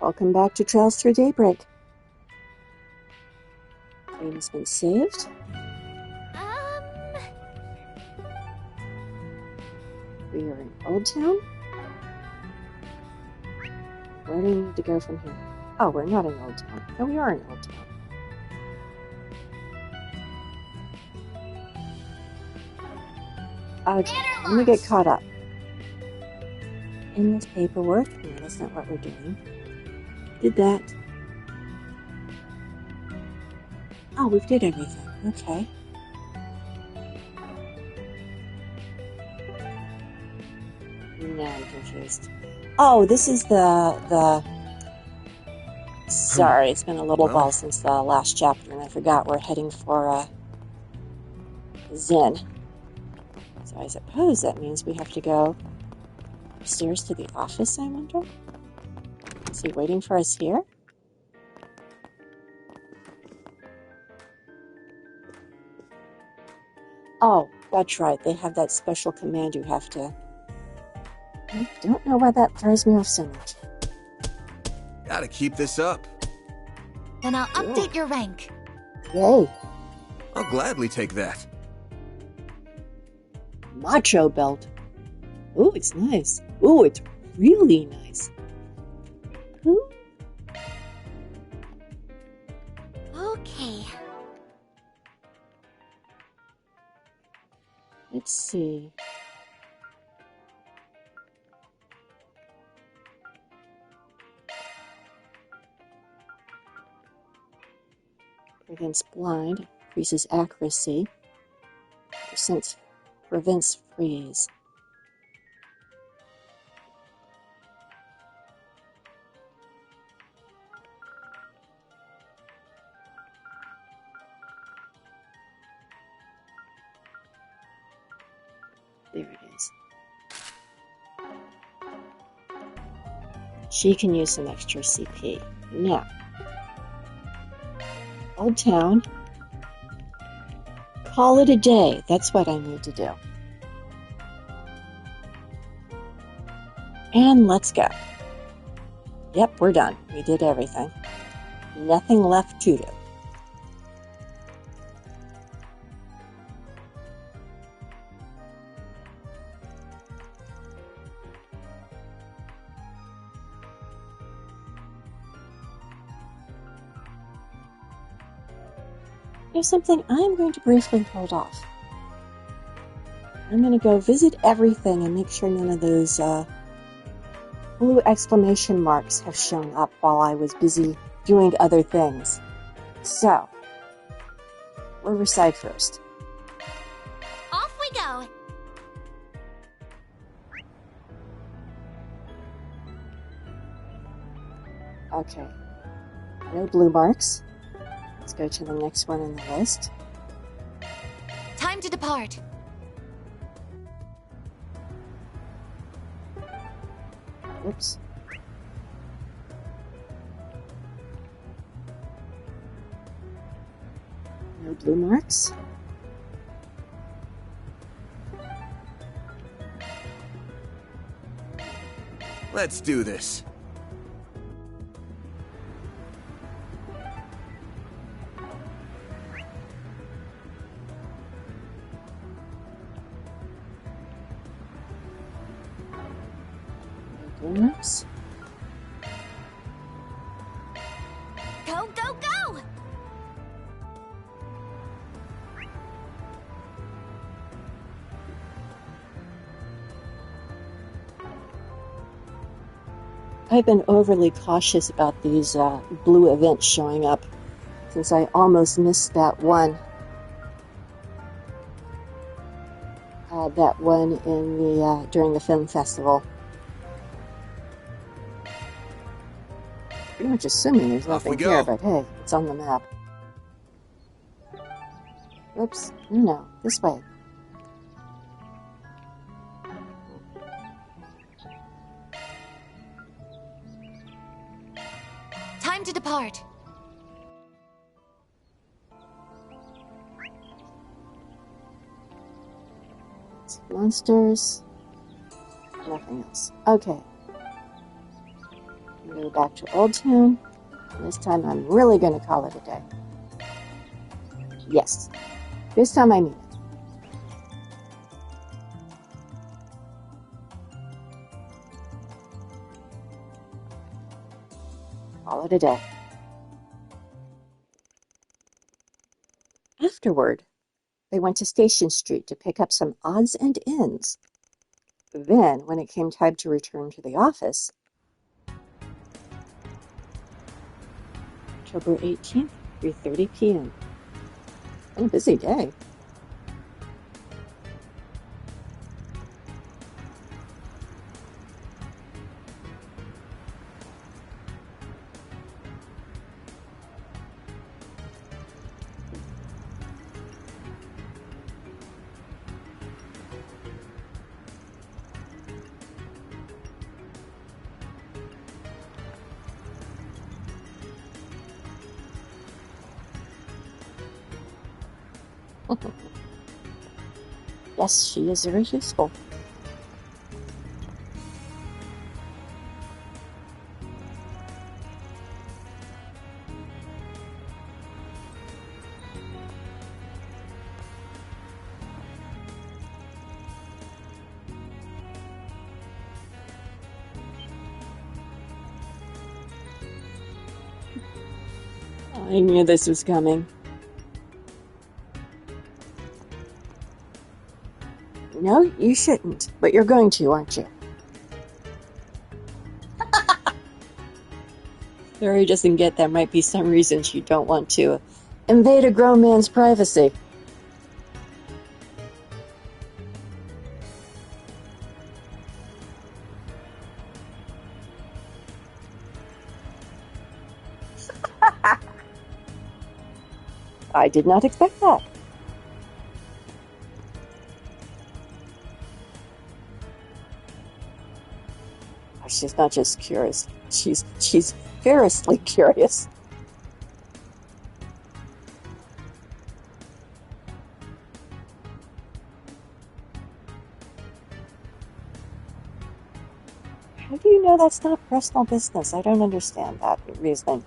Welcome back to Trails Through Daybreak. Game has been saved. We are in Old Town. Where do we need to go from here? Oh, we're not in Old Town. No, we are in Old Town. Okay, let me get caught up. In this paperwork. No, that's not what we're doing. Did that. Oh, we did everything. Okay. Now I'm confused. Oh, this is the... Sorry, it's been a little while since the last chapter, and I forgot we're heading for Zen. So I suppose that means we have to go upstairs to the office, I wonder? Is he waiting for us here? Oh, that's right. They have that special command you have to... I don't know why that throws me off so much. Gotta keep this up. Then I'll update your rank. Yay. I'll gladly take that. Macho belt. Ooh, it's nice. Ooh, it's really nice. Ooh. Okay. Let's see. Prevents blind, increases accuracy, prevents freeze. There it is. She can use some extra CP. Now, Old Town. Call it a day. That's what I need to do. And let's go. Yep, we're done. We did everything. Nothing left to do. Here's something I'm going to briefly hold off. I'm going to go visit everything and make sure none of those blue exclamation marks have shown up while I was busy doing other things. So, Riverside first. Off we go. Okay. No blue marks. Let's go to the next one on the list. Time to depart. Oops. No blue marks. Let's do this. No blue marks. Go, go, go! I've been overly cautious about these blue events showing up since I almost missed that one. That one in the during the film festival. Pretty much assuming there's nothing here, but hey, it's on the map. Oops, no, this way. Time to depart. Monsters. Nothing else. Okay. Go back to Old Town. This time I'm really going to call it a day. Yes, this time I mean it. Call it a day. Afterward, they went to Station Street to pick up some odds and ends. Then, when it came time to return to the office, October 18th, 3:30 p.m. A busy day. Yes, she is very useful. I knew this was coming. No, you shouldn't, but you're going to, aren't you? Larry doesn't get there might be some reasons you don't want to invade a grown man's privacy. I did not expect that. She's not just curious. She's fiercely curious. How do you know that's not personal business? I don't understand that reasoning.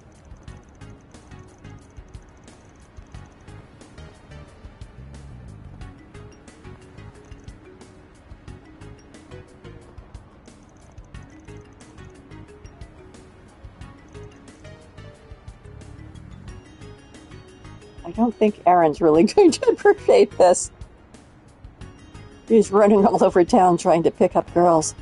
I don't think Aaron's really going to appreciate this. He's running all over town trying to pick up girls.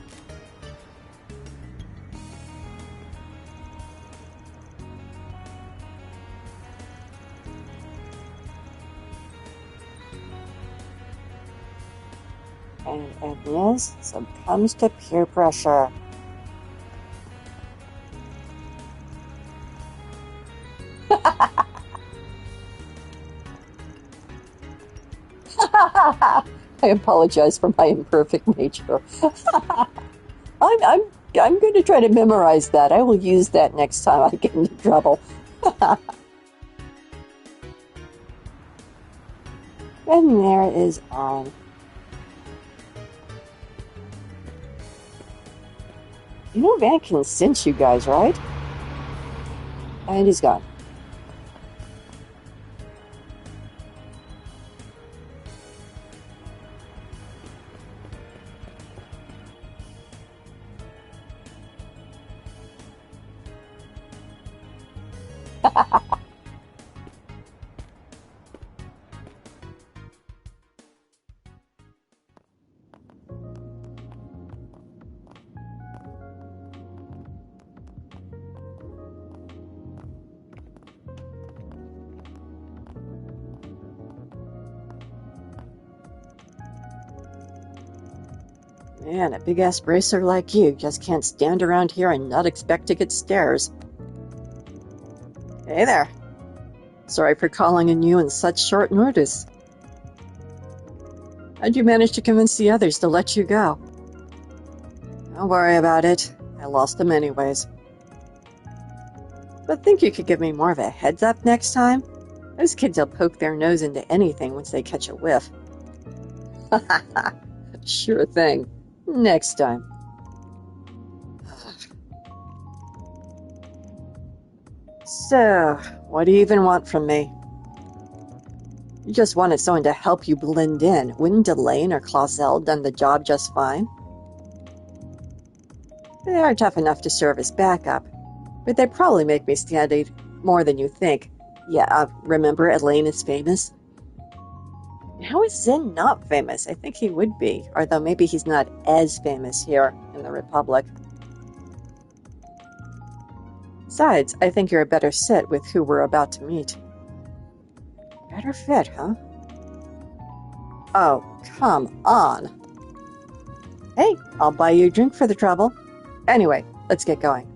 And Agnes succumbs to peer pressure. I apologize for my imperfect nature. I'm going to try to memorize that. I will use that next time I get into trouble. And there is Aaron. You know Van can cinch you guys, right? And he's gone. Man, a big-ass bracer like you just can't stand around here and not expect to get stares. Hey there. Sorry for calling on you in such short notice. How'd you manage to convince the others to let you go? Don't worry about it. I lost them anyways. But think you could give me more of a heads up next time? Those kids will poke their nose into anything once they catch a whiff. Sure thing. Next time. So, what do you even want from me? You just wanted someone to help you blend in. Wouldn't Delane or Clausel done the job just fine? They are tough enough to serve as backup, but they'd probably make me stand out more than you think. Yeah, remember Elaine is famous? How is Zen not famous? I think he would be, although maybe he's not as famous here in the Republic. Besides, I think you're a better fit with who we're about to meet. Better fit, huh? Oh, come on. Hey, I'll buy you a drink for the trouble. Anyway, let's get going.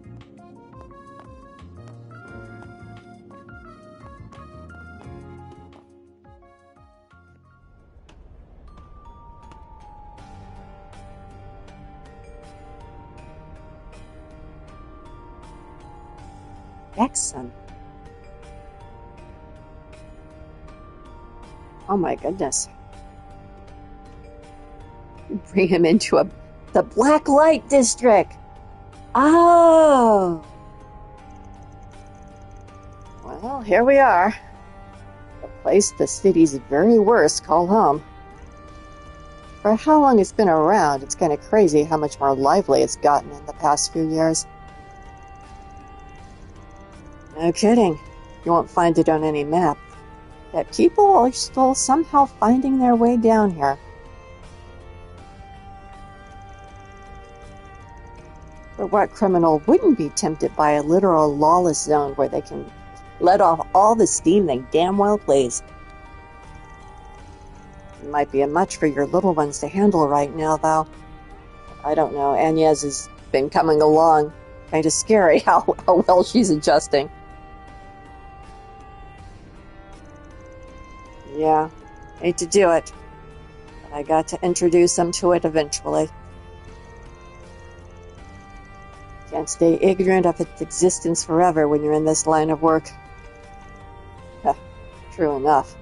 Excellent. Oh my goodness. Bring him into the Blackllight district. Oh. Well, here we are. The place the city's very worst call home. For how long it's been around, it's kind of crazy how much more lively it's gotten in the past few years. No kidding. You won't find it on any map. Yet people are still somehow finding their way down here. But what criminal wouldn't be tempted by a literal lawless zone where they can let off all the steam they damn well please? It might be a much for your little ones to handle right now, though. I don't know. Agnes has been coming along. Kind of scary how well she's adjusting. Yeah, hate to do it, but I got to introduce them to it eventually. Can't stay ignorant of its existence forever when you're in this line of work. True enough.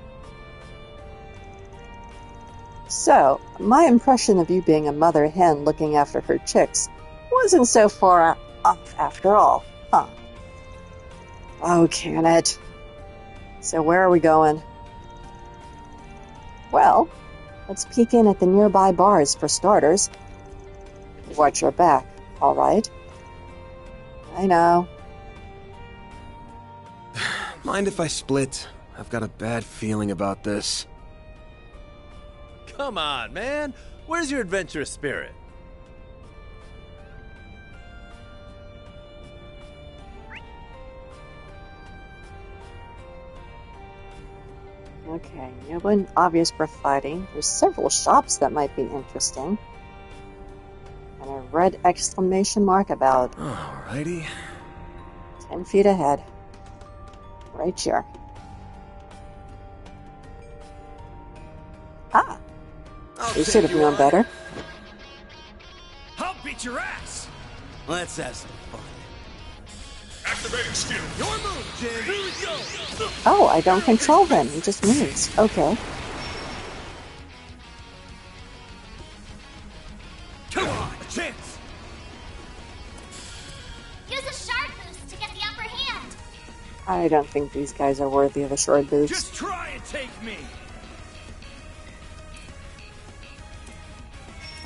So, my impression of you being a mother hen looking after her chicks wasn't so far off after all, huh? Oh, can it? So where are we going? Well, let's peek in at the nearby bars for starters. Watch your back, all right? I know. Mind if I split? I've got a bad feeling about this. Come on, man. Where's your adventurous spirit? Okay, no one obvious for fighting. There's several shops that might be interesting. And a red exclamation mark about Alrighty. 10 feet ahead. Right here. Ah! You should have known better. I'll beat your ass! Let's have some fun. Activating skill. Your move, Jin! Here we go! Oh, I don't control him. He just moves. Okay. Come on, a chance! Use a shard boost to get the upper hand. I don't think these guys are worthy of a short boost. Just try and take me!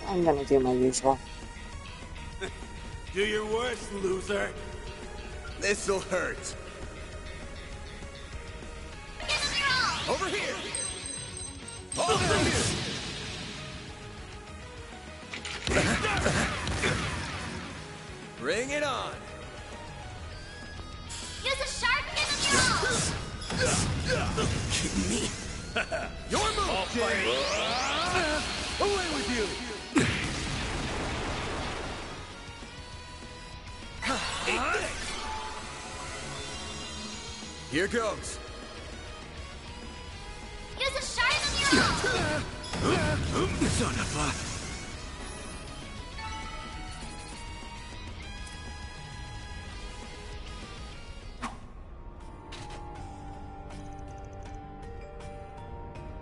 I'm gonna do my usual. Do your worst, loser! This'll hurt. Give them your all. Over here! Over here! Bring it on. Use a shard and give them your all. Kidding me? Your move, Jin! Away with you! Here goes. Use a shard and your all. Son of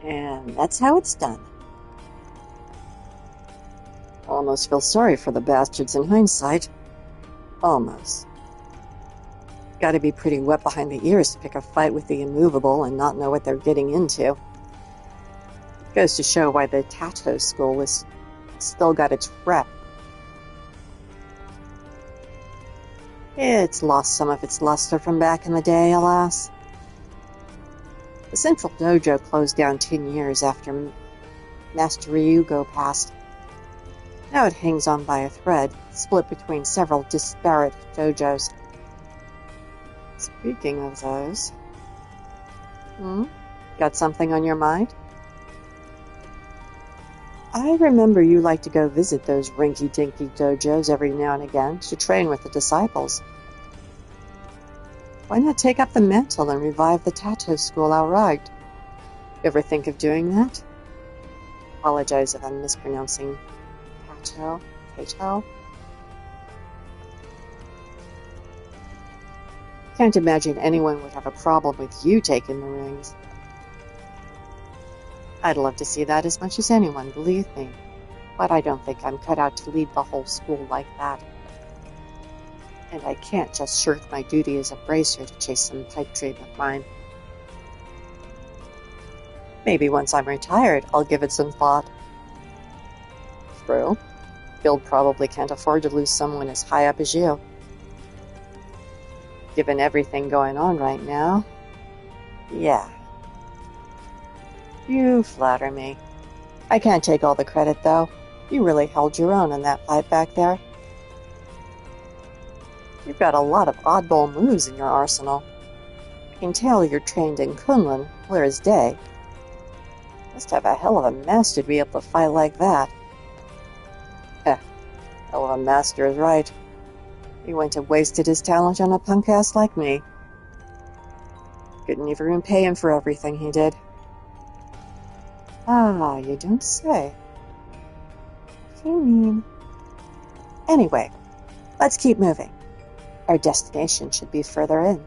a... And that's how it's done. Almost feel sorry for the bastards in hindsight. Almost. Gotta be pretty wet behind the ears to pick a fight with the immovable and not know what they're getting into. Goes to show why the Tato school is still got its rep. It's lost some of its luster from back in the day, alas. The central dojo closed down 10 years after Master Ryugo passed. Now it hangs on by a thread, split between several disparate dojos. Speaking of those... Got something on your mind? I remember you like to go visit those rinky-dinky dojos every now and again to train with the disciples. Why not take up the mantle and revive the Tato school outright? Ever think of doing that? Apologize if I'm mispronouncing Tato. Can't imagine anyone would have a problem with you taking the rings. I'd love to see that as much as anyone, believe me. But I don't think I'm cut out to lead the whole school like that. And I can't just shirk my duty as a bracer to chase some pipe dream of mine. Maybe once I'm retired, I'll give it some thought. True. Guild probably can't afford to lose someone as high up as you. Given everything going on right now, yeah. You flatter me. I can't take all the credit, though. You really held your own in that fight back there. You've got a lot of oddball moves in your arsenal. I can tell you're trained in Kunlun, clear as day. Must have a hell of a master to be able to fight like that. Hell of a master is right. He wouldn't have wasted his talent on a punk ass like me. Couldn't even pay him for everything he did. Ah, you don't say. What do you mean? Anyway, let's keep moving. Our destination should be further in.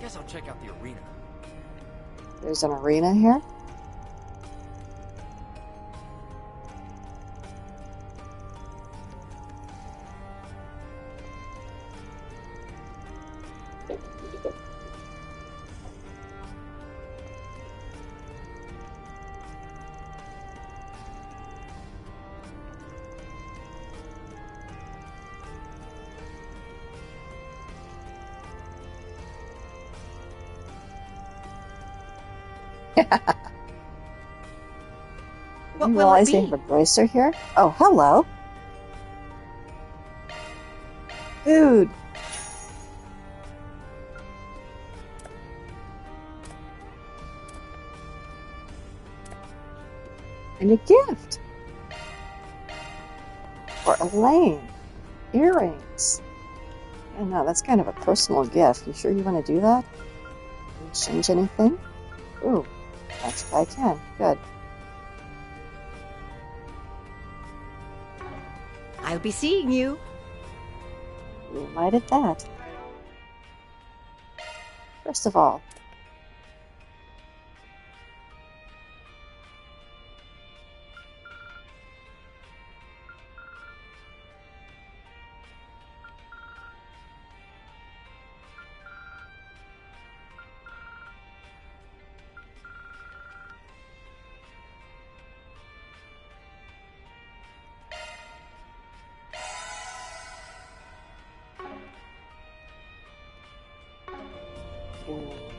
Guess I'll check out the arena. There's an arena here? What You will realize it they be? have a bracer here? Oh, hello. Dude. And a gift. For Elaine. Earrings. Yeah, no, that's kind of a personal gift. You sure you want to do that? Can you change anything? Ooh, that's what I can. Good. I'll be seeing you. You might at that. First of all,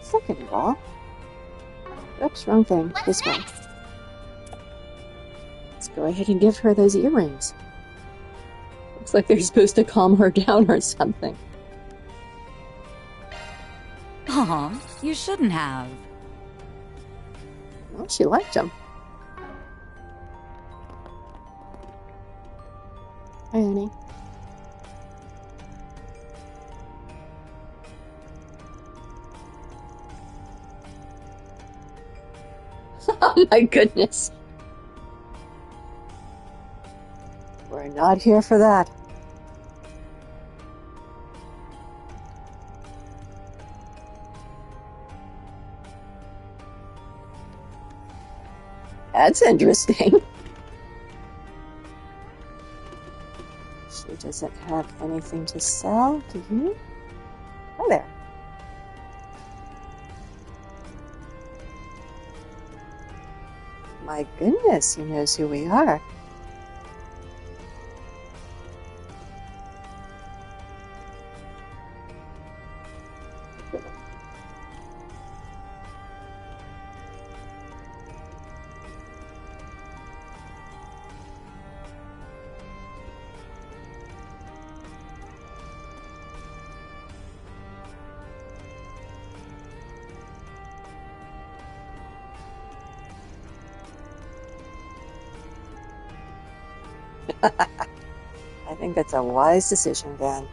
second of all, oops, wrong thing. What's This one. next? Let's go ahead and give her those earrings. Looks like they're supposed to calm her down or something. Aw, you shouldn't have. Well, she liked them. Hi, Annie. Oh my goodness. We're not here for that. That's interesting. She doesn't have anything to sell, do you? Hi there. My goodness, he knows who we are. I think that's a wise decision, Van.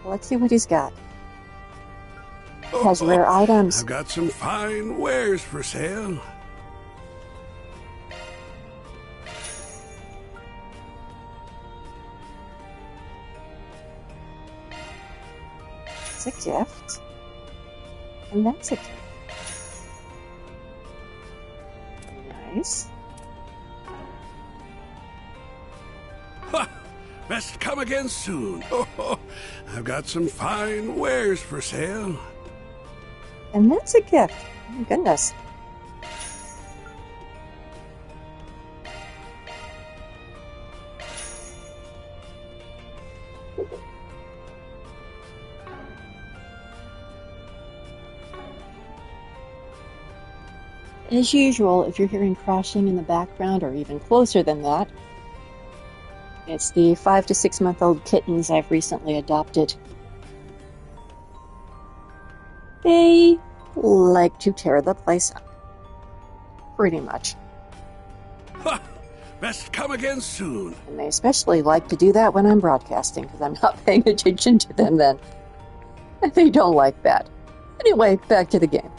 Let's see what he's got. He has rare items. I've got some fine wares for sale. It's a gift. And that's a gift. Nice. Best come again soon. I've got some fine wares for sale. And that's a gift. My goodness. As usual, if you're hearing crashing in the background or even closer than that, it's the 5 to 6 month old kittens I've recently adopted. They like to tear the place up. Pretty much. Best come again soon. And they especially like to do that when I'm broadcasting, because I'm not paying attention to them then. They don't like that. Anyway, back to the game.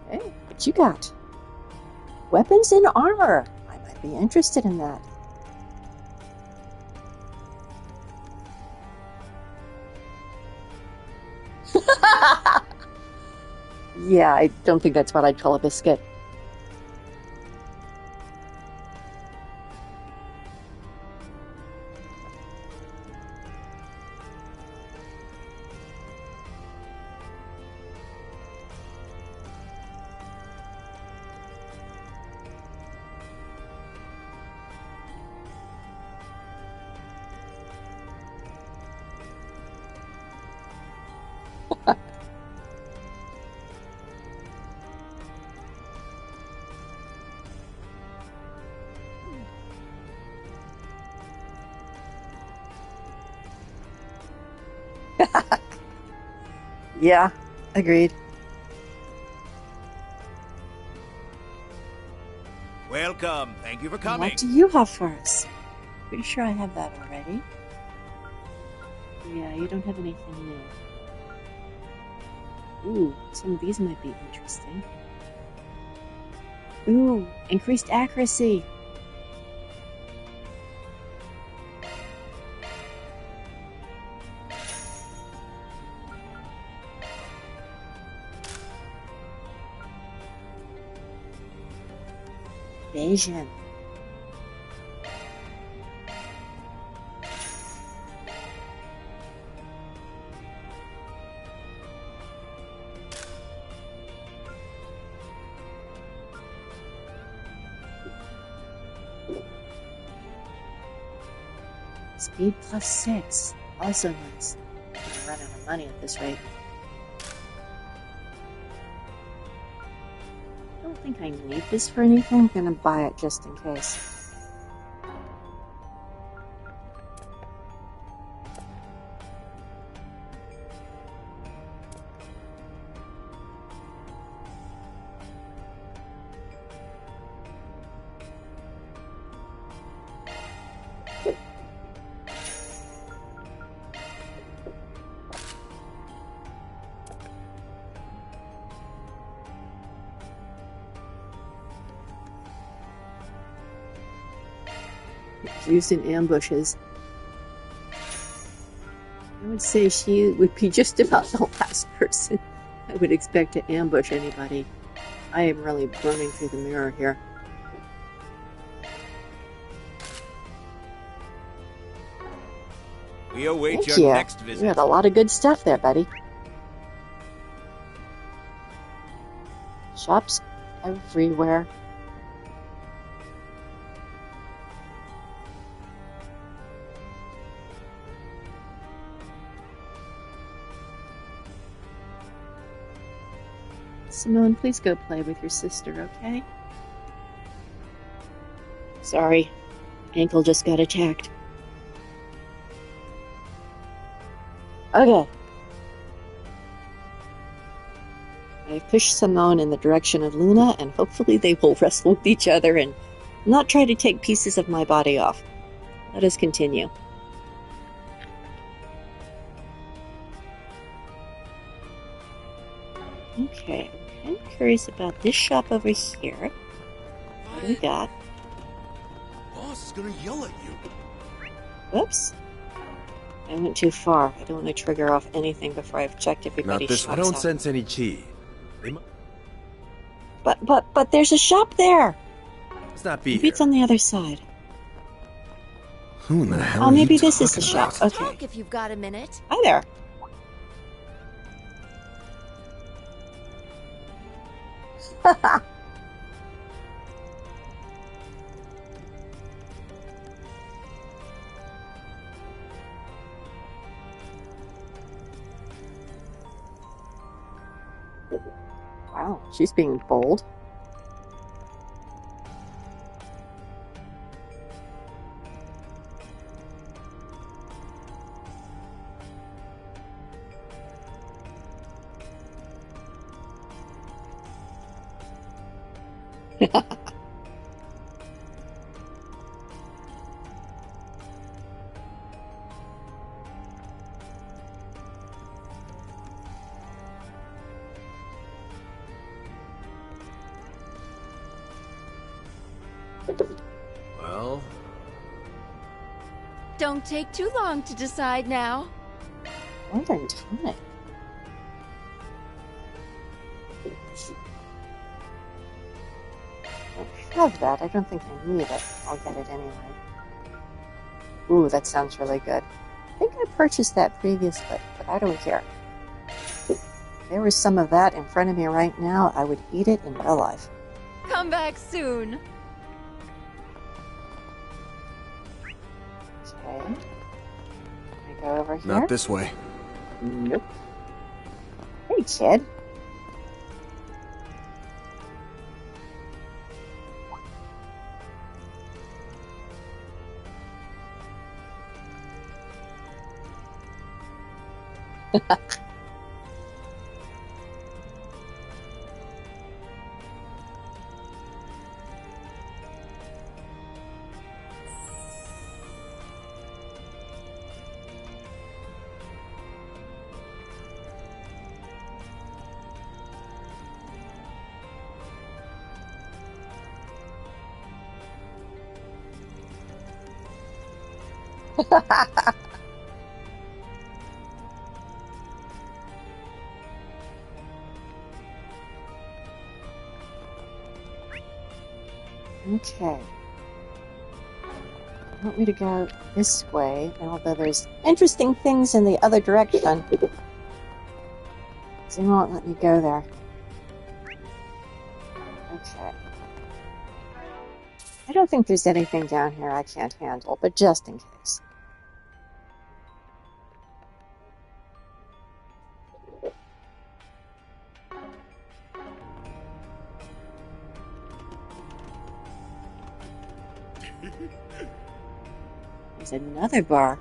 Hey, what you got? Weapons and armor. I might be interested in that. Yeah, I don't think that's what I'd call a biscuit. Yeah, agreed. Welcome. Thank you for coming. What do you have for us? Pretty sure I have that already. Yeah, you don't have anything new. Ooh, some of these might be interesting. Ooh, increased accuracy. Vision. Speed +6. Also nice. I'm gonna run out of money at this rate. I don't think I need this for anything. I'm gonna buy it just in case. Used in ambushes. I would say she would be just about the last person I would expect to ambush anybody. I am really burning through the mirror here. We await Thank your you. next visit. You had a lot of good stuff there, buddy. Shops everywhere. Simone, please go play with your sister, okay? Sorry, ankle just got attacked. Okay. I've pushed Simone in the direction of Luna, and hopefully they will wrestle with each other and not try to take pieces of my body off. Let us continue. Okay, I'm curious about this shop over here. What do we got? Boss is gonna yell at you. Whoops. I went too far. I don't want to trigger off anything before I've checked everybody's Not this shops one. I don't out. sense any chi. But there's a shop there! Let's not be Maybe here. it's on the other side. Who in the hell Oh, are maybe you this is the talking shop. about? Let's Okay. talk if you've got a minute. Hi there. Wow, she's being bold. Well, Don't take too long to decide now. Northern tonic. I have that. I don't think I need it. I'll get it anyway. Ooh, that sounds really good. I think I purchased that previously, but I don't care. If there was some of that in front of me right now, I would eat it in real life. Come back soon. Okay. I go over here. not this way. Nope. Hey, kid. Okay. You want me to go this way, although there's interesting things in the other direction. So you won't let me go there. Okay. I don't think there's anything down here I can't handle, but just in case. There's another bar.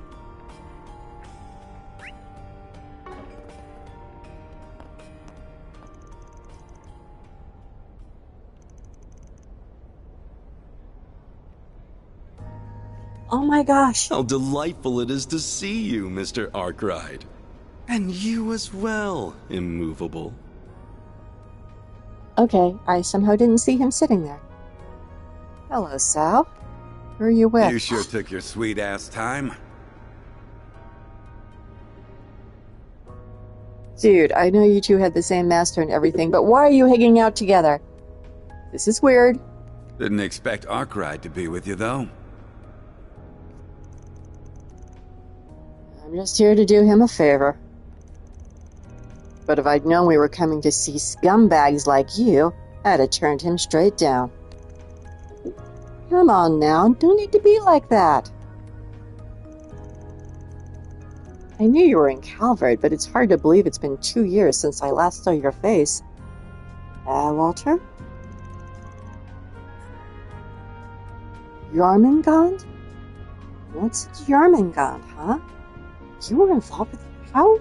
Oh my gosh. How delightful it is to see you, Mr. Arkwright. And you as well, immovable. Okay, I somehow didn't see him sitting there. Hello, Sal. Who are you with? You sure took your sweet ass time. Dude, I know you two had the same master and everything, but why are you hanging out together? This is weird. Didn't expect Arkwright to be with you, though. I'm just here to do him a favor. But if I'd known we were coming to see scumbags like you, I'd have turned him straight down. Come on now, don't need to be like that. I knew you were in Calvert, but it's hard to believe it's been 2 years since I last saw your face. Walter? Jormungand? What's Jormungand, huh? You were involved with how?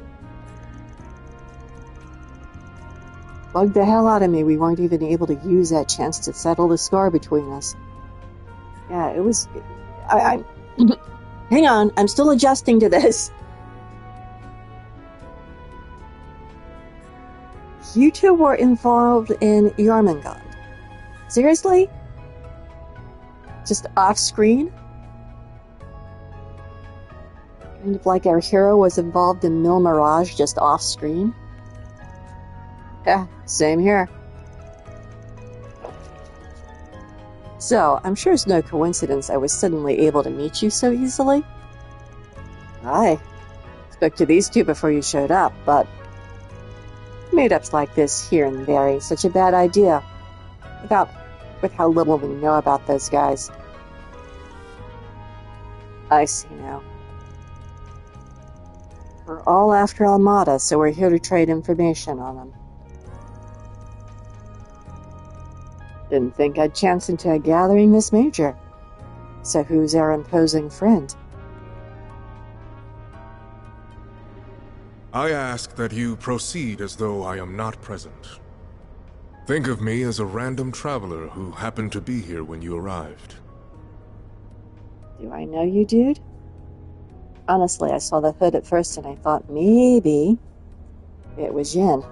Bugged the hell out of me we weren't even able to use that chance to settle the score between us. Yeah, it was... I Hang on, I'm still adjusting to this. You two were involved in Jormungand. Seriously? Just off-screen? Kind of like our hero was involved in Mil Mirage just off-screen? Yeah, same here. So, I'm sure it's no coincidence I was suddenly able to meet you so easily. I spoke to these two before you showed up, but meetups like this here and there ain't such a bad idea. With how little we know about those guys. I see now. We're all after Almada, so we're here to trade information on them. Didn't think I'd chance into a gathering this major. So who's our imposing friend? I ask that you proceed as though I am not present. Think of me as a random traveler who happened to be here when you arrived. Do I know you, dude? Honestly, I saw the hood at first and I thought maybe it was Yin.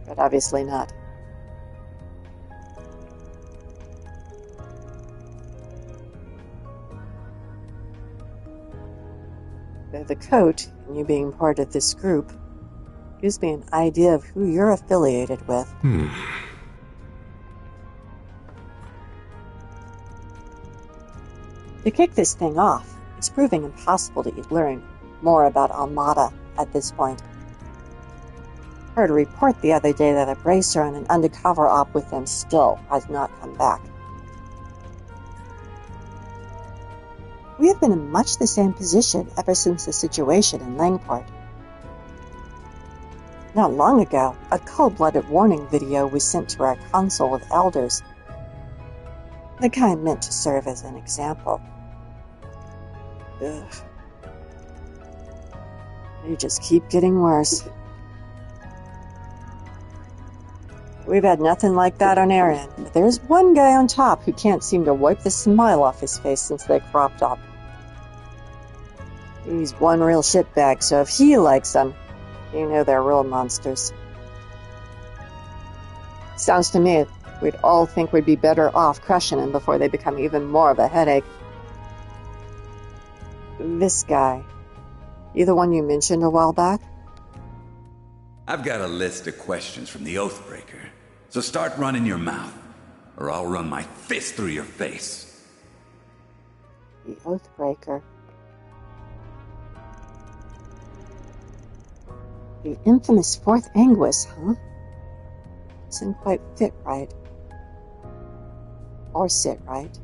But obviously not. The coat, and you being part of this group, gives me an idea of who you're affiliated with. To kick this thing off, it's proving impossible to learn more about Almada at this point. Heard a report the other day that a bracer and an undercover op with them still has not come back. We have been in much the same position ever since the situation in Langport. Not long ago, a cold-blooded warning video was sent to our Council of Elders. The kind meant to serve as an example. Ugh. They just keep getting worse. We've had nothing like that on our end, but there's one guy on top who can't seem to wipe the smile off his face since they cropped up. He's one real shitbag, so if he likes them, you know they're real monsters. Sounds to me we'd all think we'd be better off crushing him before they become even more of a headache. This guy, you the one you mentioned a while back? I've got a list of questions from the Oathbreaker, so start running your mouth, or I'll run my fist through your face. The Oathbreaker. The infamous Fourth Anguis, huh? Doesn't quite fit right. Or sit right.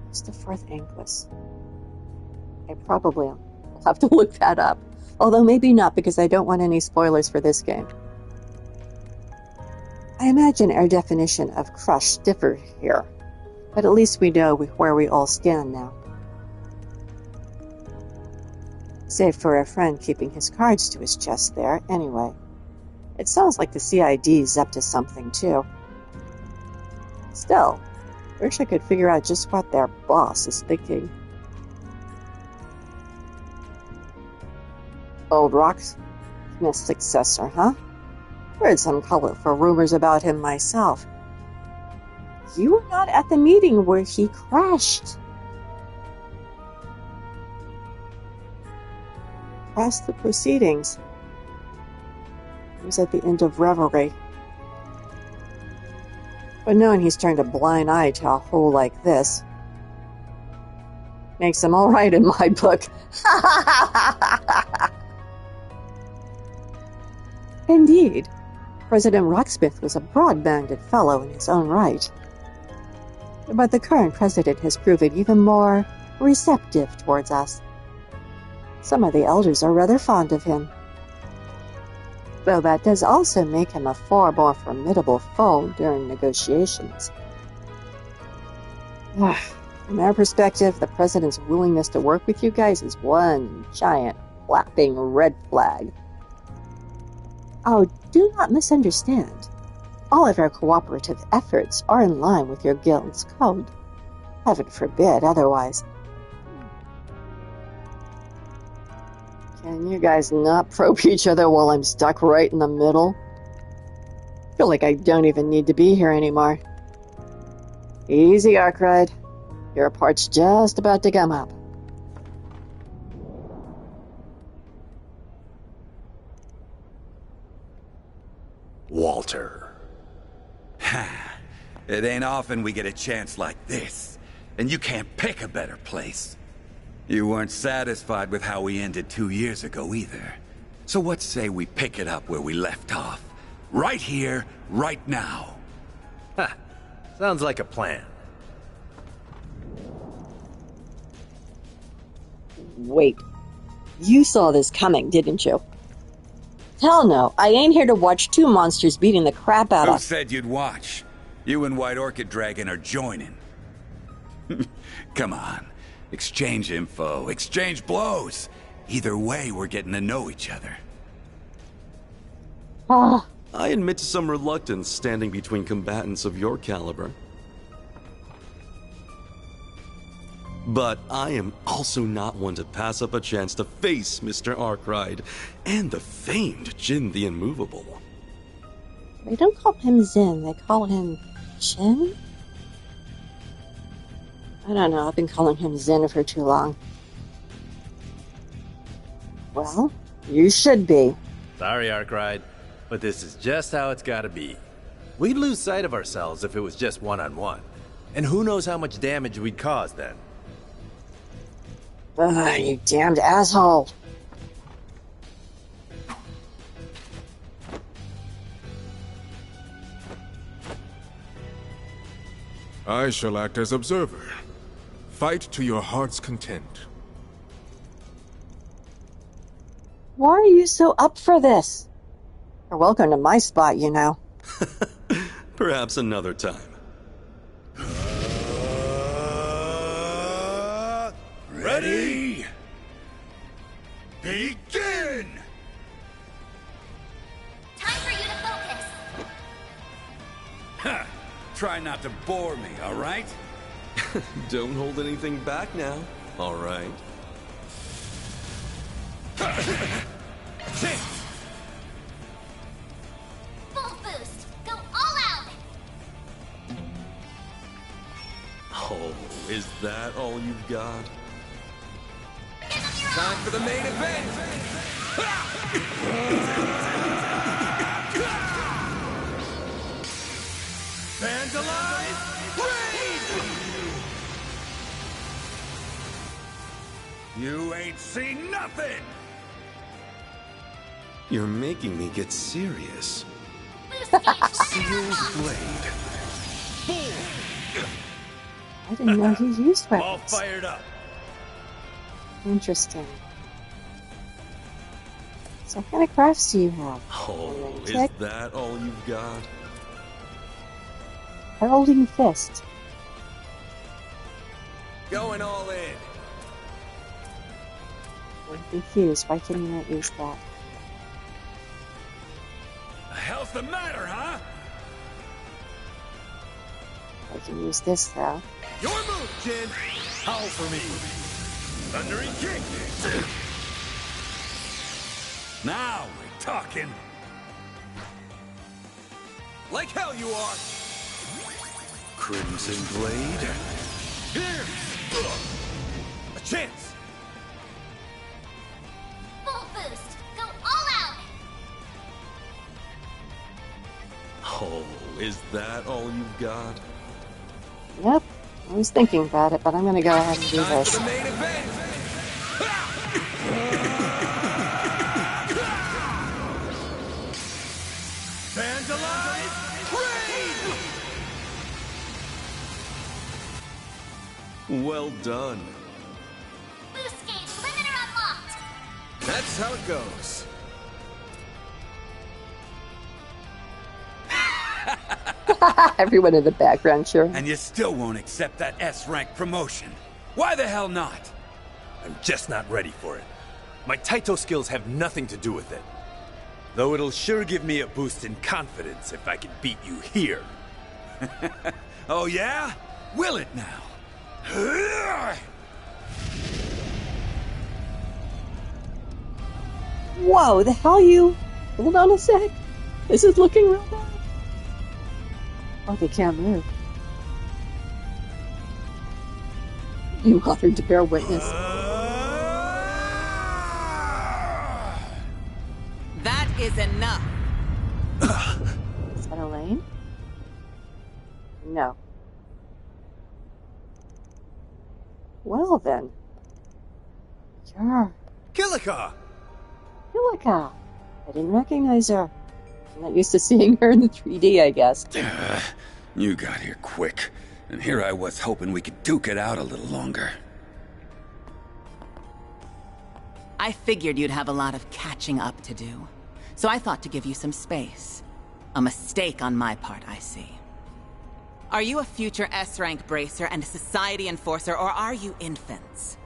What's the Fourth Anguis? I probably will have to look that up. Although maybe not, because I don't want any spoilers for this game. I imagine our definition of crush differ here, but at least we know where we all stand now. Save for a friend keeping his cards to his chest there, anyway. It sounds like the CID's up to something, too. Still, I wish I could figure out just what their boss is thinking. Old Rocksmith's successor, huh? Heard some colorful rumors about him myself. You were not at the meeting where he crashed. Past the proceedings. It was at the end of Revelry. But knowing he's turned a blind eye to a hole like this, Makes him alright in my book. Indeed, President Rocksmith was a broad-minded fellow in his own right. But the current president has proven even more receptive towards us. Some of the elders are rather fond of him. Though that does also make him a far more formidable foe during negotiations. From our perspective, the president's willingness to work with you guys is one giant flapping red flag. Oh, do not misunderstand. All of our cooperative efforts are in line with your guild's code. Heaven forbid otherwise. Can you guys not probe each other while I'm stuck right in the middle? I feel like I don't even need to be here anymore. Easy, Arkwright. Your part's just about to come up. Walter. Ha! It ain't often we get a chance like this, and you can't pick a better place. You weren't satisfied with how we ended 2 years ago either. So what say we pick it up where we left off? Right here, right now. Ha! Sounds like a plan. Wait. You saw this coming, didn't you? Hell no, I ain't here to watch two monsters beating the crap out Who of... said you'd watch? You and White Orchid Dragon are joining. Come on. Exchange info, exchange blows. Either way, we're getting to know each other. Ah, I admit to some reluctance standing between combatants of your caliber. But I am also not one to pass up a chance to face Mr. Arkwright and the famed Jin the Immovable. they don't call him Zin, they call him Jin? I don't know, I've been calling him Zin for too long. Well, you should be. Sorry, Arkwright, but this is just how it's gotta be. We'd lose sight of ourselves if it was just one-on-one. And who knows how much damage we'd cause then. Ugh, you damned asshole. I shall act as observer. Fight to your heart's content. Why are you so up for this? You're welcome to my spot, you know. Perhaps another time. Ready? Begin! Time for you to focus. Ha! Try not to bore me, all right? Don't hold anything back now, all right? Full boost. Go all out. Oh, is that all you've got? Time for the main event! Vandalize! Raid! You ain't seen nothing! You're making me get serious. Boost gauge. Sealed blade. I didn't know you used All weapons. fired up. Interesting. So what kind of crafts do you have? Oh, is Check. that all you've got? Heralding Fist. Going all in. I'm confused. Why can you not use that? The hell's the matter, huh? I can use this though. Your move, Jin! Howl for me. Thundering kick! Now we're talking. Like hell you are! Crimson blade? Here! A chance! Full boost. Go all out. Oh, is that all you've got? Yep, I was thinking about it, but I'm going to go ahead and do Time for this. the main event. Fans alive, raid! Well done. Boost gauge limiter unlocked. That's how it goes. Everyone in the background cheering. And you still won't accept that S-rank promotion. Why the hell not? I'm just not ready for it. My Taito skills have nothing to do with it. Though it'll sure give me a boost in confidence if I can beat you here. Oh yeah? Will it now? Whoa, the hell you... Hold on a sec. This is looking real bad. Oh, they can't move. You offered to bear witness. That is enough. Is that Elaine? No. Well then. You're Kilika! Kilika. I didn't recognize her. I'm not used to seeing her in the 3D, I guess. You got here quick, and here I was hoping we could duke it out a little longer. I figured you'd have a lot of catching up to do. So I thought to give you some space. A mistake on my part, I see. Are you a future S-rank bracer and a society enforcer, or are you infants?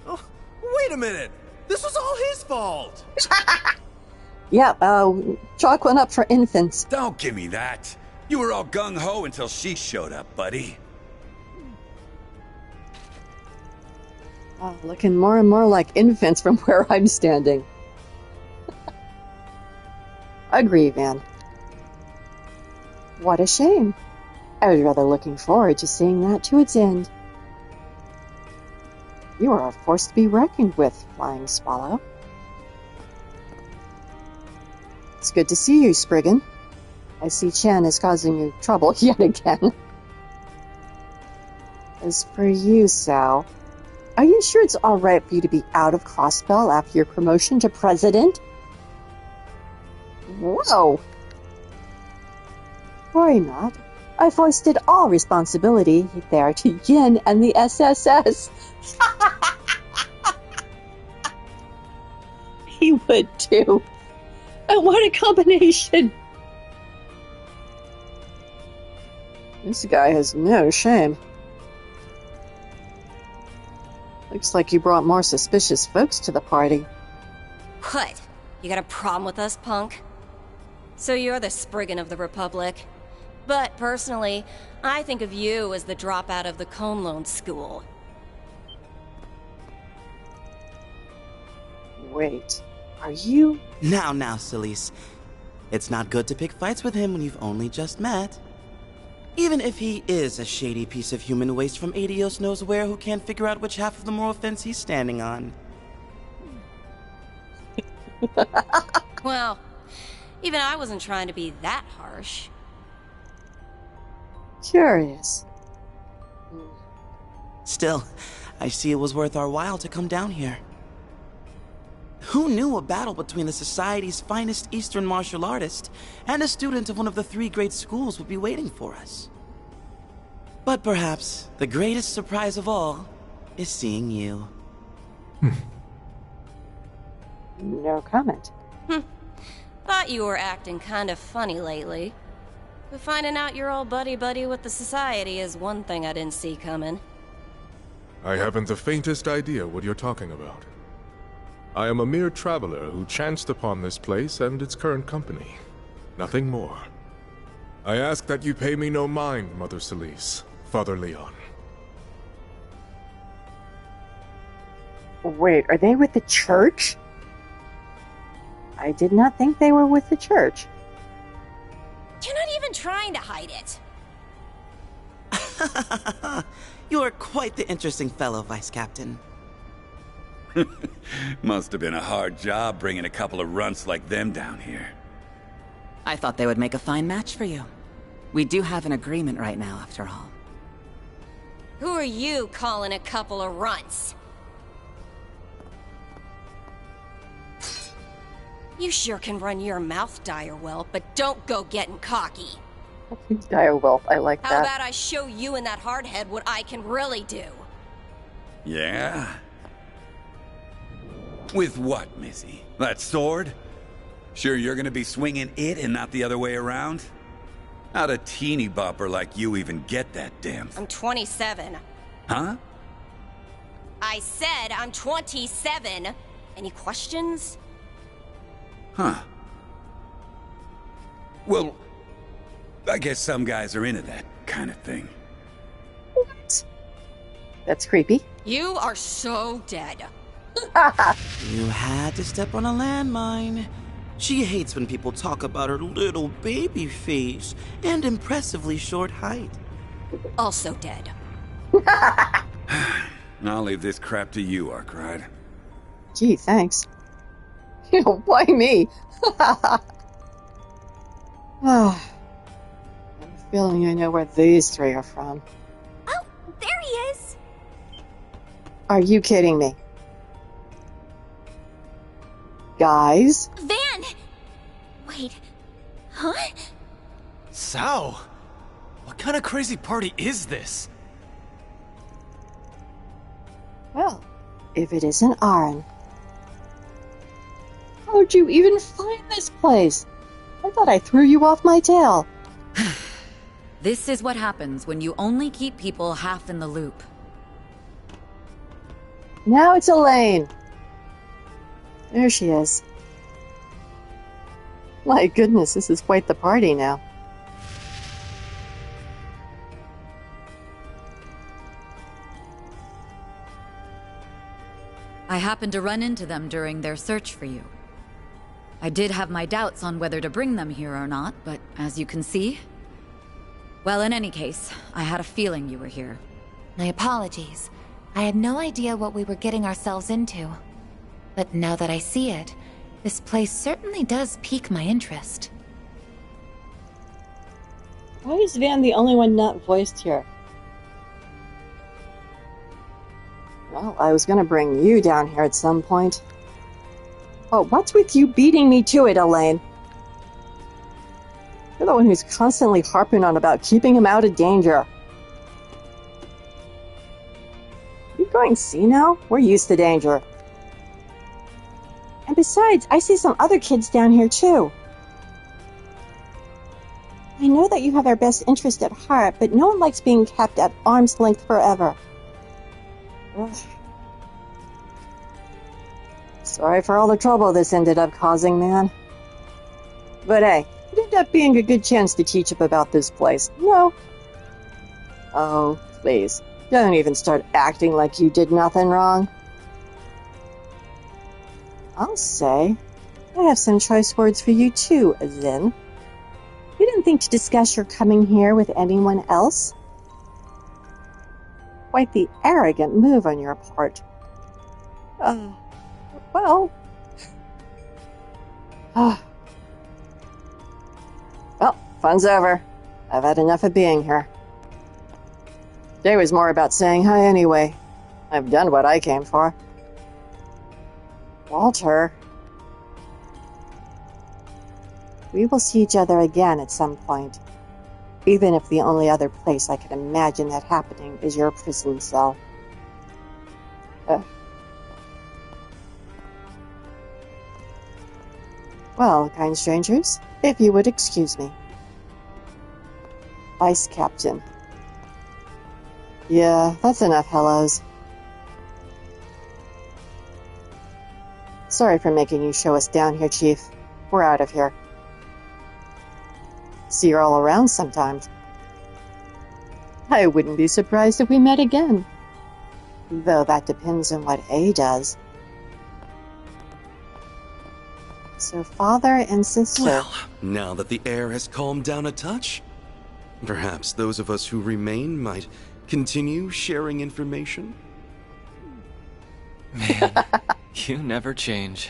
Oh, wait a minute! This was all his fault! Yeah, chalk one up for infants. Don't give me that. You were all gung-ho until she showed up, buddy. Oh, looking more and more like infants from where I'm standing. Agree, Van. What a shame. I was rather looking forward to seeing that to its end. You are a force to be reckoned with, Flying Swallow. It's good to see you, Spriggan. I see Chen is causing you trouble yet again. As for you, Sao, are you sure it's alright for you to be out of Crossbell after your promotion to president? Whoa! Worry not. I foisted all responsibility there to Yin and the SSS. He would too. And what a combination! This guy has no shame. Looks like you brought more suspicious folks to the party. What? You got a problem with us, punk? So you're the Spriggan of the Republic. But personally, I think of you as the dropout of the Conlone School. Wait, are you... Now, Celise. It's not good to pick fights with him when you've only just met. Even if he is a shady piece of human waste from Adios knows where who can't figure out which half of the moral fence he's standing on. Well, even I wasn't trying to be that harsh. Curious. Still, I see it was worth our while to come down here. Who knew a battle between the Society's finest Eastern martial artist and a student of one of the 3 great schools would be waiting for us? But perhaps the greatest surprise of all is seeing you. No comment. Thought you were acting kind of funny lately. But finding out you're all buddy-buddy with the Society is one thing I didn't see coming. I haven't the faintest idea what you're talking about. I am a mere traveler who chanced upon this place and its current company. Nothing more. I ask that you pay me no mind, Mother Celise, Father Leon. Wait, are they with the church? I did not think they were with the church. You're not even trying to hide it. You're quite the interesting fellow, Vice Captain. Must have been a hard job bringing a couple of runts like them down here. I thought they would make a fine match for you. We do have an agreement right now, after all. Who are you calling a couple of runts? You sure can run your mouth, Direwolf, but don't go getting cocky. Direwolf, I like How that. about I show you and that hardhead what I can really do? Yeah? With what, Missy? That sword? Sure you're gonna be swinging it and not the other way around? How'd a teeny bopper like you even get that damn... I'm 27. Huh? I said I'm 27. Any questions? Huh. Well, I guess some guys are into that kind of thing. What? That's creepy. You are so dead. You had to step on a landmine. She hates when people talk about her little baby face and impressively short height. Also dead. I'll leave this crap to you, Arkwright. Gee, thanks. Why me? I have a feeling I know where these three are from. Oh, there he is. Are you kidding me? Guys? Van! Wait. Huh? Sao? What kind of crazy party is this? Well, if it isn't Aaron. How'd you even find this place? I thought I threw you off my tail. This is what happens when you only keep people half in the loop. Now it's Elaine. There she is. My goodness, this is quite the party now. I happened to run into them during their search for you. I did have my doubts on whether to bring them here or not, but as you can see... Well, in any case, I had a feeling you were here. My apologies. I had no idea what we were getting ourselves into. But now that I see it, this place certainly does pique my interest. Why is Van the only one not voiced here? Well, I was gonna bring you down here at some point. Oh, what's with you beating me to it, Elaine? You're the one who's constantly harping on about keeping him out of danger. You going senile? We're used to danger. And besides, I see some other kids down here too. I know that you have our best interest at heart, but no one likes being kept at arm's length forever. Ugh. Sorry for all the trouble this ended up causing, man. But hey, it ended up being a good chance to teach up about this place. No. Oh, please. Don't even start acting like you did nothing wrong. I'll say, I have some choice words for you too, Zen. You didn't think to discuss your coming here with anyone else? Quite the arrogant move on your part. Well... Well, fun's over. I've had enough of being here. Today was more about saying hi anyway. I've done what I came for. Walter... We will see each other again at some point. Even if the only other place I can imagine that happening is your prison cell. Well, kind strangers, if you would excuse me. Vice Captain. Yeah, that's enough hellos. Sorry for making you show us down here, Chief. We're out of here. See you all around sometimes. I wouldn't be surprised if we met again. Though that depends on what A does. So father and sister... Well, now that the air has calmed down a touch, perhaps those of us who remain might continue sharing information? Man, you never change.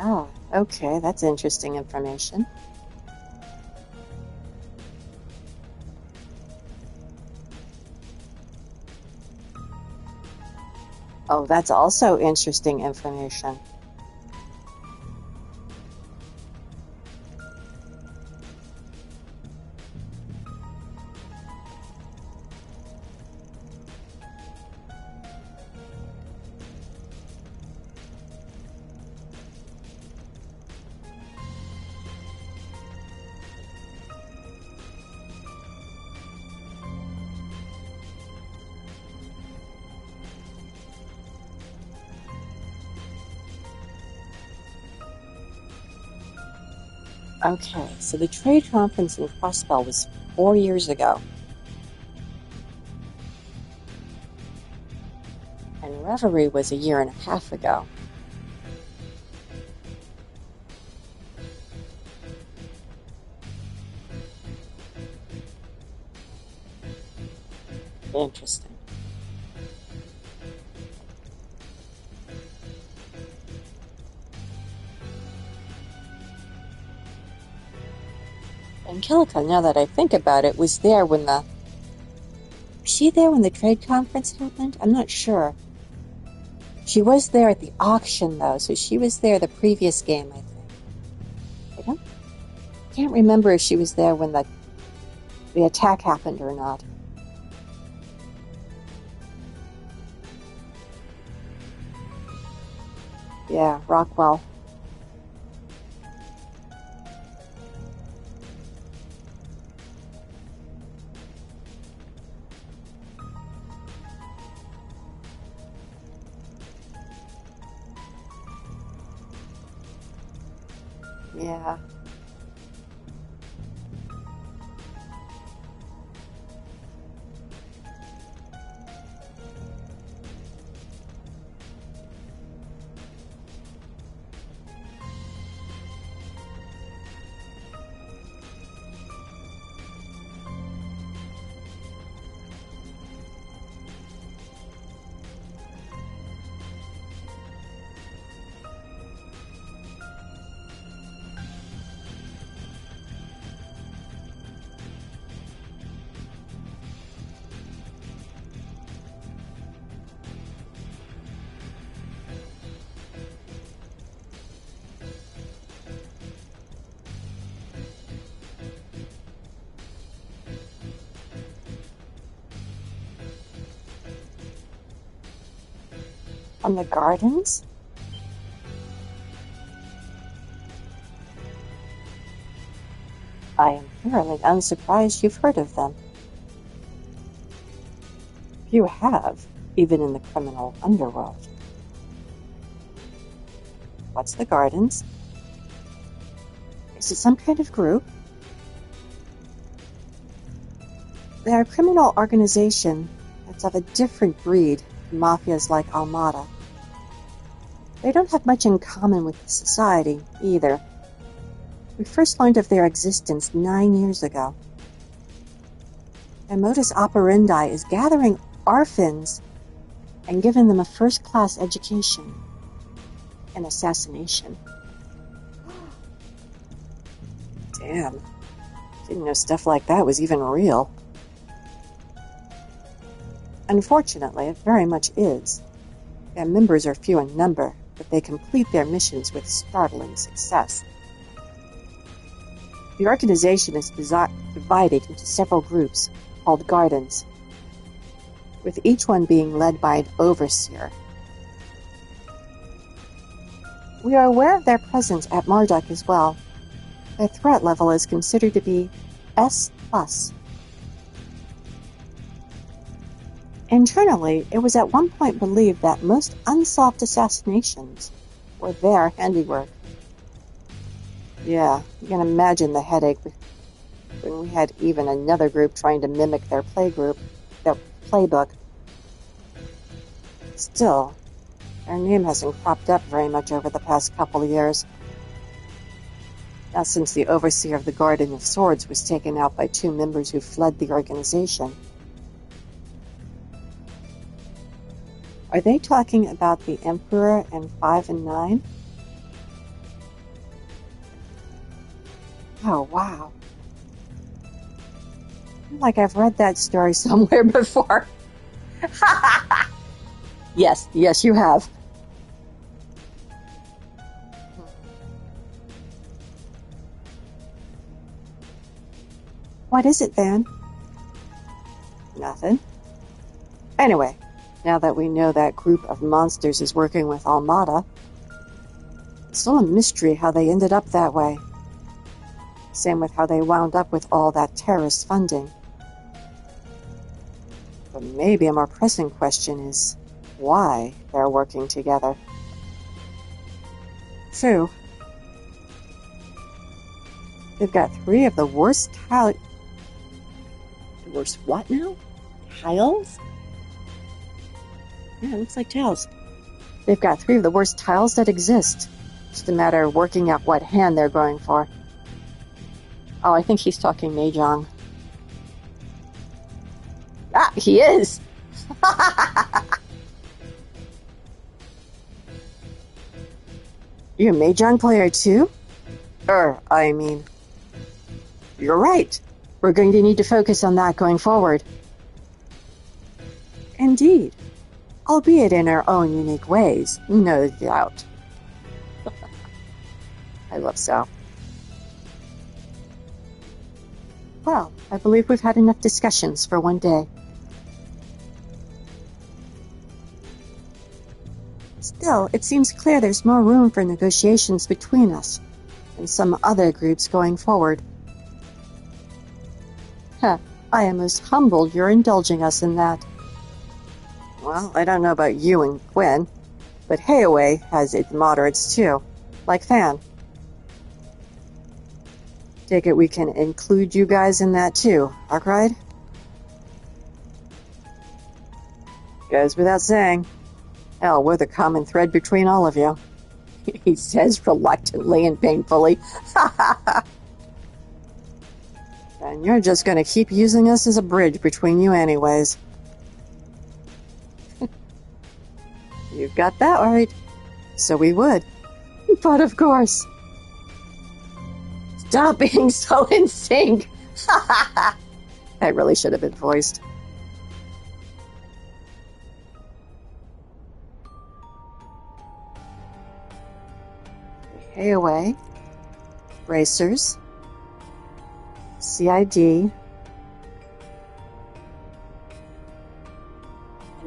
Ah, okay, that's interesting information. Oh, that's also interesting information. Okay, so the trade conference in Crossbell was 4 years ago. And Reverie was a year and a half ago. Interesting. Angelica, now that I think about it, was there when the... Was she there when the trade conference happened? I'm not sure. She was there at the auction, though, so she was there the previous game, I think. I can't remember if she was there when the attack happened or not. Yeah, Rockwell. Yeah. On the gardens? I am fairly unsurprised you've heard of them. You have, even in the criminal underworld. What's the gardens? Is it some kind of group? They're a criminal organization that's of a different breed from mafias like Almada. They don't have much in common with the society, either. We first learned of their existence 9 years ago. Their modus operandi is gathering orphans and giving them a first-class education. An assassination. Damn. Didn't know stuff like that was even real. Unfortunately, it very much is. Their members are few in number, but they complete their missions with startling success. The organization is divided into several groups called Gardens, with each one being led by an overseer. We are aware of their presence at Marduk as well. Their threat level is considered to be S+. Internally, it was at one point believed that most unsolved assassinations were their handiwork. Yeah, you can imagine the headache when we had even another group trying to mimic their playbook. Still, their name hasn't cropped up very much over the past couple of years. Now, since the overseer of the Garden of Swords was taken out by 2 members who fled the organization. Are they talking about the Emperor and 5 and 9? Oh, wow. I feel like I've read that story somewhere before. Yes, you have. What is it, Van? Nothing. Anyway, now that we know that group of monsters is working with Almada, it's still a mystery how they ended up that way. Same with how they wound up with all that terrorist funding. But maybe a more pressing question is why they're working together. True. They've got 3 of the worst tiles. Worst what now? Tiles? Yeah, it looks like tiles. They've got 3 of the worst tiles that exist. Just a matter of working out what hand they're going for. Oh, I think he's talking Mahjong. Ah, he is! You a Mahjong player too? I mean... You're right. We're going to need to focus on that going forward. Indeed. Albeit in our own unique ways, no doubt. I love so. Well, I believe we've had enough discussions for one day. Still, it seems clear there's more room for negotiations between us and some other groups going forward. I am most humbled you're indulging us in that. Well, I don't know about you and Gwen, but Hayaway has its moderates too, like Fan. Take it we can include you guys in that too, Arkride? Goes without saying. Hell, we're the common thread between all of you. He says reluctantly and painfully. And you're just going to keep using us as a bridge between you anyways. You've got that right. So we would. But of course. Stop being so in sync. That really should have been voiced. Hayaway. Bracers. CID, and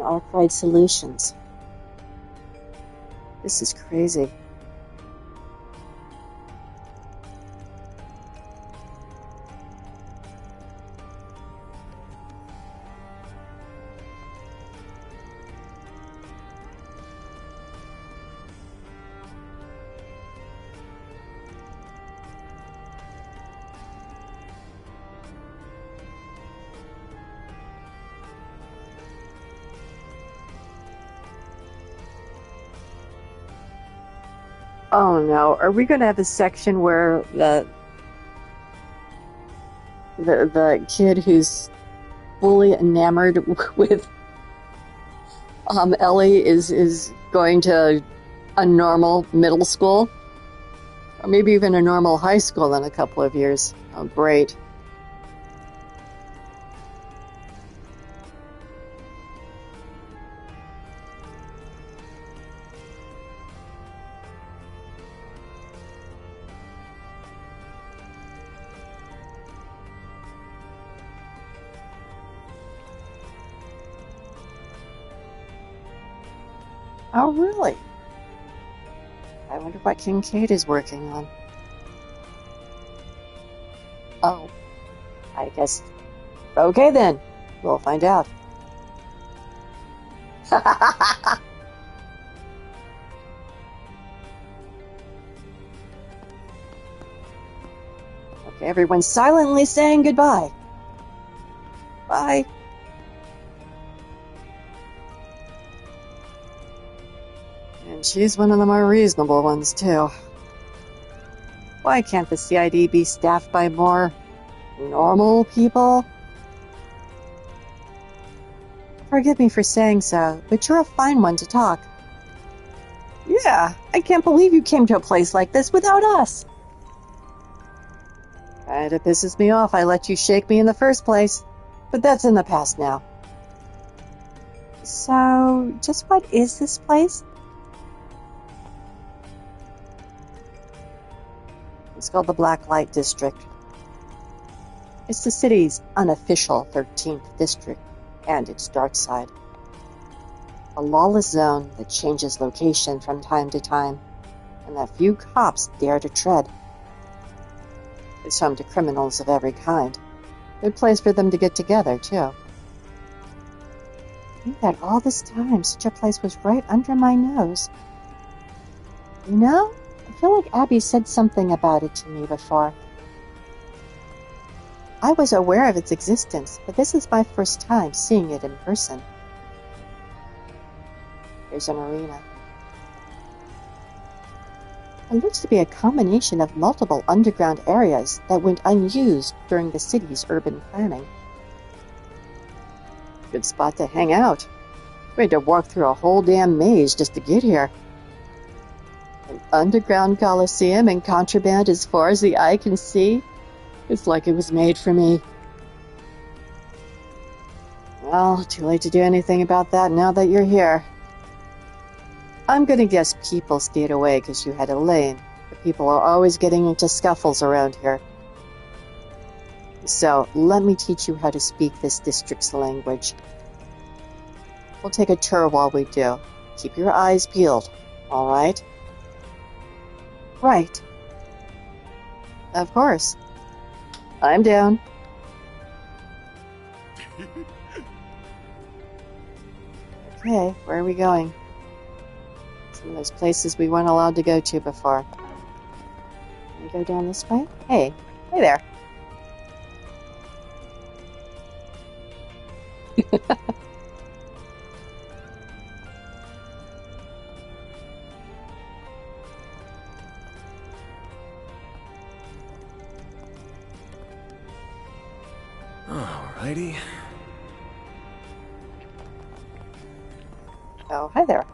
Arkwright Solutions. This is crazy. Oh no, are we going to have a section where the kid who's fully enamored with Ellie is going to a normal middle school? Or maybe even a normal high school in a couple of years. Oh, great. Oh, really? I wonder what Kincaid is working on. Oh, I guess... Okay then, we'll find out. Okay, everyone's silently saying goodbye. Bye. And she's one of the more reasonable ones, too. Why can't the CID be staffed by more normal people? Forgive me for saying so, but you're a fine one to talk. Yeah, I can't believe you came to a place like this without us. Kinda pisses me off I let you shake me in the first place. But that's in the past now. So, just what is this place? It's called the Blackllight District. It's the city's unofficial 13th district and its dark side. A lawless zone that changes location from time to time, and that few cops dare to tread. It's home to criminals of every kind. Good place for them to get together, too. I knew that all this time such a place was right under my nose. You know, I feel like Abby said something about it to me before. I was aware of its existence, but this is my first time seeing it in person. There's an arena. It looks to be a combination of multiple underground areas that went unused during the city's urban planning. Good spot to hang out. We had to walk through a whole damn maze just to get here. An underground coliseum and contraband as far as the eye can see? It's like it was made for me. Well, too late to do anything about that now that you're here. I'm gonna guess people stayed away because you had a lane, but people are always getting into scuffles around here. So, let me teach you how to speak this district's language. We'll take a tour while we do. Keep your eyes peeled, alright? Right. Of course. I'm down. Okay, where are we going? Some of those places we weren't allowed to go to before. Can we go down this way? Hey there. Alrighty. Oh, hi there.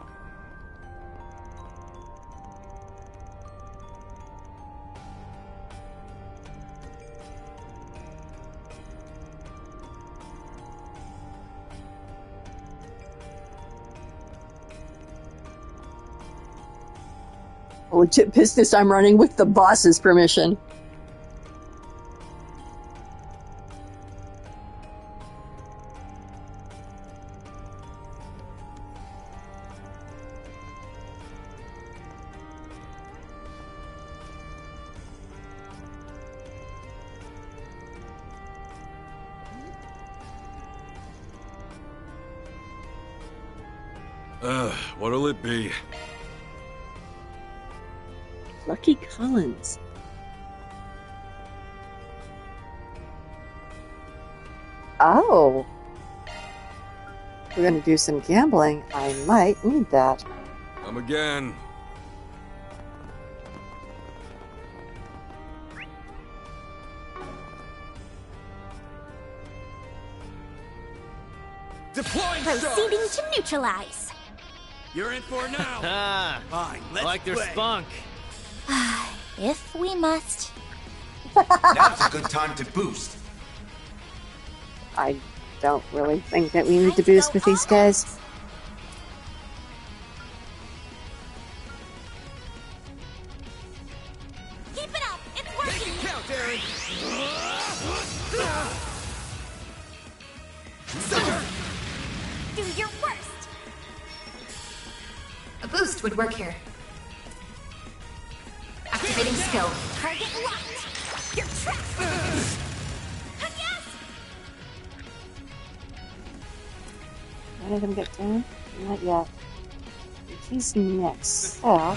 Legit business I'm running with the boss's permission. What'll it be? Lucky Collins. Oh. We're gonna do some gambling. I might need that. Come again. Deploying Proceeding to neutralize. You're in for now. Fine, let's like their play. spunk. If we must. Now's a good time to boost. I don't really think that we need to boost with these guys. Keep it up. It's working. Count, Aaron. Do your worst. A boost would work here. Activating skill. Target locked. You're trapped. Yes. None of them get down? Not yet. He's next, so I'll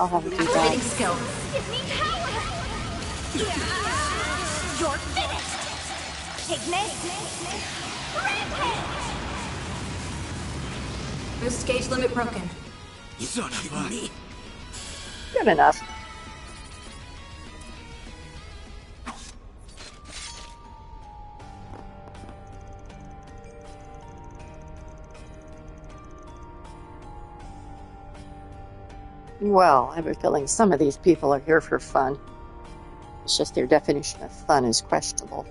have to do Activating that. skill. Give me power. You're finished. Ignis. Rampage. Boost gauge limit broken. Son of a... Good enough. Well, I have a feeling some of these people are here for fun. It's just their definition of fun is questionable.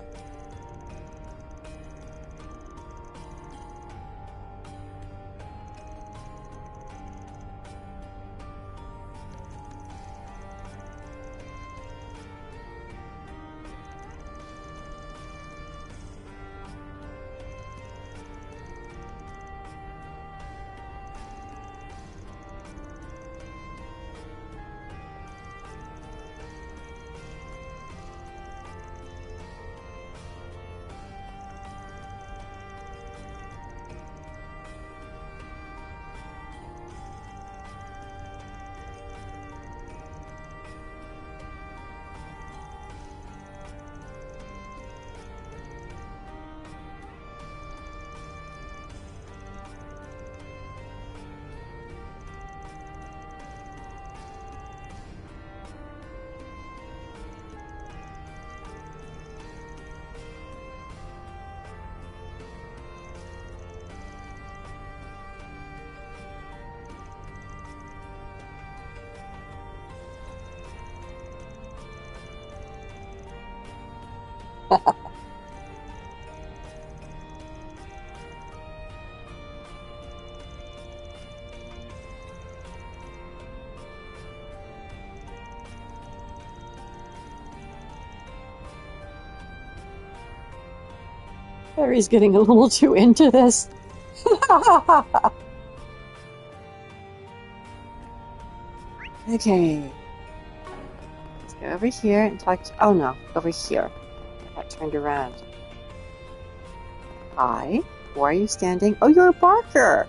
Harry's getting a little too into this. Okay. Let's go over here and talk to... Oh no, over here. I got turned around. Hi. Why are you standing? Oh, you're a barker!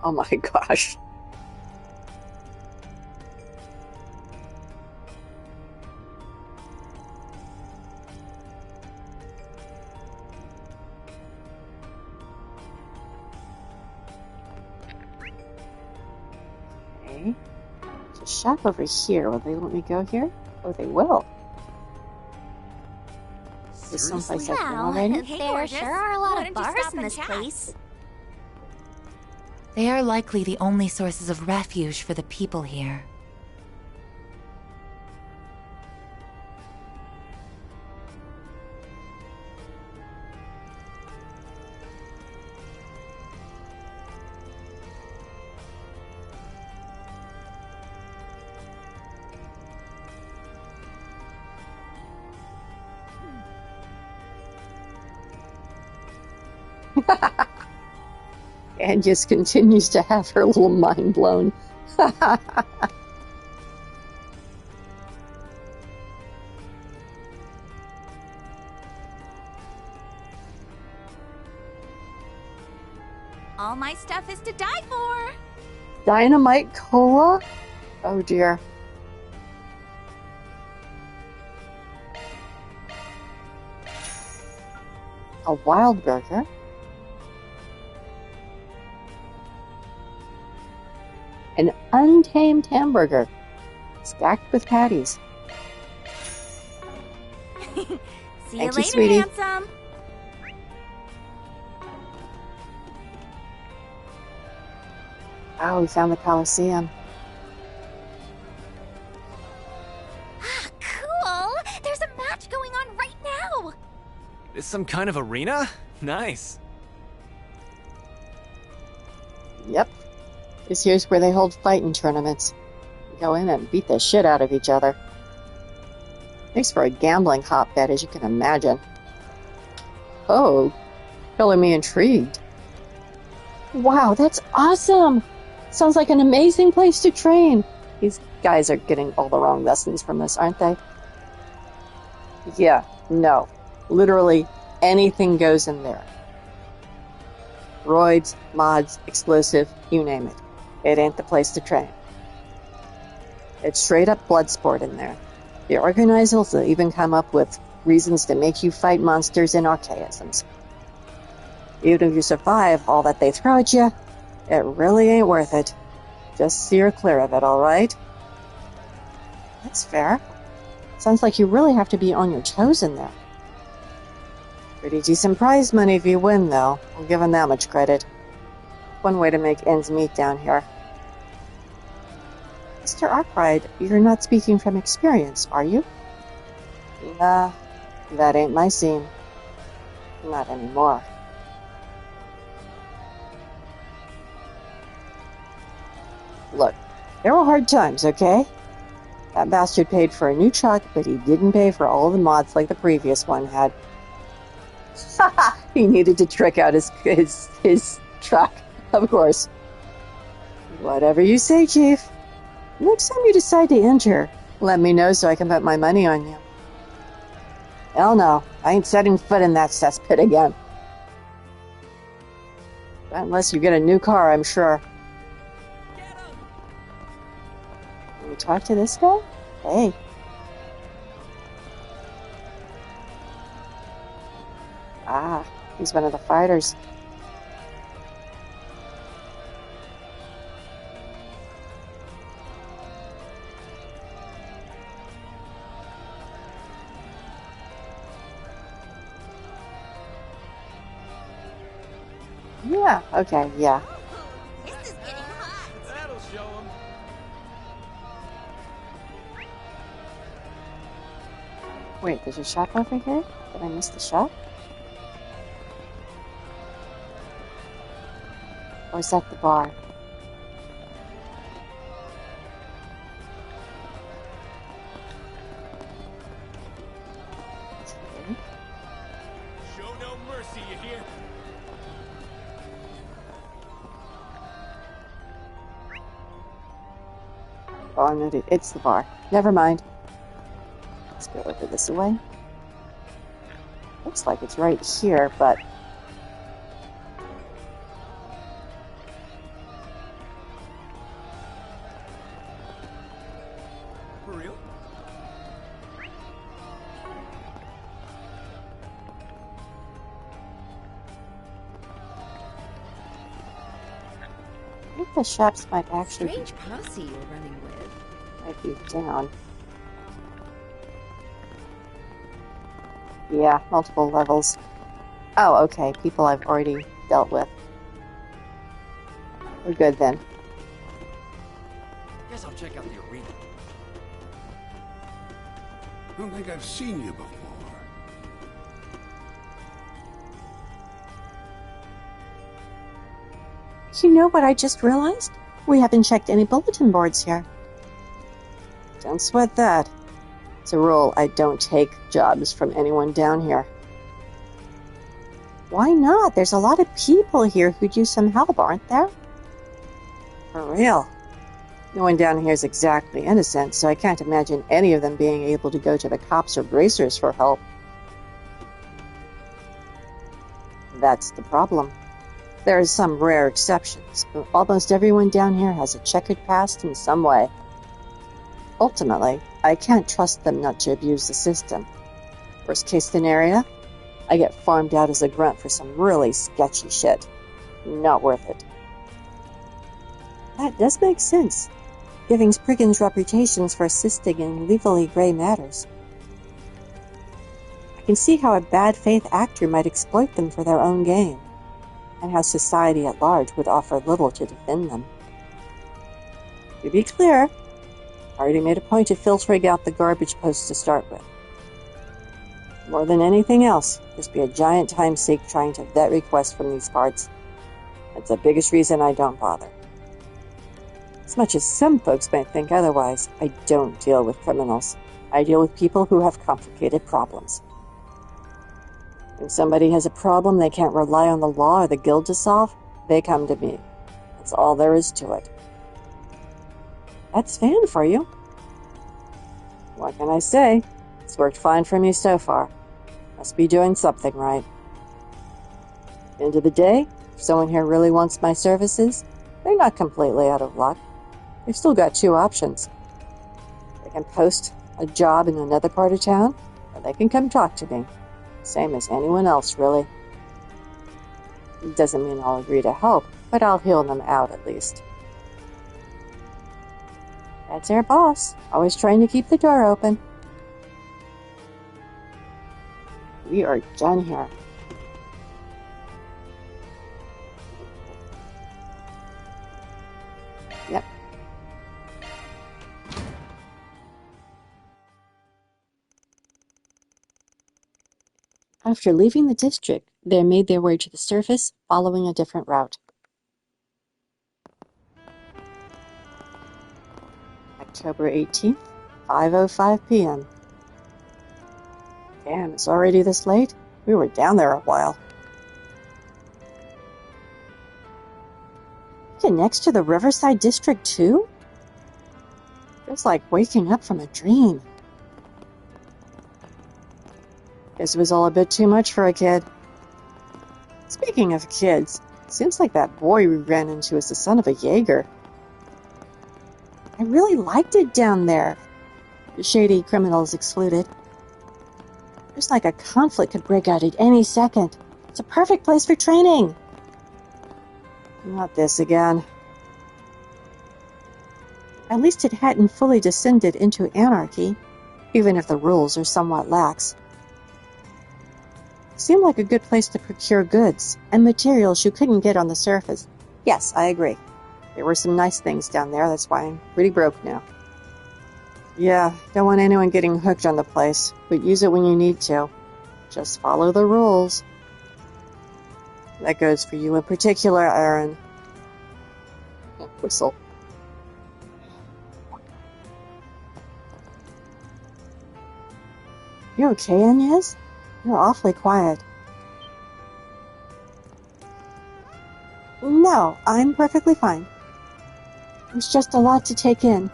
Oh my gosh. Okay. There's a shop over here. Will they let me go here? Oh, they will. Is someplace I've been already? There sure are a lot of bars in this place. They are likely the only sources of refuge for the people here. And just continues to have her little mind blown. All my stuff is to die for. Dynamite cola? Oh dear. A wild burger? An untamed hamburger, stacked with patties. See Thank you later, sweetie. handsome. Oh, we found the Coliseum. Ah, cool! There's a match going on right now! Is some kind of arena? Nice. Yep. Here's where they hold fighting tournaments. You go in and beat the shit out of each other. Makes for a gambling hotbed, as you can imagine. Oh, color me intrigued. Wow, that's awesome! Sounds like an amazing place to train. These guys are getting all the wrong lessons from this, aren't they? Yeah, no. Literally anything goes in there. Roids, mods, explosive, you name it. It ain't the place to train. It's straight up blood sport in there. The organizers will even come up with reasons to make you fight monsters and archaisms. Even if you survive all that they throw at you, it really ain't worth it. Just steer clear of it, alright? That's fair. Sounds like you really have to be on your toes in there. Pretty decent prize money if you win, though. I'll give him that much credit. One way to make ends meet down here. Mr. Arkwright, you're not speaking from experience, are you? Nah, that ain't my scene. Not anymore. Look, there were hard times, okay? That bastard paid for a new truck, but he didn't pay for all the mods like the previous one had. He needed to trick out his truck, of course. Whatever you say, Chief. Next time you decide to enter, let me know so I can put my money on you. Hell no, I ain't setting foot in that cesspit again. Unless you get a new car, I'm sure. Can we talk to this guy? Hey. Ah, he's one of the fighters. Yeah, okay, yeah. This is getting hot. That'll show him. Wait, there's a shop over here? Did I miss the shop? Or is that the bar? Okay. Show no mercy, you hear? Oh, I'm gonna it's the bar. Never mind. Let's go over this way. Looks like it's right here, but... For real? I think the shops might actually Strange posse you're running with. might be down. Yeah, multiple levels. Oh, okay. People I've already dealt with. We're good then. Guess I'll check out the arena. I don't think I've seen you before. You know what I just realized? We haven't checked any bulletin boards here. Don't sweat that. It's a rule, I don't take jobs from anyone down here. Why not? There's a lot of people here who'd use some help, aren't there? For real. No one down here is exactly innocent, so I can't imagine any of them being able to go to the cops or bracers for help. That's the problem. There are some rare exceptions, but almost everyone down here has a checkered past in some way. Ultimately, I can't trust them not to abuse the system. Worst case scenario, I get farmed out as a grunt for some really sketchy shit. Not worth it. That does make sense, giving Spriggans reputations for assisting in legally gray matters. I can see how a bad faith actor might exploit them for their own gain, and how society at large would offer little to defend them. To be clear, I already made a point of filtering out the garbage posts to start with. More than anything else, there'd be a giant time sink trying to vet requests from these parts. That's the biggest reason I don't bother. As much as some folks might think otherwise, I don't deal with criminals. I deal with people who have complicated problems. When somebody has a problem they can't rely on the law or the guild to solve, they come to me. That's all there is to it. That's fan for you. What can I say? It's worked fine for me so far. Must be doing something right. End of the day, if someone here really wants my services, they're not completely out of luck. They've still got two options. They can post a job in another part of town, or they can come talk to me. Same as anyone else, really. It doesn't mean I'll agree to help, but I'll heal them out at least. That's our boss, always trying to keep the door open. We are done here. Yep. After leaving the district, they made their way to the surface, following a different route. October 18th, 5:05 p.m. Damn, it's already this late? We were down there a while. Next to the Riverside District too? Feels like waking up from a dream. Guess it was all a bit too much for a kid. Speaking of kids, seems like that boy we ran into is the son of a Jaeger. I really liked it down there. The shady criminals excluded. Feels like a conflict could break out at any second. It's a perfect place for training. Not this again. At least it hadn't fully descended into anarchy, even if the rules are somewhat lax. It seemed like a good place to procure goods and materials you couldn't get on the surface. Yes, I agree. There were some nice things down there, that's why I'm pretty broke now. Yeah, don't want anyone getting hooked on the place, but use it when you need to. Just follow the rules. That goes for you in particular, Aaron. Whistle. You okay, Inez? You're awfully quiet. No, I'm perfectly fine. It's just a lot to take in.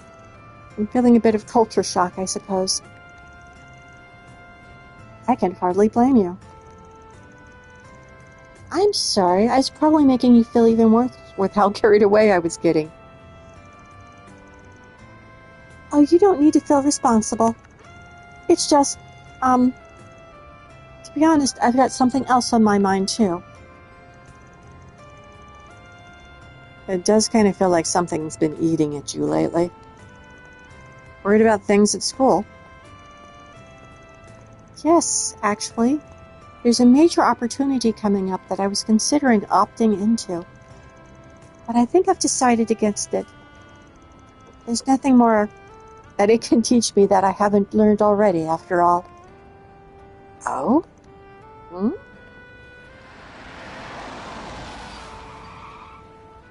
I'm feeling a bit of culture shock, I suppose. I can hardly blame you. I'm sorry, I was probably making you feel even worse with how carried away I was getting. Oh, you don't need to feel responsible. It's just, to be honest, I've got something else on my mind, too. It does kind of feel like something's been eating at you lately. Worried about things at school? Yes, actually. There's a major opportunity coming up that I was considering opting into. But I think I've decided against it. There's nothing more that it can teach me that I haven't learned already, after all. Oh?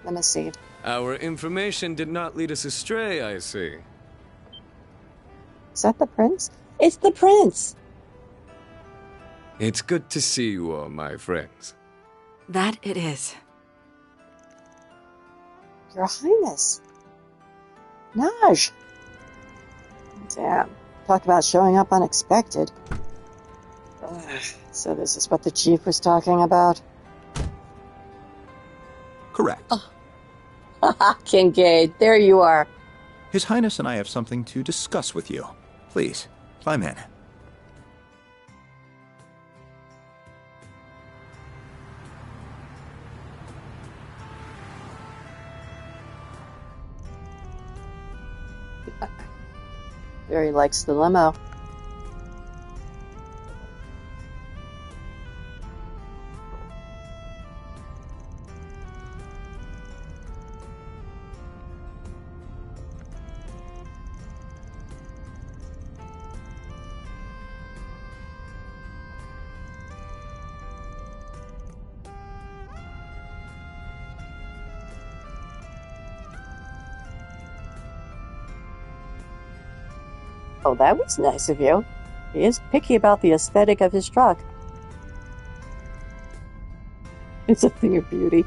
Let me see. Our information did not lead us astray, I see. Is that the prince? It's the prince! It's good to see you all, my friends. That it is. Your Highness. Naj! Damn. Talk about showing up unexpected. Ugh, so this is what the chief was talking about? Correct. Oh. Kincaid, there you are. His Highness and I have something to discuss with you. Please, climb in. Barry likes the limo. Oh, that was nice of you. He is picky about the aesthetic of his truck. It's a thing of beauty.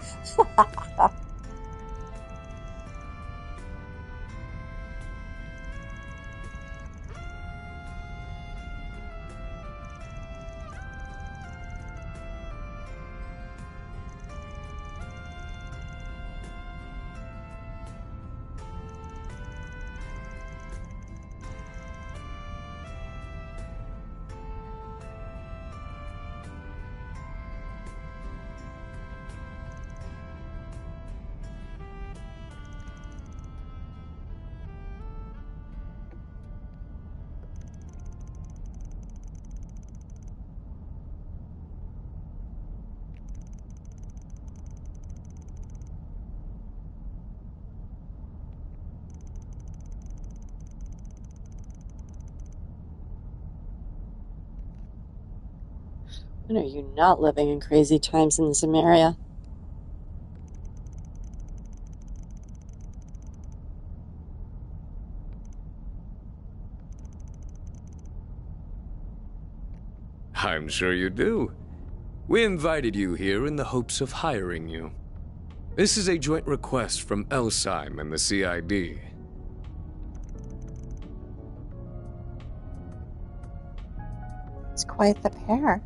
When are you not living in crazy times in this area? I'm sure you do. We invited you here in the hopes of hiring you. This is a joint request from Elsheim and the CID. It's quite the pair.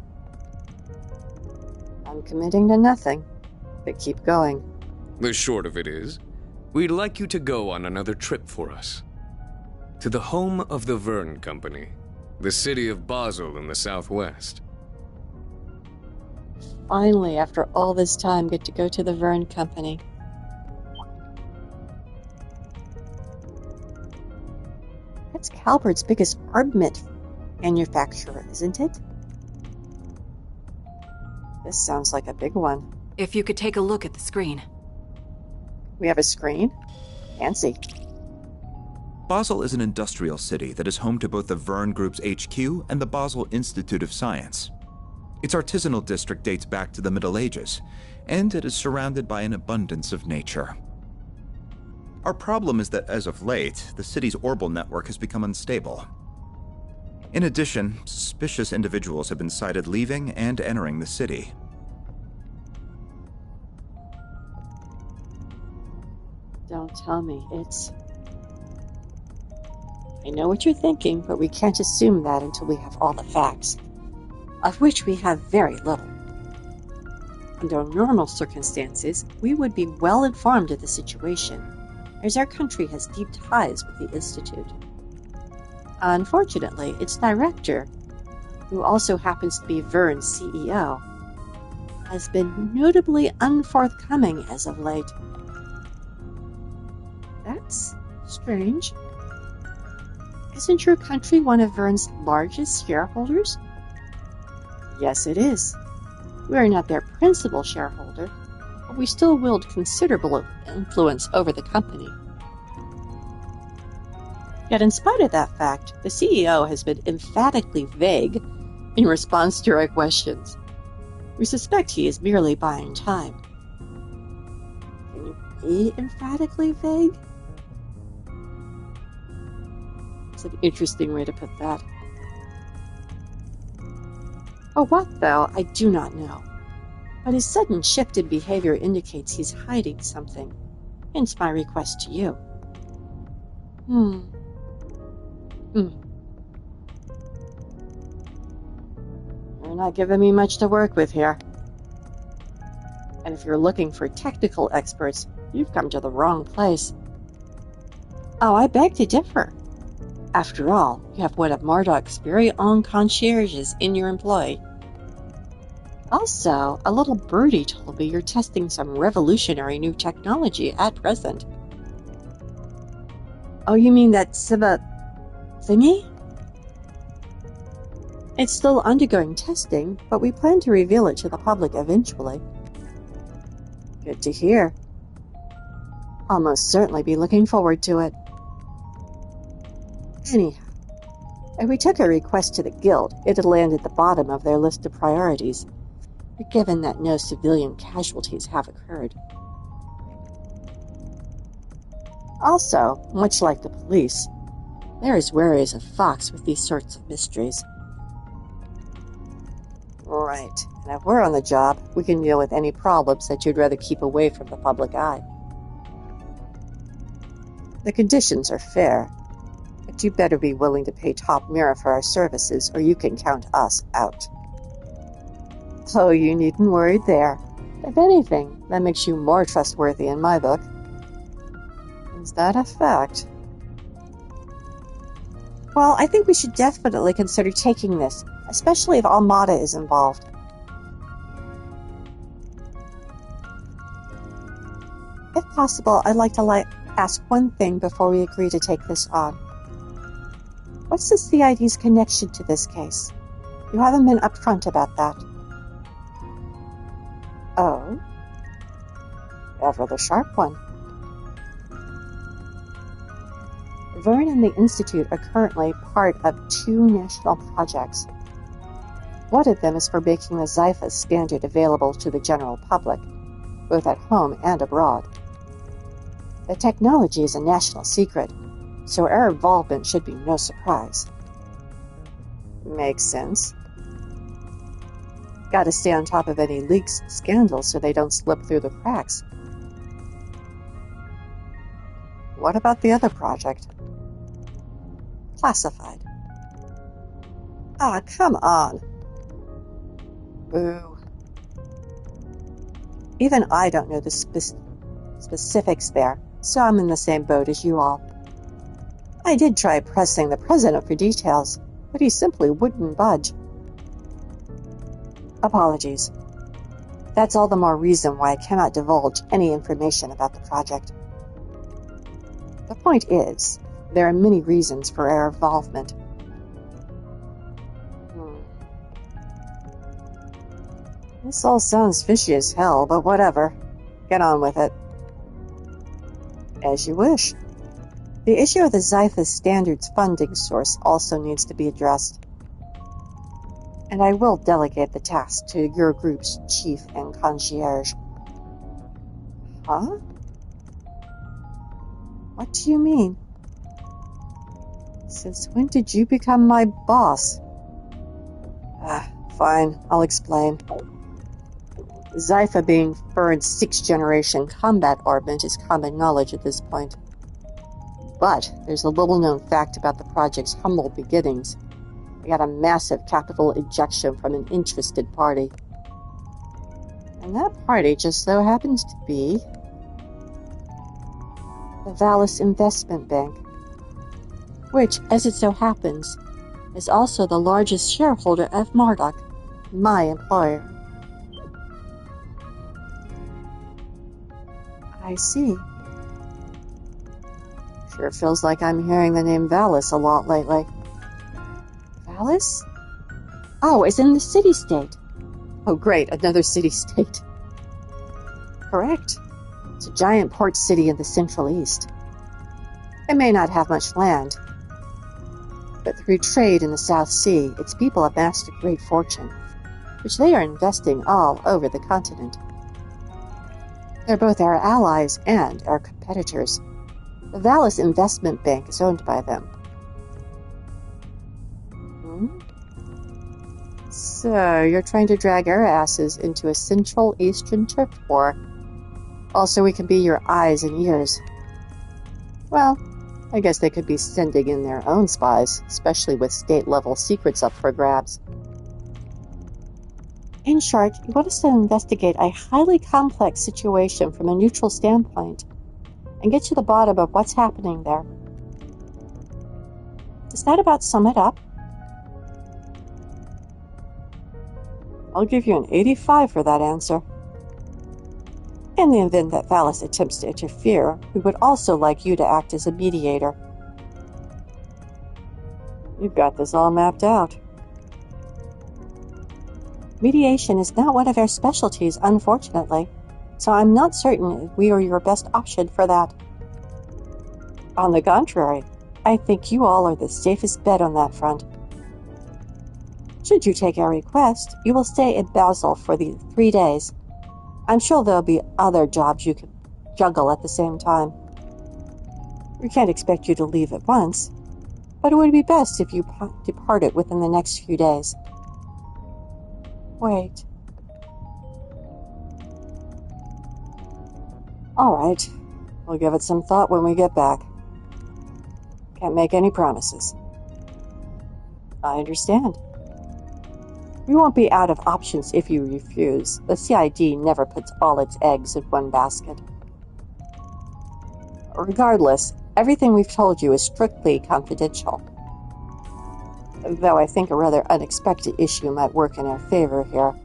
I'm committing to nothing, but keep going. The short of it is, we'd like you to go on another trip for us. To the home of the Verne Company, the city of Basel in the southwest. Finally, after all this time, get to go to the Verne Company. That's Calbert's biggest armament manufacturer, isn't it? This sounds like a big one. If you could take a look at the screen. We have a screen? Fancy. Basel is an industrial city that is home to both the Verne Group's HQ and the Basel Institute of Science. Its artisanal district dates back to the Middle Ages, and it is surrounded by an abundance of nature. Our problem is that as of late, the city's orbital network has become unstable. In addition, suspicious individuals have been sighted leaving and entering the city. Don't tell me. I know what you're thinking, but we can't assume that until we have all the facts, of which we have very little. Under normal circumstances, we would be well informed of the situation, as our country has deep ties with the Institute. Unfortunately, its director, who also happens to be Verne's CEO, has been notably unforthcoming as of late. That's strange. Isn't your country one of Verne's largest shareholders? Yes, it is. We are not their principal shareholder, but we still wield considerable influence over the company. Yet in spite of that fact, the CEO has been emphatically vague in response to our questions. We suspect he is merely buying time. Can you be emphatically vague? It's an interesting way to put that. Oh, what, though, I do not know. But his sudden shift in behavior indicates he's hiding something, hence my request to you. You're not giving me much to work with here. And if you're looking for technical experts, you've come to the wrong place. Oh, I beg to differ. After all, you have one of Marduk's very own concierges in your employ. Also, a little birdie told me you're testing some revolutionary new technology at present. Oh, you mean that Siva thingy? It's still undergoing testing, but we plan to reveal it to the public eventually. Good to hear. I'll most certainly be looking forward to it. Anyhow, if we took a request to the Guild, it'd land at the bottom of their list of priorities, given that no civilian casualties have occurred. Also, much like the police, they're as wary as a fox with these sorts of mysteries. Right, and if we're on the job, we can deal with any problems that you'd rather keep away from the public eye. The conditions are fair, but you better be willing to pay top mirror for our services, or you can count us out. Oh, you needn't worry there. If anything, that makes you more trustworthy in my book. Is that a fact? Well, I think we should definitely consider taking this, especially if Almada is involved. If possible, I'd like to ask one thing before we agree to take this on. What's the CID's connection to this case? You haven't been upfront about that. Oh? A rather sharp one. Verne and the Institute are currently part of two national projects. One of them is for making the Zypha standard available to the general public, both at home and abroad. The technology is a national secret, so our involvement should be no surprise. Makes sense. Gotta stay on top of any leaks and scandals so they don't slip through the cracks. What about the other project? Classified. Ah, come on. Boo. Even I don't know the specifics there, so I'm in the same boat as you all. I did try pressing the president for details, but he simply wouldn't budge. Apologies. That's all the more reason why I cannot divulge any information about the project. The point is, there are many reasons for our involvement. This all sounds fishy as hell, but whatever. Get on with it. As you wish. The issue of the Zypha Standards funding source also needs to be addressed. And I will delegate the task to your group's chief and concierge. Huh? What do you mean? Since when did you become my boss? Fine, I'll explain. Zypha being Vern's 6th generation combat armament is common knowledge at this point. But there's a little-known fact about the project's humble beginnings. We got a massive capital injection from an interested party. And that party just so happens to be the Valis Investment Bank, which, as it so happens, is also the largest shareholder of Marduk, my employer. I see. Sure feels like I'm hearing the name Valis a lot lately. Valis? Oh, it's in the city-state. Oh, great, another city-state. Correct. It's a giant port city in the Central East. It may not have much land, but through trade in the South Sea, its people amassed a great fortune, which they are investing all over the continent. They're both our allies and our competitors. The Valis Investment Bank is owned by them. So, you're trying to drag our asses into a Central Eastern turf war, also we can be your eyes and ears. Well, I guess they could be sending in their own spies, especially with state-level secrets up for grabs. In short, you want us to investigate a highly complex situation from a neutral standpoint and get to the bottom of what's happening there. Does that about sum it up? I'll give you an 85 for that answer. In the event that Valis attempts to interfere, we would also like you to act as a mediator. You've got this all mapped out. Mediation is not one of our specialties, unfortunately, so I'm not certain we are your best option for that. On the contrary, I think you all are the safest bet on that front. Should you take our request, you will stay in Basel for the 3 days. I'm sure there'll be other jobs you can juggle at the same time. We can't expect you to leave at once, but it would be best if you departed within the next few days. Wait. All right. We'll give it some thought when we get back. Can't make any promises. I understand. We won't be out of options if you refuse. The CID never puts all its eggs in one basket. Regardless, everything we've told you is strictly confidential. Though I think a rather unexpected issue might work in our favor here.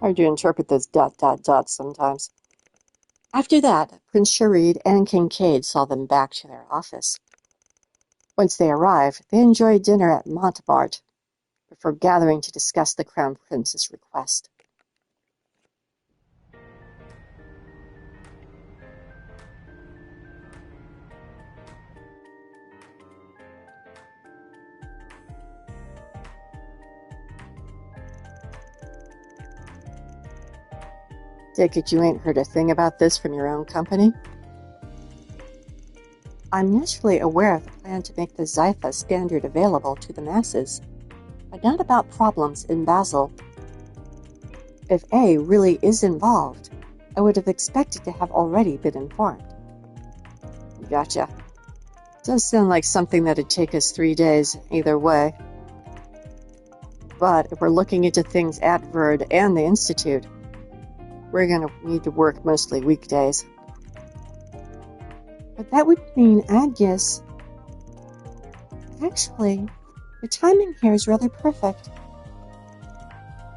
Hard to interpret those ... sometimes. After that, Prince Sharid and Kincaid saw them back to their office. Once they arrived, they enjoyed dinner at Montmartre before gathering to discuss the Crown Prince's request. Take it you ain't heard a thing about this from your own company? I'm naturally aware of the plan to make the Zytha standard available to the masses, but not about problems in Basel. If A really is involved, I would have expected to have already been informed. Gotcha. Does sound like something that'd take us 3 days, either way. But if we're looking into things at Verd and the Institute, we're gonna need to work mostly weekdays. But that would mean Agnes... Actually, the timing here is rather perfect.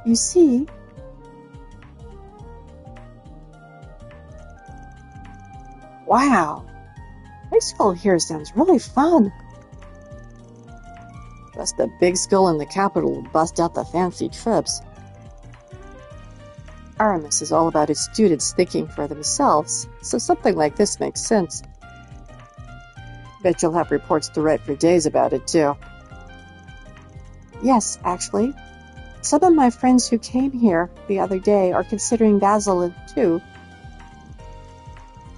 You see... Wow! High school here sounds really fun. Just the big school in the capital will bust out the fancy trips. Aramis is all about his students thinking for themselves, so something like this makes sense. Bet you'll have reports to write for days about it, too. Yes, actually. Some of my friends who came here the other day are considering Basel, too.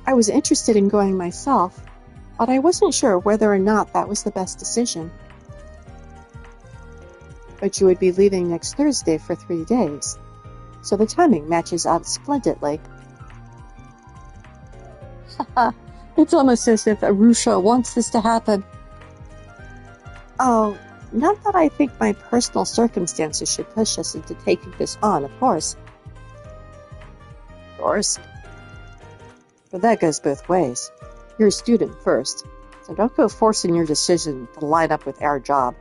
I was interested in going myself, but I wasn't sure whether or not that was the best decision. But you would be leaving next Thursday for 3 days, so the timing matches up splendidly. Haha, it's almost as if Arusha wants this to happen. Oh, not that I think my personal circumstances should push us into taking this on, of course. Of course. But that goes both ways. You're a student first, so don't go forcing your decision to line up with our job.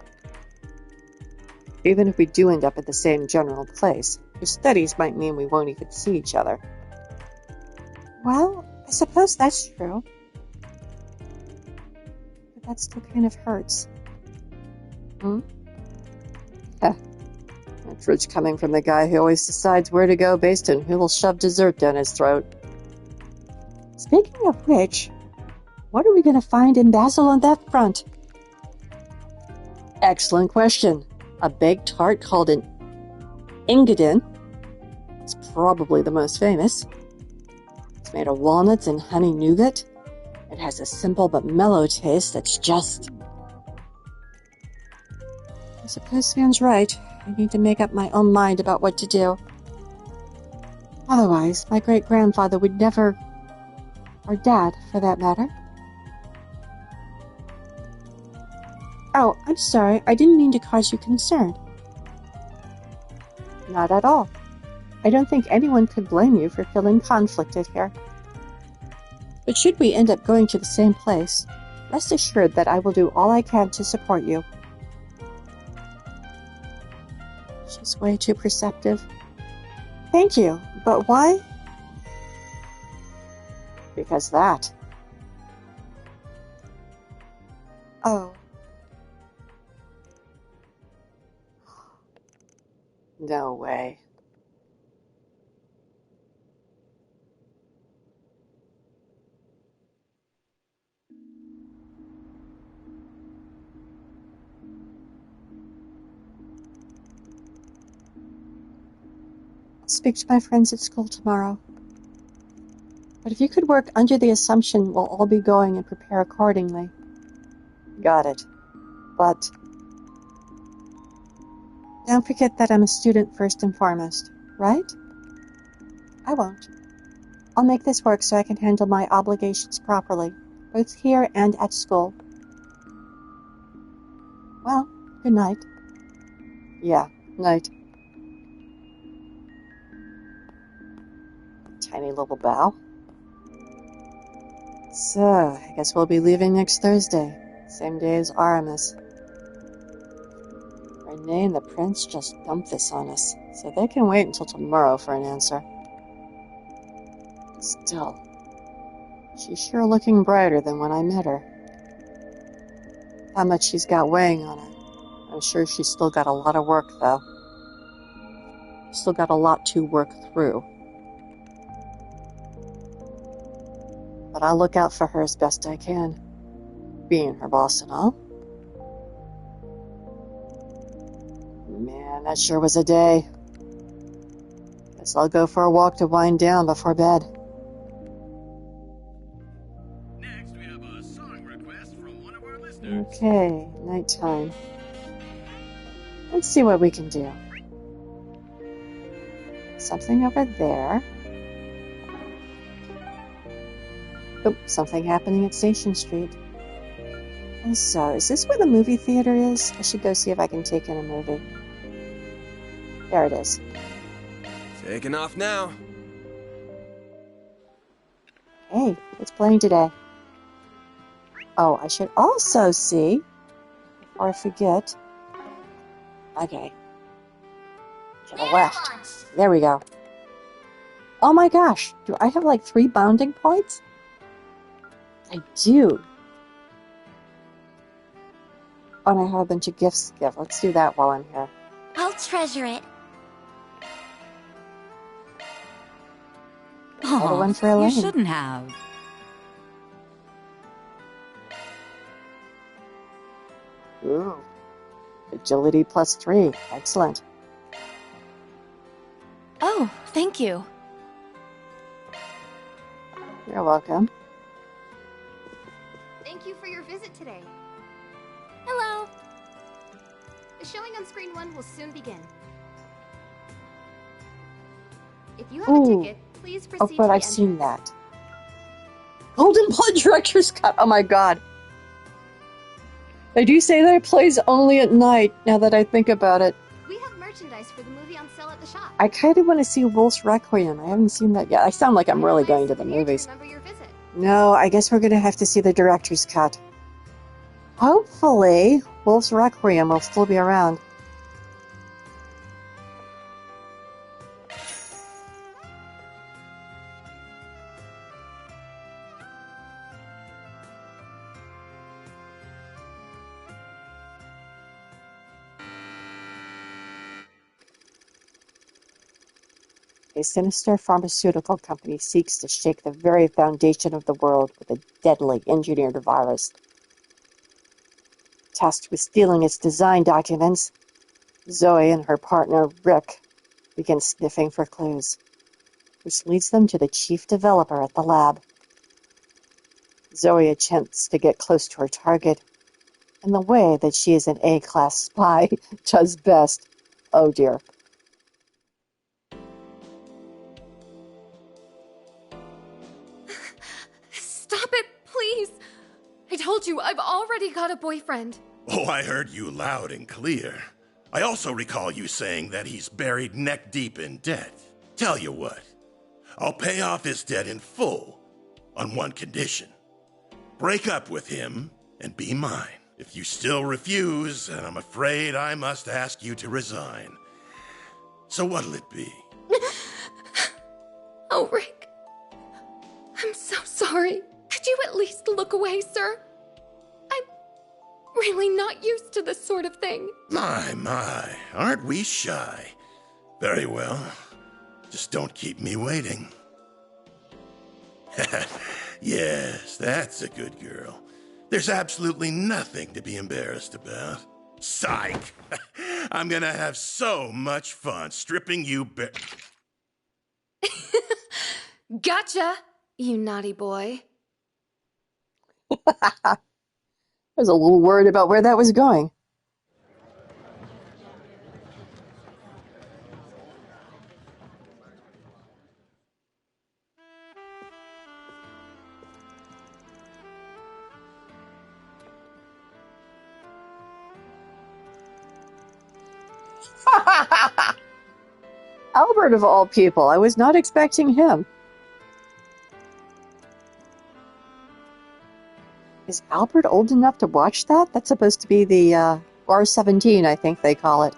Even if we do end up at the same general place, your studies might mean we won't even see each other. Well, I suppose that's true. But that still kind of hurts. Heh. That's rich coming from the guy who always decides where to go based on who will shove dessert down his throat. Speaking of which, what are we going to find in Basel on that front? Excellent question. A baked tart called an Engadin. It's probably the most famous. It's made of walnuts and honey nougat. It has a simple but mellow taste that's just... I suppose Sam's right. I need to make up my own mind about what to do. Otherwise, my great-grandfather would never... Or Dad, for that matter. Oh, I'm sorry. I didn't mean to cause you concern. Not at all. I don't think anyone could blame you for feeling conflicted here. But should we end up going to the same place, rest assured that I will do all I can to support you. She's way too perceptive. Thank you, but why? Because that. Oh. No way. I'll speak to my friends at school tomorrow. But if you could work under the assumption we'll all be going and prepare accordingly. Got it. But don't forget that I'm a student first and foremost, right? I won't. I'll make this work so I can handle my obligations properly, both here and at school. Well, good night. Yeah, night. Tiny little bow. So, I guess we'll be leaving next Thursday, same day as Aramis. Renee and the Prince just dumped this on us, so they can wait until tomorrow for an answer. Still, she's sure looking brighter than when I met her. How much she's got weighing on her. I'm sure she's still got a lot of work, though. Still got a lot to work through. But I'll look out for her as best I can, being her boss and all. Man, that sure was a day. Guess I'll go for a walk to wind down before bed. Next, we have a song request from one of our listeners. Okay, nighttime. Let's see what we can do. Something over there. Oh, something happening at Station Street. And so, is this where the movie theater is? I should go see if I can take in a movie. There it is. Taking off now. Hey, what's playing today? Oh, I should also see, before I forget. Okay. To the left. There we go. Oh my gosh, do I have like 3 bounding points? I do. Oh, and I have a bunch of gifts to give. Let's do that while I'm here. I'll treasure it. Another one for Elaine. You shouldn't have. Ooh. Agility +3. Excellent. Oh, thank you. You're welcome. Thank you for your visit today. Hello. The showing on screen 1 will soon begin. If you have a ticket, please proceed Oh, but to I've the seen that. Golden Blood Director's Cut. Oh my god. They do say that it plays only at night, now that I think about it. We have merchandise for the movie on sale at the shop. I kind of want to see Wolf's Requiem. I haven't seen that yet. I sound like I'm really going to the movies. No, I guess we're going to have to see the director's cut. Hopefully, Wolf's Requiem will still be around. A sinister pharmaceutical company seeks to shake the very foundation of the world with a deadly engineered virus. Tasked with stealing its design documents, Zoe and her partner, Rick, begin sniffing for clues, which leads them to the chief developer at the lab. Zoe attempts to get close to her target in the way that she is an A-class spy does best. Oh dear. Stop it, please! I told you, I've already got a boyfriend. Oh, I heard you loud and clear. I also recall you saying that he's buried neck deep in debt. Tell you what, I'll pay off his debt in full on one condition. Break up with him and be mine. If you still refuse, then I'm afraid I must ask you to resign. So what'll it be? Oh, Rick. I'm so sorry. Could you at least look away, sir? I'm really not used to this sort of thing. My, aren't we shy? Very well. Just don't keep me waiting. Yes, that's a good girl. There's absolutely nothing to be embarrassed about. Psych! I'm gonna have so much fun stripping you bare. Gotcha, you naughty boy. I was a little worried about where that was going. Albert of all people, I was not expecting him. Is Albert old enough to watch that? That's supposed to be the R17, I think they call it.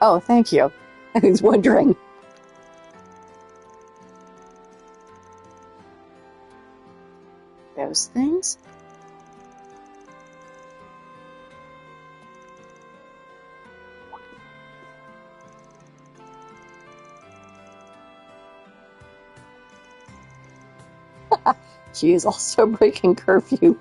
Oh, thank you. I was wondering. Those things? She is also breaking curfew.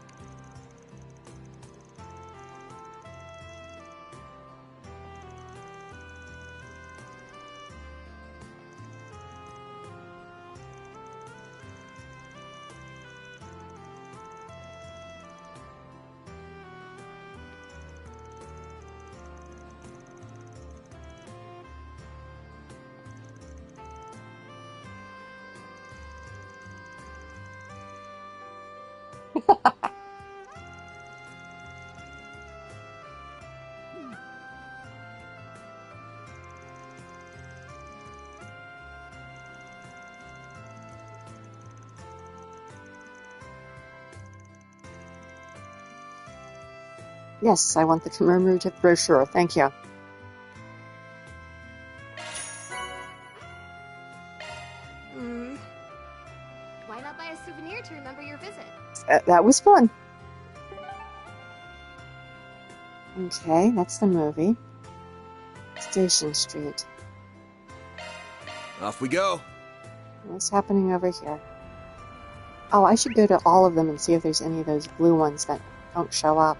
Yes, I want the commemorative brochure. Thank you. Why not buy a souvenir to remember your visit? That was fun. Okay, that's the movie. Station Street. Off we go. What's happening over here? Oh, I should go to all of them and see if there's any of those blue ones that don't show up.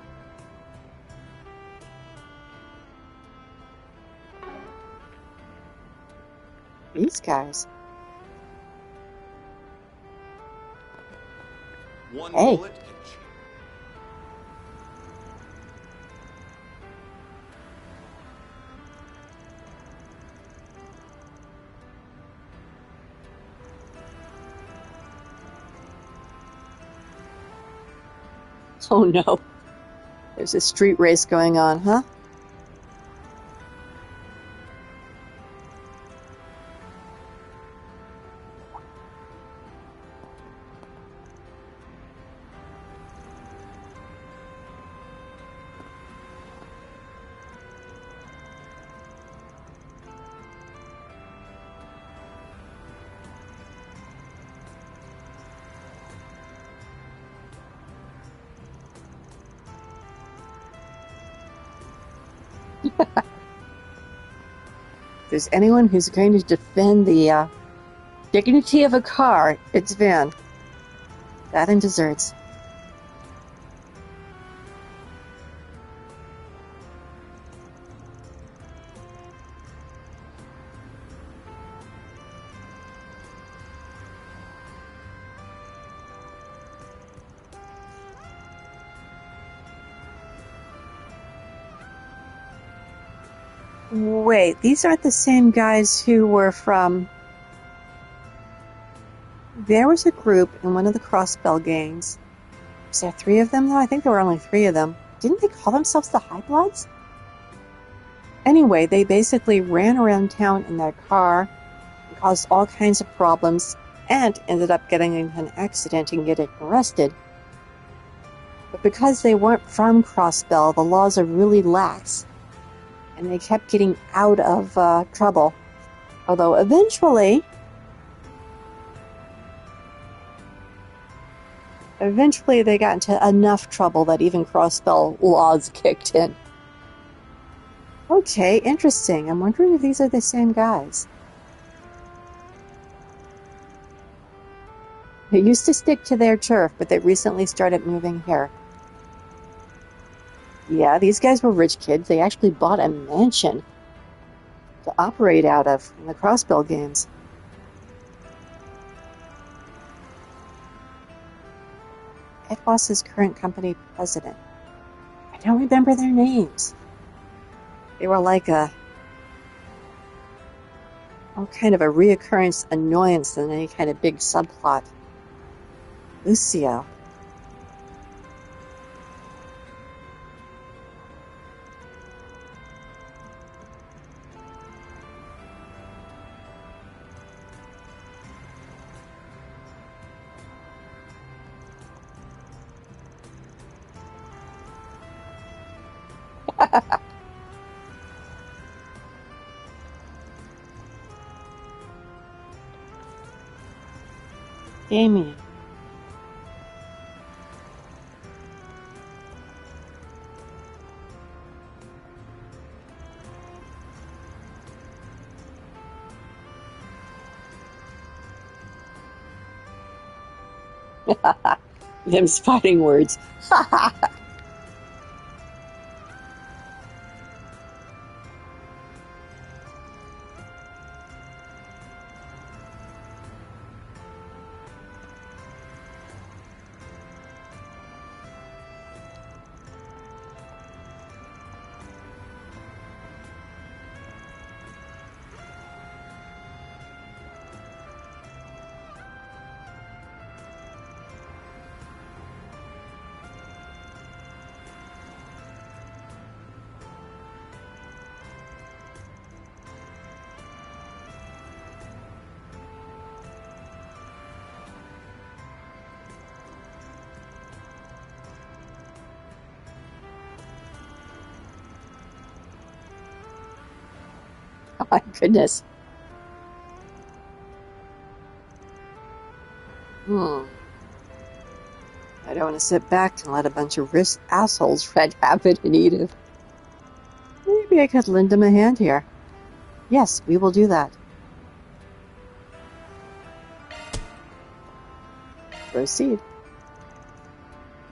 These guys. One Hey. bullet can Oh no. There's a street race going on, huh? If there's anyone who's going to defend the dignity of a car, it's Van. That and desserts. Wait, these aren't the same guys who were from... There was a group in one of the Crossbell gangs. Was there 3 of them, though? I think there were only 3 of them. Didn't they call themselves the High Bloods? Anyway, they basically ran around town in their car and caused all kinds of problems and ended up getting in an accident and getting arrested. But because they weren't from Crossbell, the laws are really lax. And they kept getting out of trouble. Although eventually they got into enough trouble that even Crossbell laws kicked in. Okay, interesting. I'm wondering if these are the same guys. They used to stick to their turf, but they recently started moving here. Yeah, these guys were rich kids. They actually bought a mansion to operate out of in the Crossbell games. Ed Boss's current company president. I don't remember their names. They were like all kind of a reoccurrence annoyance than any kind of big subplot. Lucio. Damien. Them's fighting words. my goodness. I don't want to sit back and let a bunch of assholes red habit and Edith. Maybe I could lend him a hand here. Yes, we will do that. Proceed.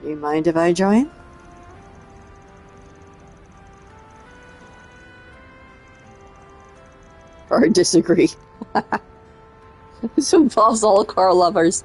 You mind if I join? Or disagree? This involves all car lovers.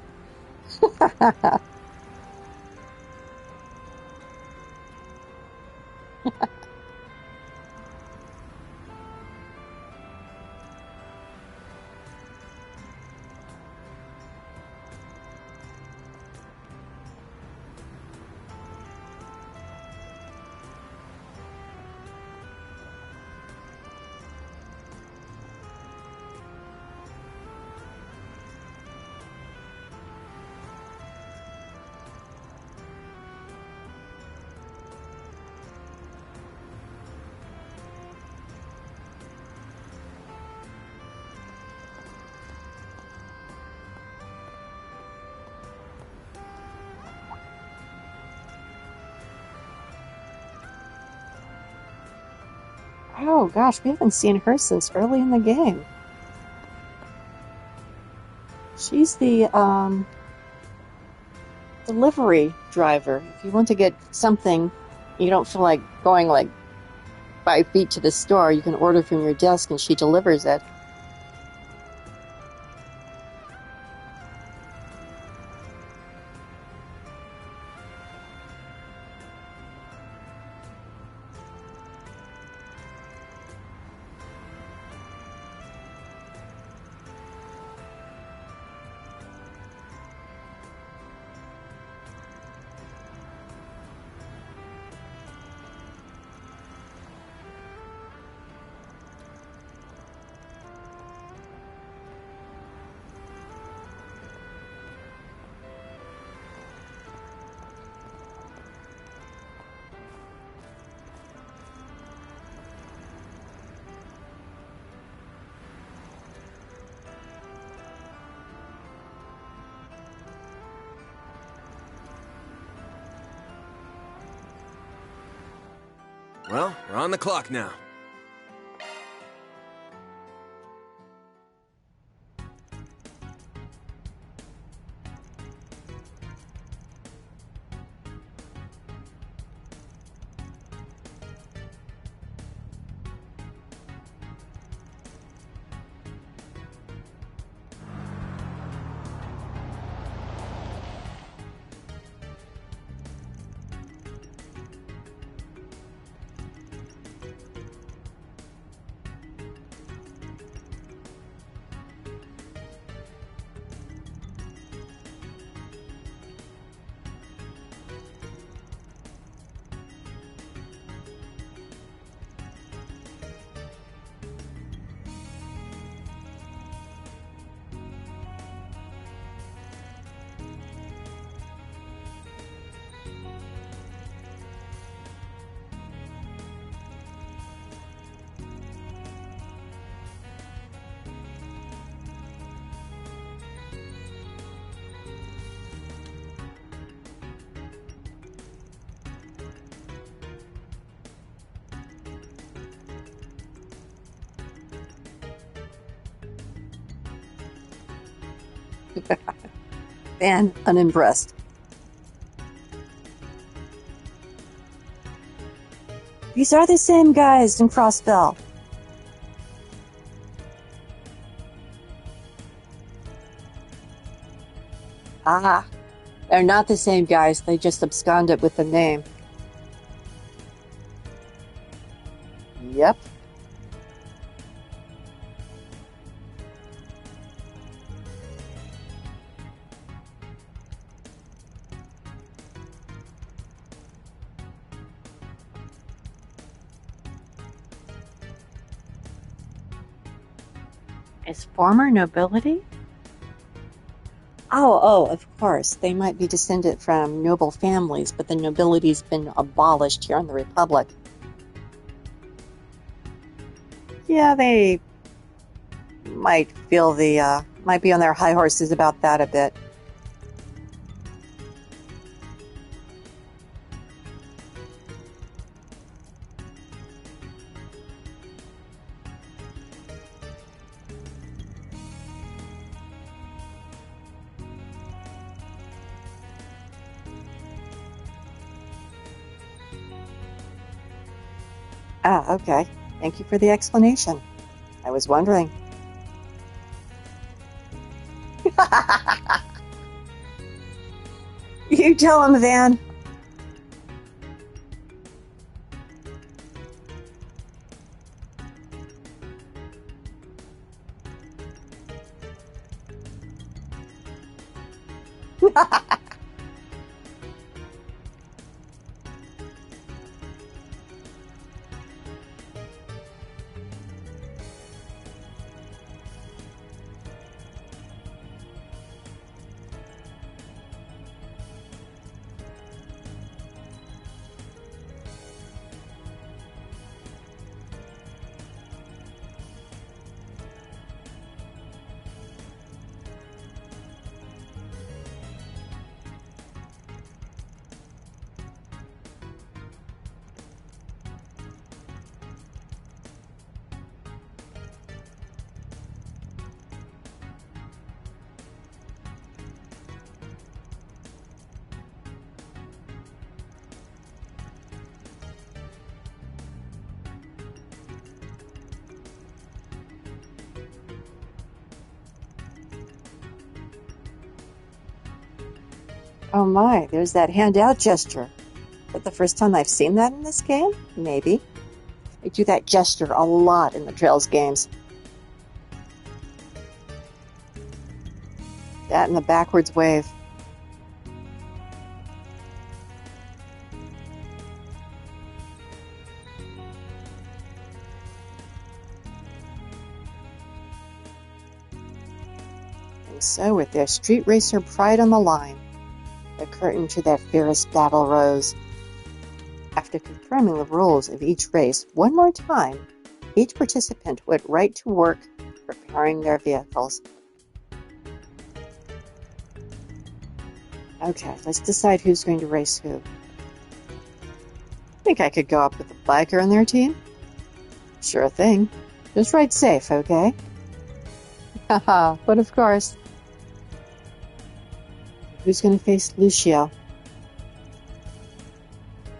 Oh gosh, we haven't seen her since early in the game. She's the delivery driver. If you want to get something, you don't feel like going like 5 feet to the store, you can order from your desk and she delivers it. Well, we're on the clock now. Fan unimpressed. These are the same guys in Crossbell. Ah, they're not the same guys. They just absconded with the name. Yep. Is former nobility? Oh, of course. They might be descended from noble families, but the nobility's been abolished here in the Republic. Yeah, they might might be on their high horses about that a bit. Ah, okay. Thank you for the explanation. I was wondering. You tell him, Van. Oh my, there's that handout gesture. Is that the first time I've seen that in this game? Maybe. I do that gesture a lot in the Trails games. That and the backwards wave. And so, with their street racer pride on the line, the curtain to their fierce battle rose. After confirming the rules of each race one more time, each participant went right to work preparing their vehicles. Okay, let's decide who's going to race who. Think I could go up with a biker on their team? Sure thing. Just ride safe, okay? Haha, but of course. Who's going to face Lucio?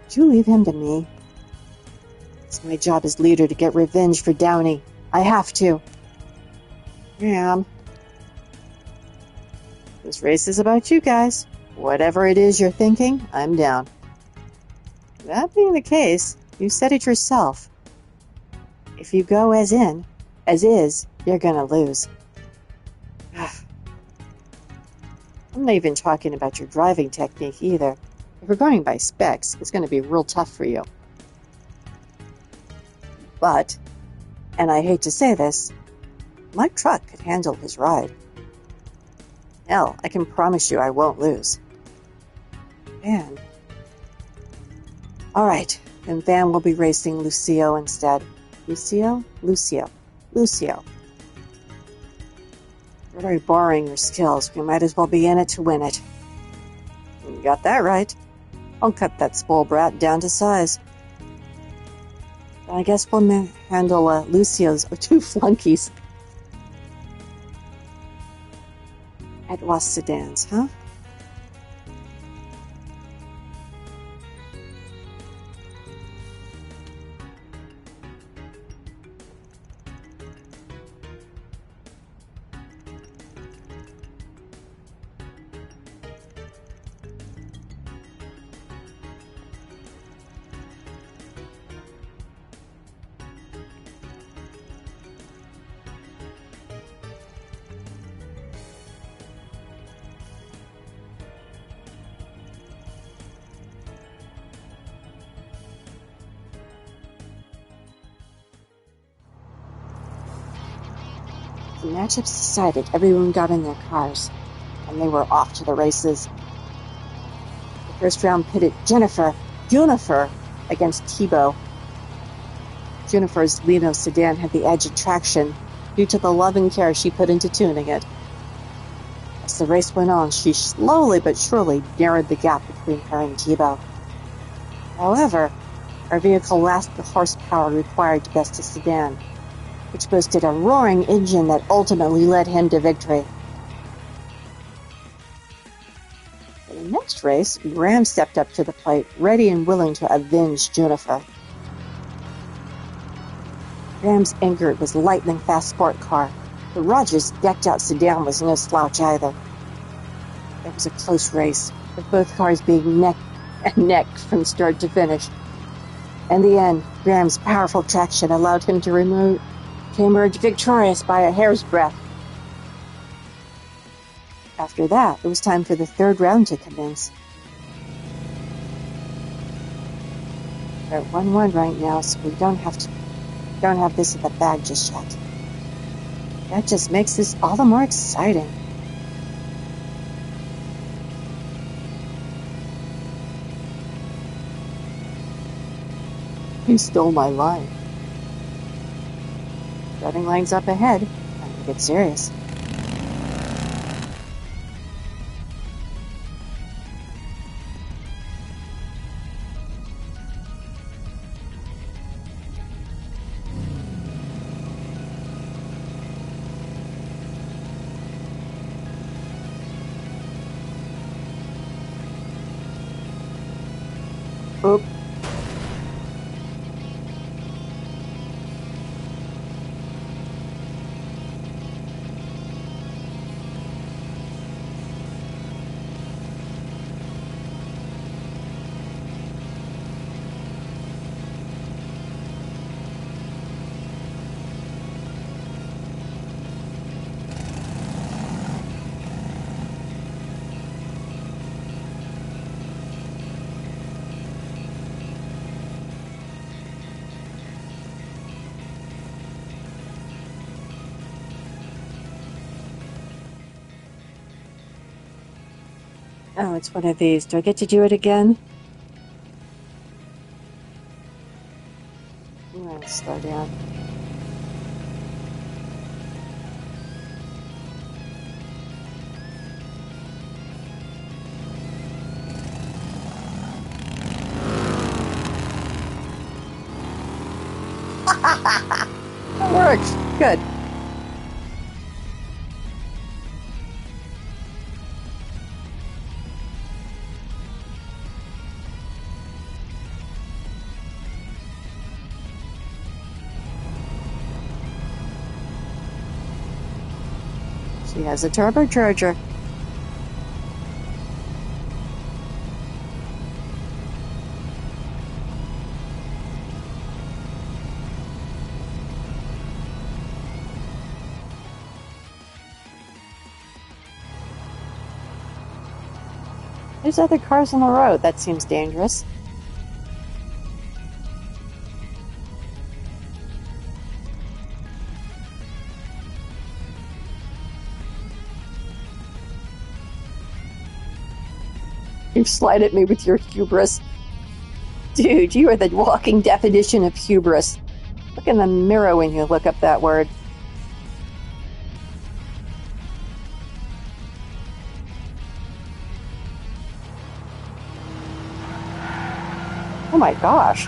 Would you leave him to me? It's my job as leader to get revenge for Downey. I have to. Ram. This race is about you guys. Whatever it is you're thinking, I'm down. That being the case, you said it yourself. If you go as is, you're gonna lose. I'm not even talking about your driving technique either. If we're going by specs, it's going to be real tough for you. But, and I hate to say this, my truck could handle his ride. Hell, I can promise you I won't lose. Van. Alright, then Van will be racing Lucio instead. Lucio? Lucio. You're very boring, your skills. We might as well be in it to win it. You got that right. I'll cut that spoil brat down to size. I guess we'll handle Lucio's two flunkies. At Lost Sedans, huh? The matchups decided, everyone got in their cars, and they were off to the races. The first round pitted Junifer against Tebow. Junifer's Lino sedan had the edge in traction, due to the love and care she put into tuning it. As the race went on, she slowly but surely narrowed the gap between her and Tebow. However, her vehicle lacked the horsepower required to best a sedan, which boasted a roaring engine that ultimately led him to victory. In the next race, Graham stepped up to the plate, ready and willing to avenge Jennifer. Graham's anger was lightning fast sport car, but Roger's decked-out sedan was no slouch either. It was a close race, with both cars being neck and neck from start to finish. In the end, Graham's powerful traction allowed him to emerge victorious by a hair's breadth. After that, it was time for the third round to commence. We're at 1-1 right now, so we don't have this in the bag just yet. That just makes this all the more exciting. You stole my line. Starting line's up ahead. Time to get serious. Oop. Oh, it's one of these. Do I get to do it again? Let's slow down. That works. Good. She has a turbocharger. There's other cars on the road. That seems dangerous. You slide at me with your hubris. Dude, you are the walking definition of hubris. Look in the mirror when you look up that word. Oh my gosh.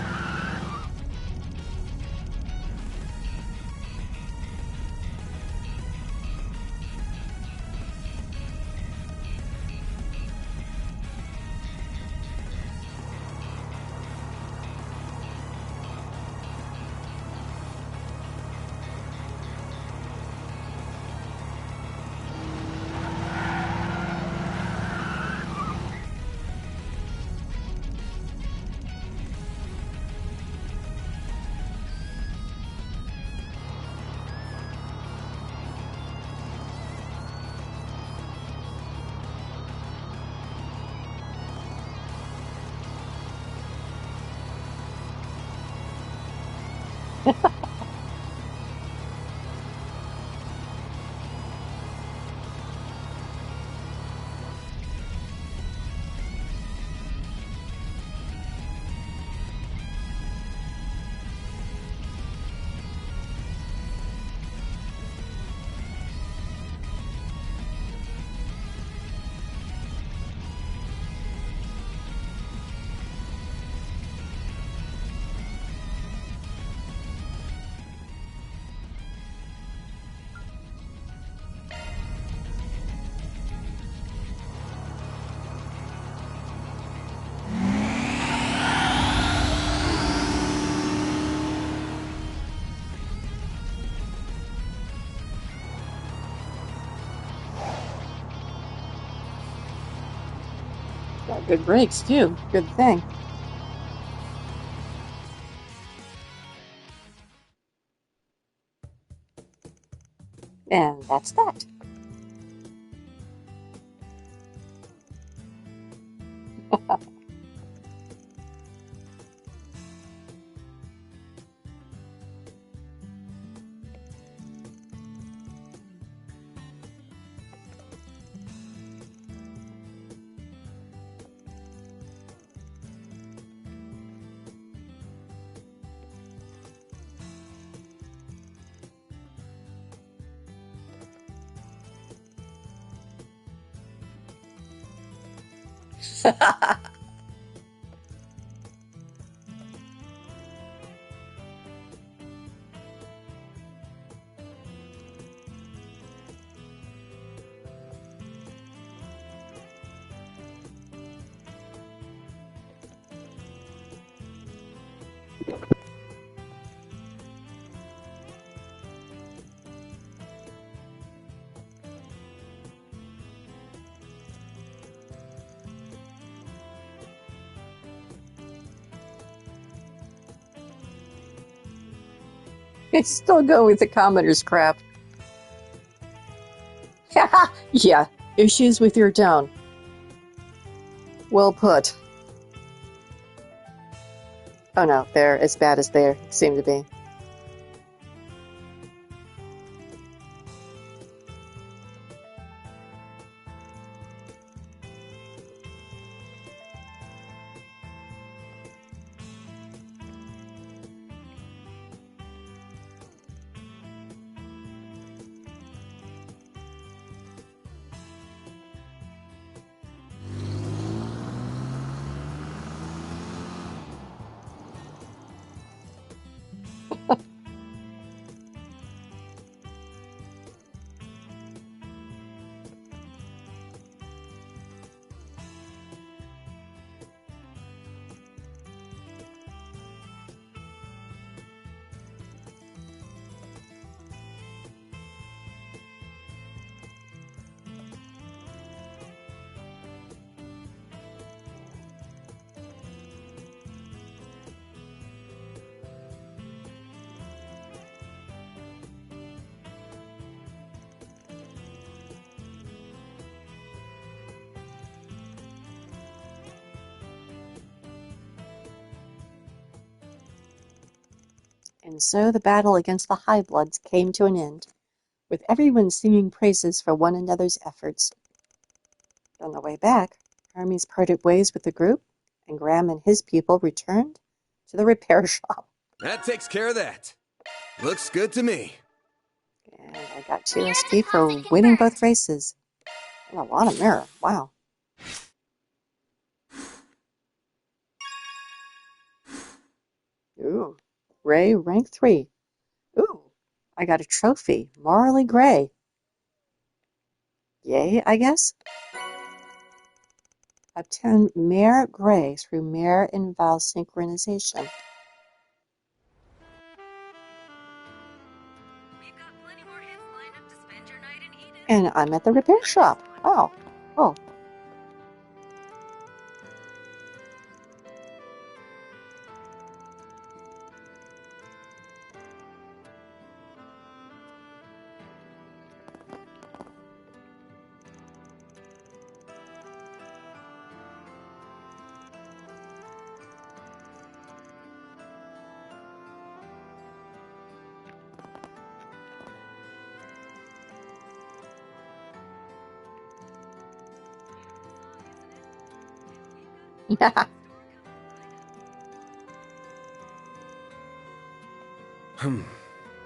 Got good brakes, too. Good thing. And that's that. I still go with the commoner's crap. Yeah, issues with your tone. Well put. Oh no, they're as bad as they seem to be. And so the battle against the High Bloods came to an end, with everyone singing praises for one another's efforts. On the way back, Hermes parted ways with the group, and Graham and his people returned to the repair shop. That takes care of that. Looks good to me. And I got 2 SP for winning both races. And a lot of mirror. Wow. Ooh. Ray, rank 3. Ooh. I got a trophy. Morally Gray. Yay, I guess? Obtain Mare Gray through Mare and Val synchronization. And I'm at the repair shop. Oh. Oh.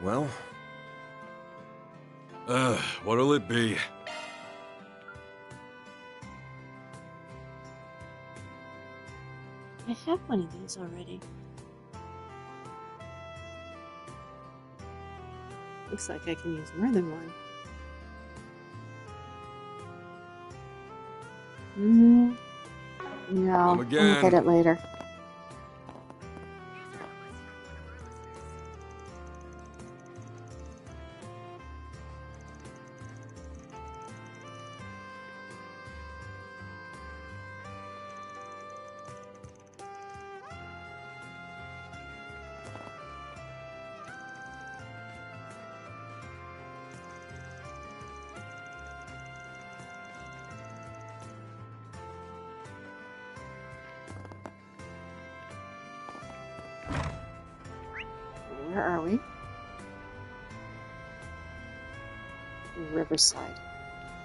Well. What'll it be? I have one of these already. Looks like I can use more than one. No, I'll get it later. Where are we? Riverside.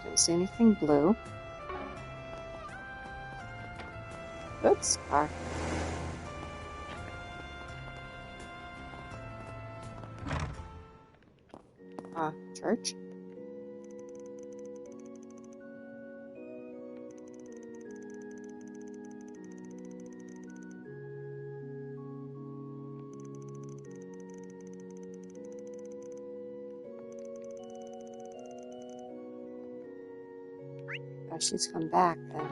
Don't see anything blue. Oops, car. Church. Oh, she's come back then.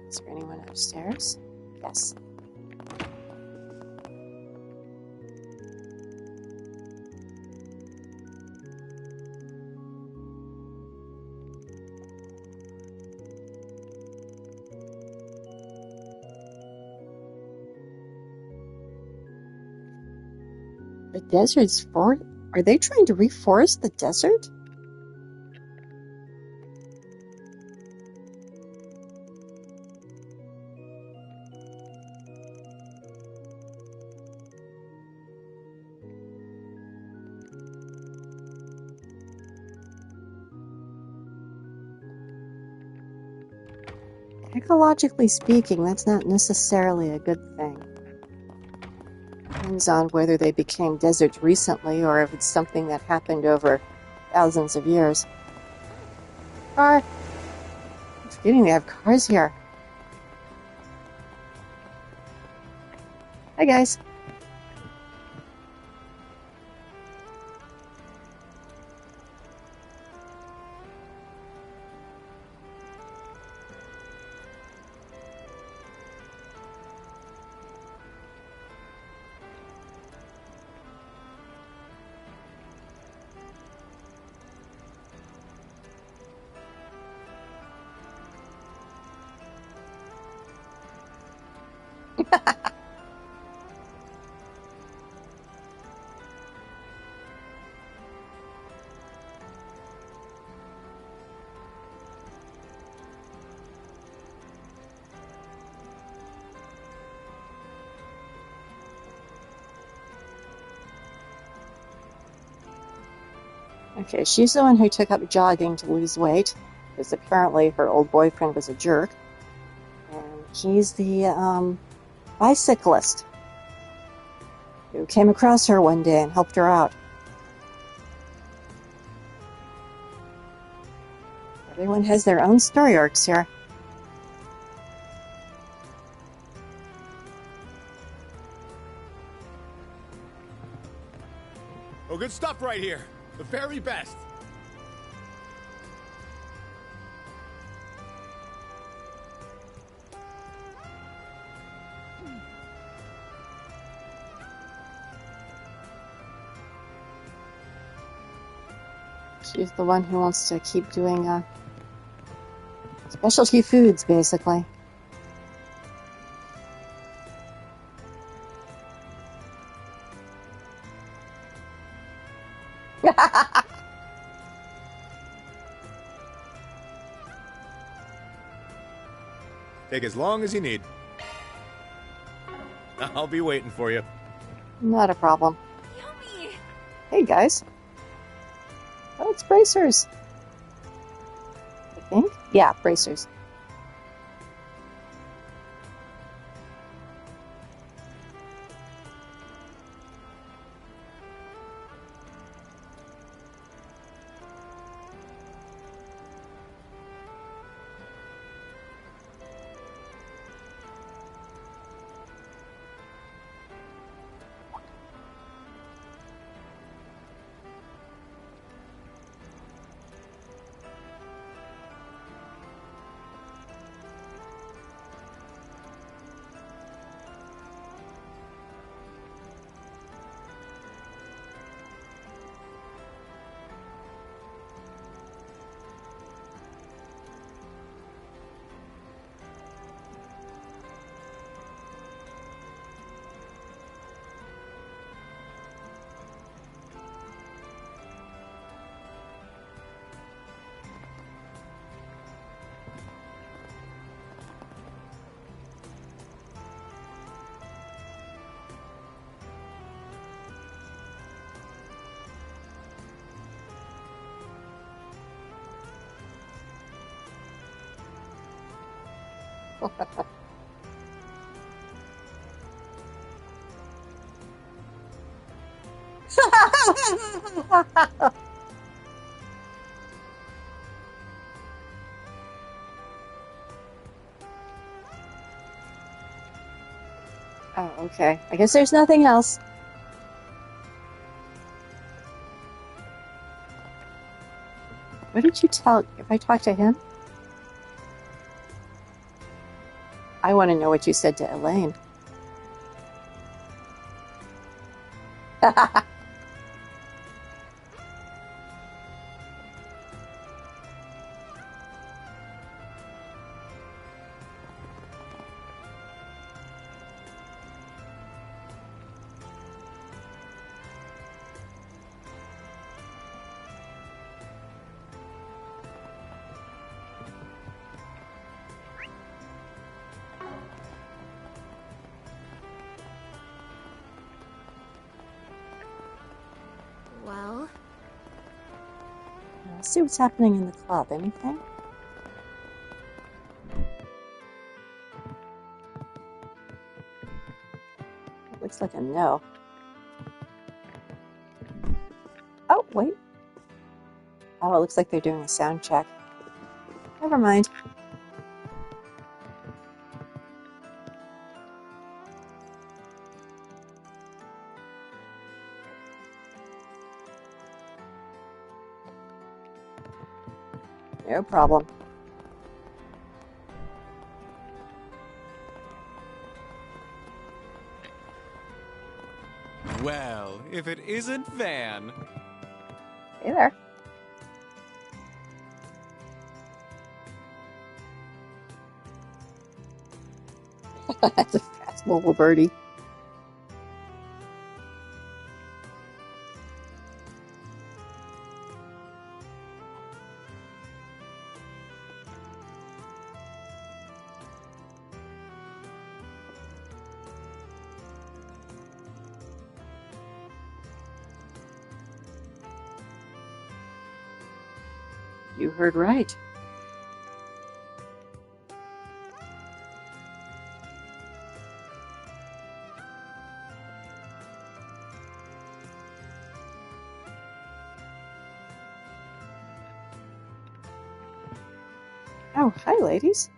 Is there anyone upstairs? Yes. The desert's for... Are they trying to reforest the desert? Ecologically speaking, that's not necessarily a good thing. Depends on whether they became deserts recently or if it's something that happened over thousands of years. Car! I'm forgetting they have cars here. Hi, guys. Okay, she's the one who took up jogging to lose weight, because apparently her old boyfriend was a jerk. And he's the bicyclist who came across her one day and helped her out. Everyone has their own story arcs here. Oh, good stuff right here. The very best. She's the one who wants to keep doing specialty foods, basically. Take as long as you need. I'll be waiting for you. Not a problem. Yummy! Hey, guys. Oh, it's bracers. I think? Yeah, bracers. Oh, okay. I guess there's nothing else. What did you tell if I talked to him? I want to know what you said to Elaine. Well, Let's see what's happening in the club. Anything? It looks like a no. Oh, wait. Oh, it looks like they're doing a sound check. Never mind. No problem. Well, if it isn't Van. Hey there. That's a fast mobile birdie. You heard right. Oh, hi, ladies.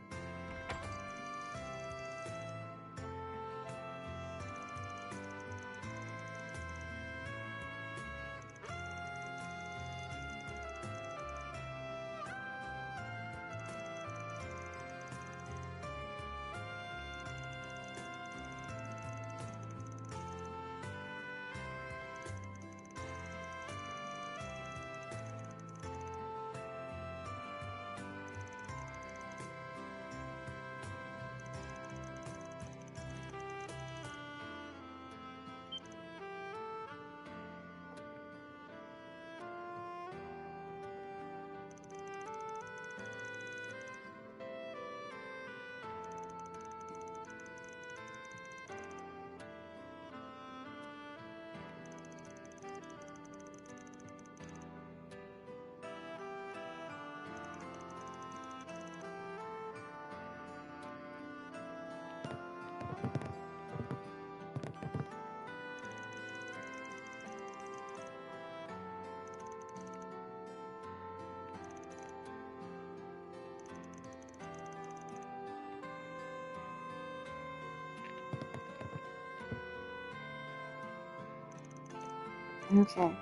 Okay.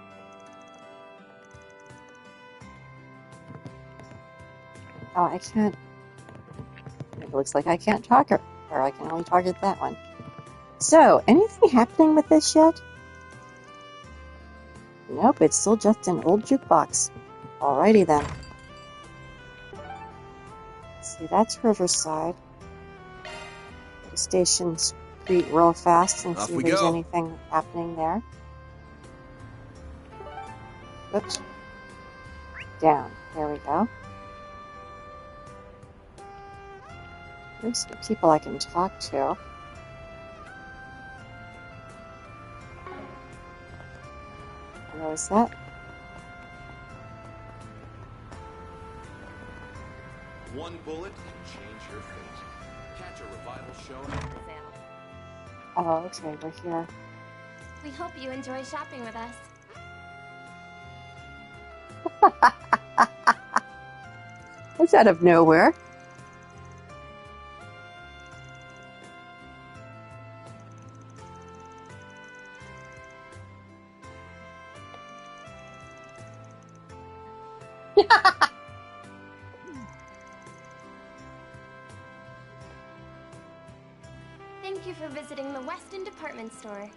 Oh, I can't. It looks like I can't talk her, or I can only target that one. So, anything happening with this yet? Nope, it's still just an old jukebox. Alrighty then. See, that's Riverside. Go to Station Street real fast and Off see if we there's go. anything happening there. Oops. Down. There we go. There's some people I can talk to. What was that? One bullet can change your fate. Catch a revival show. Oh, okay, we're here. We hope you enjoy shopping with us. It's out of nowhere. Thank you for visiting the Weston Department Store.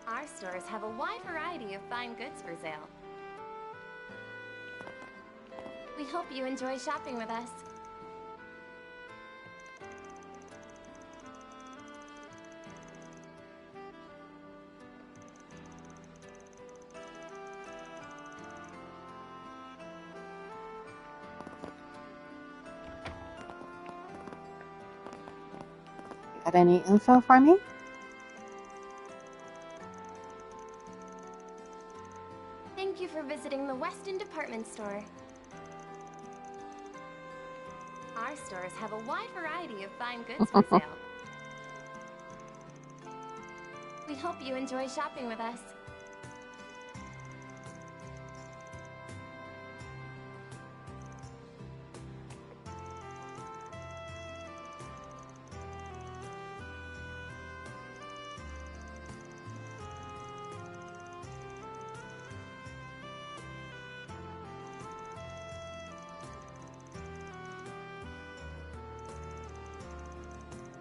Our stores have a wide variety of fine goods for sale. We hope you enjoy shopping with us. Got any info for me? Thank you for visiting the Weston Department Store. Our stores have a wide variety of fine goods for sale. We hope you enjoy shopping with us.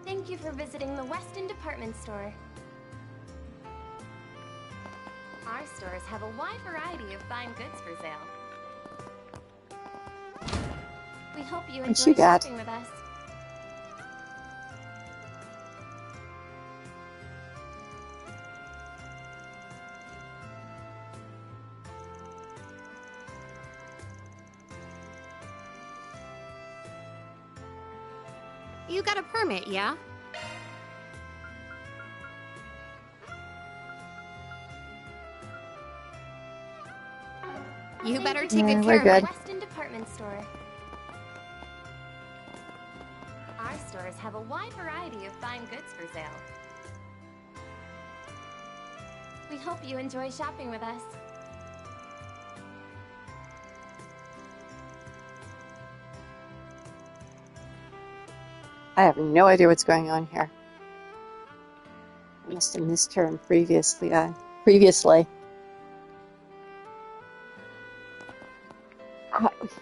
Thank you for visiting the Weston Department Store. Our stores have a wide variety of fine goods for sale. We hope you What enjoy you got? shopping with us. You got a permit, yeah? You better take Yeah, good we're care of good. it. Weston Department Store. Our stores have a wide variety of fine goods for sale. We hope you enjoy shopping with us. I have no idea what's going on here. I must have missed her in previously.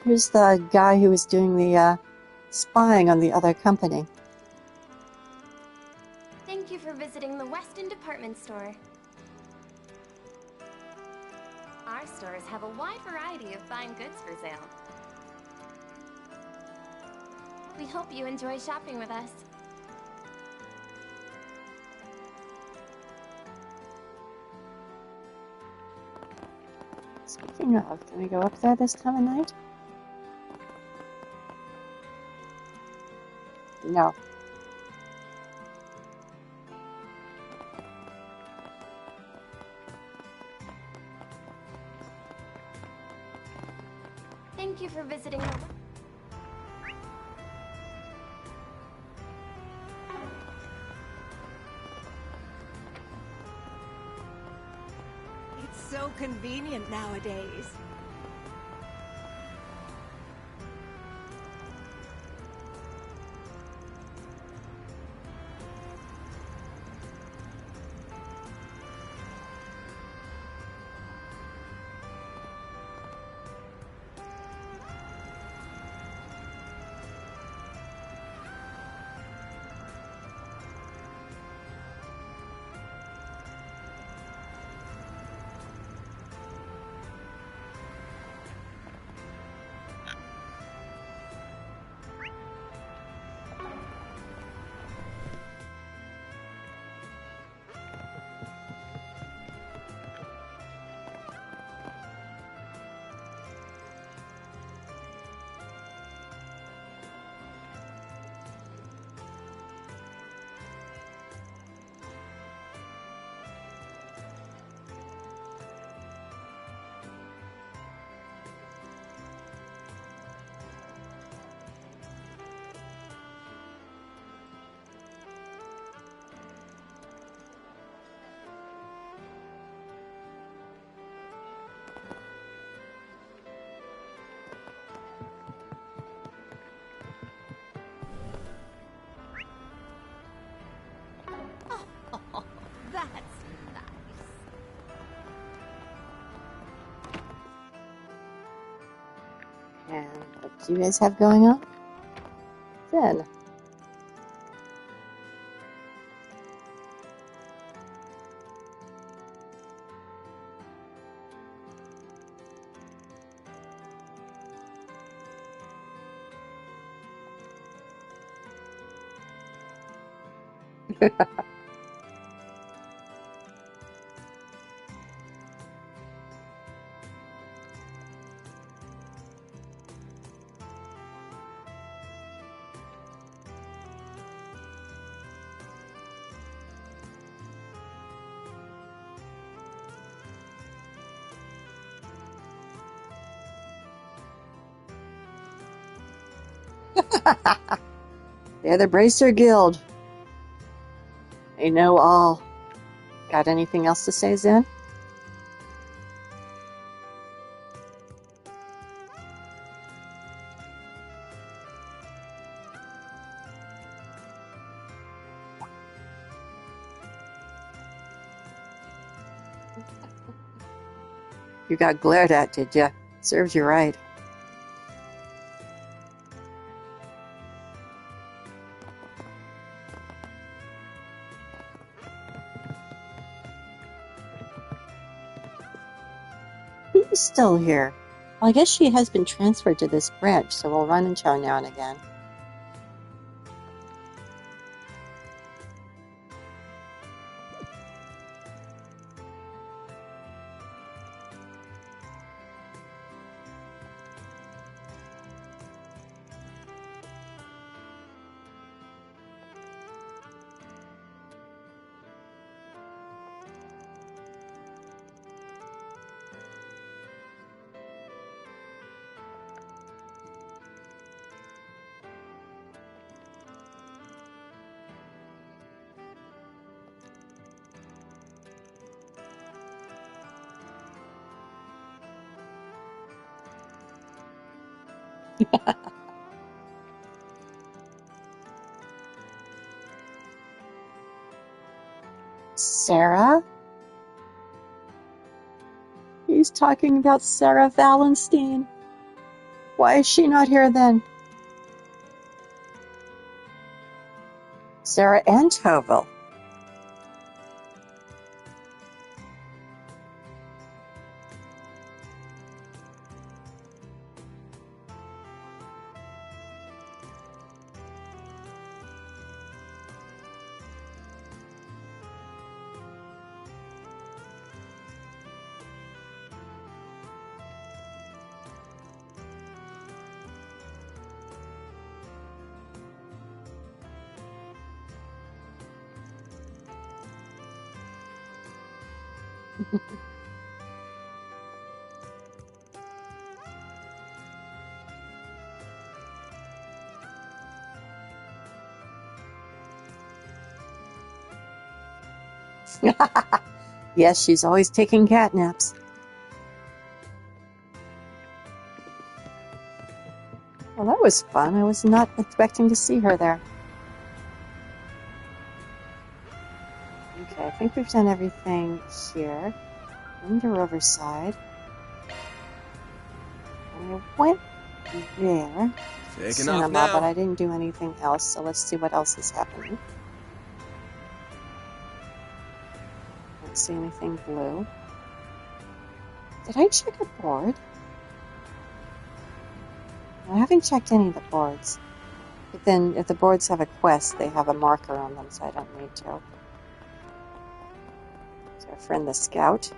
Here's the guy who was doing the spying on the other company. Thank you for visiting the Weston Department Store. Our stores have a wide variety of fine goods for sale. We hope you enjoy shopping with us. Speaking of, can we go up there this time of night? No. Thank you for visiting the... It's so convenient nowadays. And what do you guys have going on? Then. They're the Bracer Guild. They know all. Got anything else to say, Zen? You got glared at, did ya? Serves you right. He's still here. Well, I guess she has been transferred to this branch, so we'll run into her now and again. Sarah? He's talking about Sarah Valenstein. Why is she not here then? Sarah and Tovil. Yes, she's always taking cat naps. Well, that was fun. I was not expecting to see her there. Okay, I think we've done everything here. On the Riverside. I went there. Taking Cinema, off now. but I didn't do anything else, so let's see what else is happening. Don't see anything blue. Did I check a board? I haven't checked any of the boards. But then, if the boards have a quest, they have a marker on them, so I don't need to. So our friend the Scout.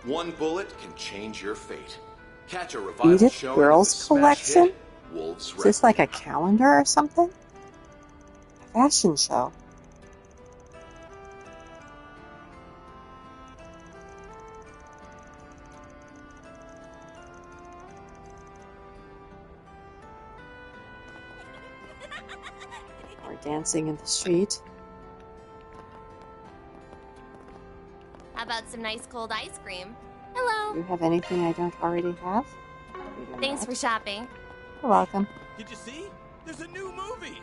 One bullet can change your fate. Catch a revival Edith showing Girls of a smash Collection? hit, Wolves Is this like a calendar or something? A fashion show. Or dancing in the street. How about some nice cold ice cream? Hello. Do you have anything I don't already have? Thanks for shopping. You're welcome. Did you see? There's a new movie!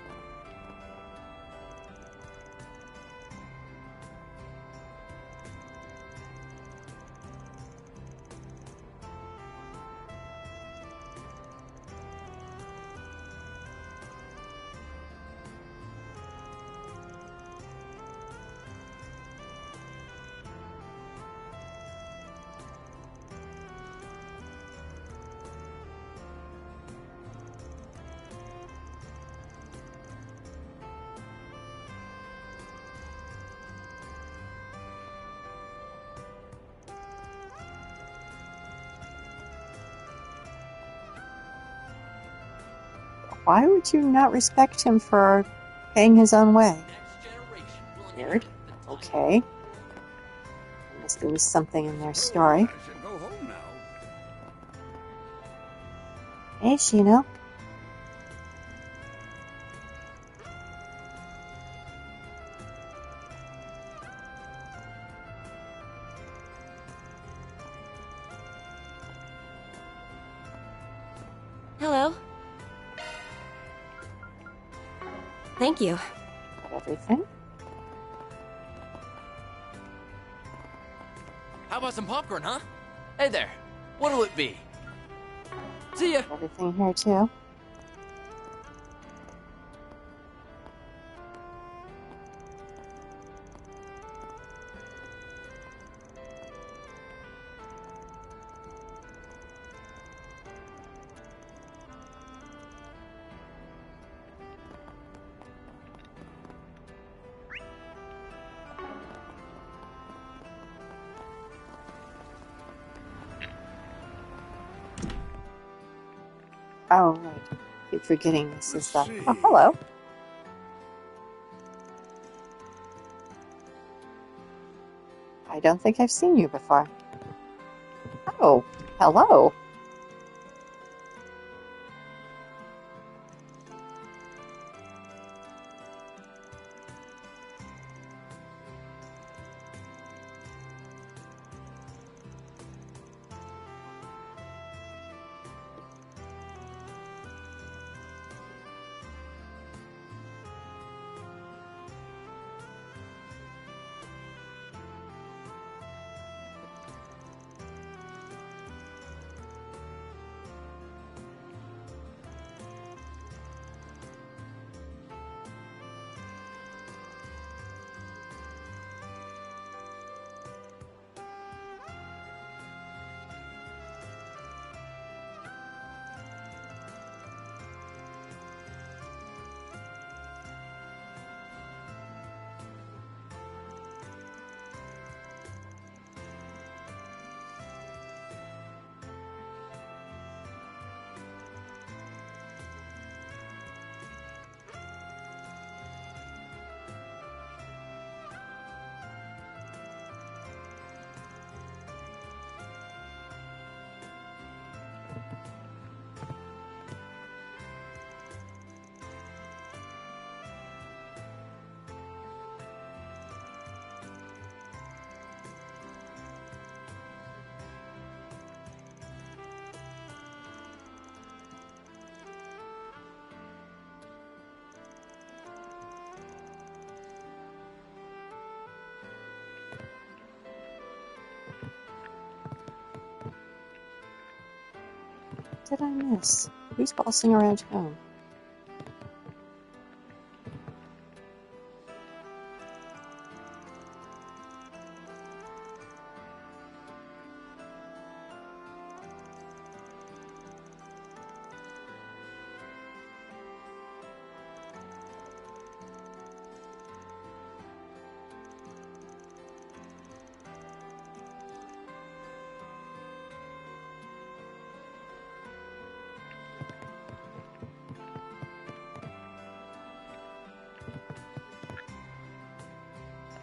Why would you not respect him for paying his own way? Weird. Okay. There must be something in their story. I should go home now. Hey, Shino. Hello. Thank you. Everything? How about some popcorn, huh? Hey there. What'll it be? See ya. Everything here, too. Oh, right. Keep forgetting this is the... Oh, hello. I don't think I've seen you before. Oh, hello. What did I miss? Who's bossing around home?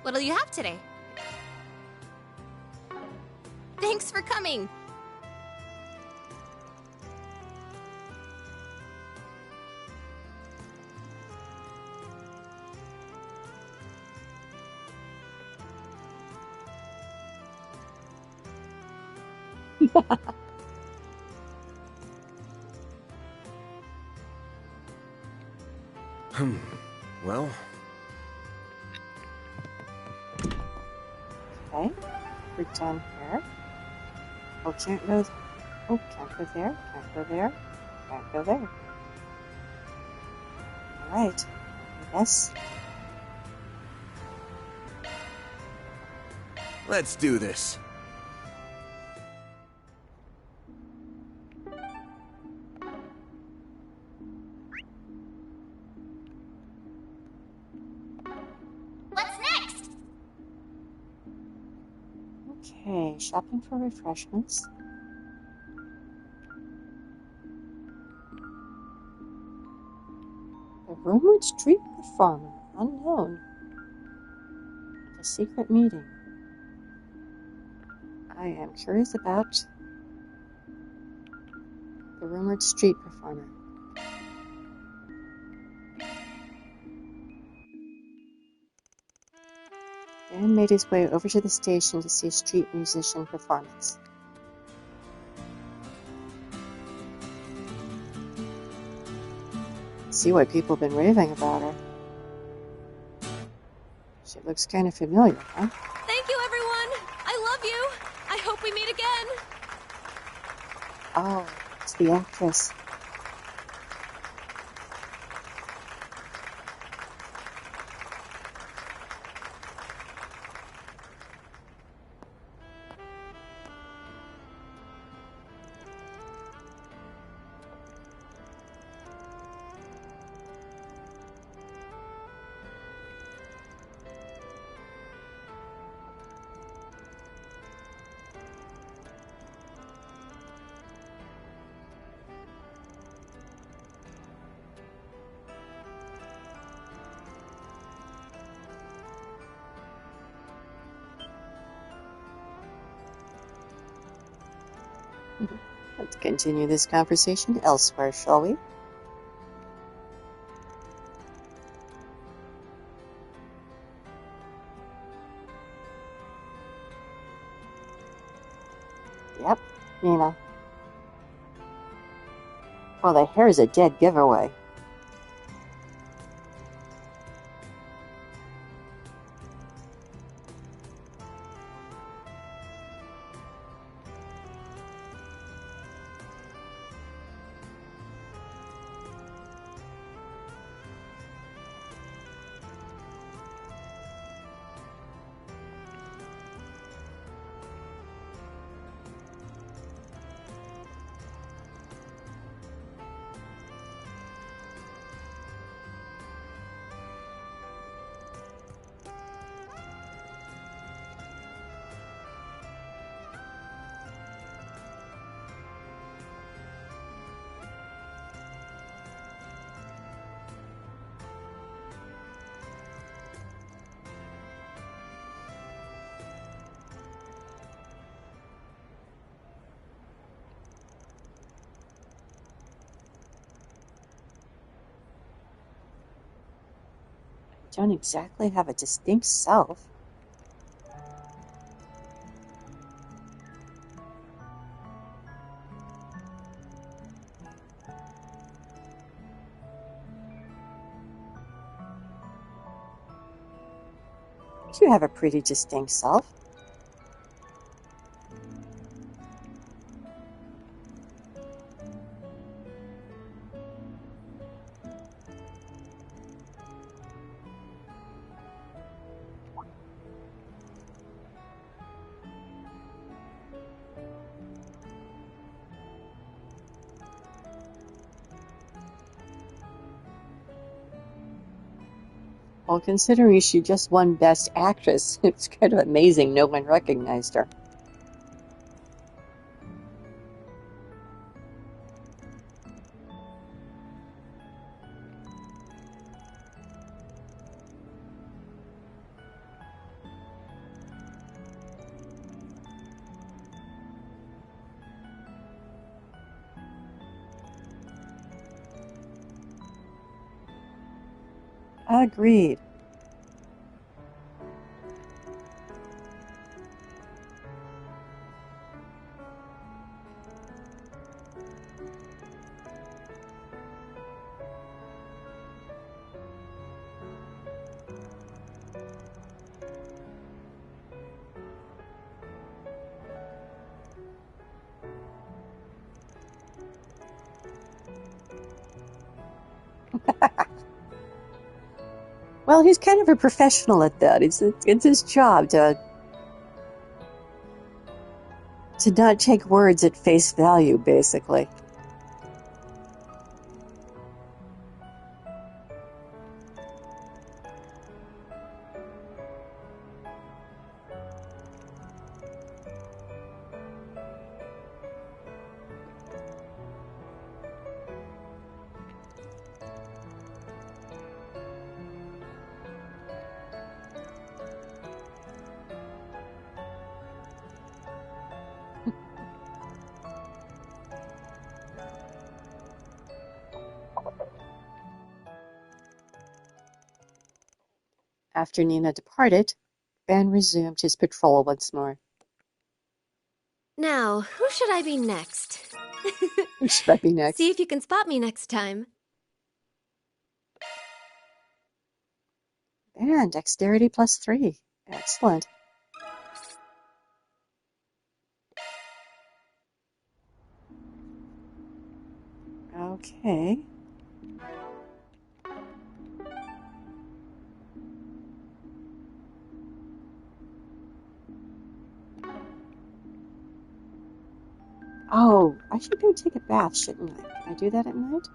What'll you have today? Thanks for coming. Well... Okay. We're down here. Oh, can't go... Oh, can't go there. Can't go there. Can't go there. Alright. Yes. Let's do this. What's next? Okay, shopping for refreshments. rumored street performer, unknown. A secret meeting. I am curious about the rumored street performer. Dan made his way over to the station to see a street musician performance. See why people have been raving about her. She looks kind of familiar, huh? Thank you, everyone! I love you! I hope we meet again! Oh, it's the actress. Let's continue this conversation elsewhere, shall we? Yep, Nina. Well, the hair's a dead giveaway. Don't exactly have a distinct self. You have a pretty distinct self. Well, considering she just won Best Actress, it's kind of amazing no one recognized her. Agreed. Well, he's kind of a professional at that. It's his job to not take words at face value, basically. After Nina departed, Ben resumed his patrol once more. Now, who should I be next? Who should I be next? See if you can spot me next time. And dexterity +3. Excellent. Okay. Oh, I should go take a bath, shouldn't I? Can I do that at night?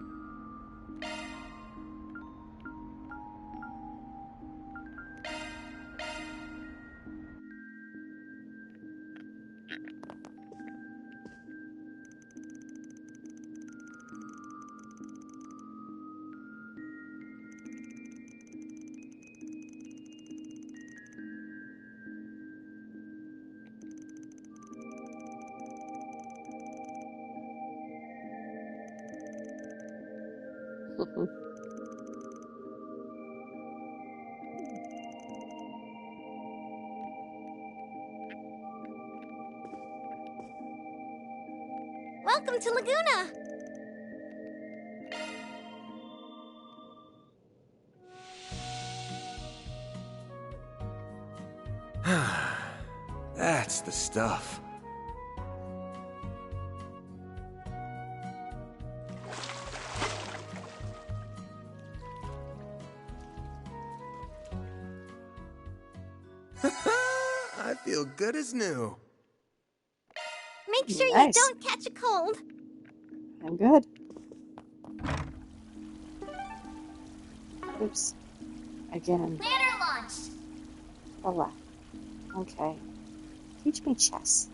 Welcome to Laguna! That's the stuff. I feel good as new. Make sure you Nice. don't catch a cold. I'm good. Oops. Again. Banner launched. The left. Okay. Teach me chess.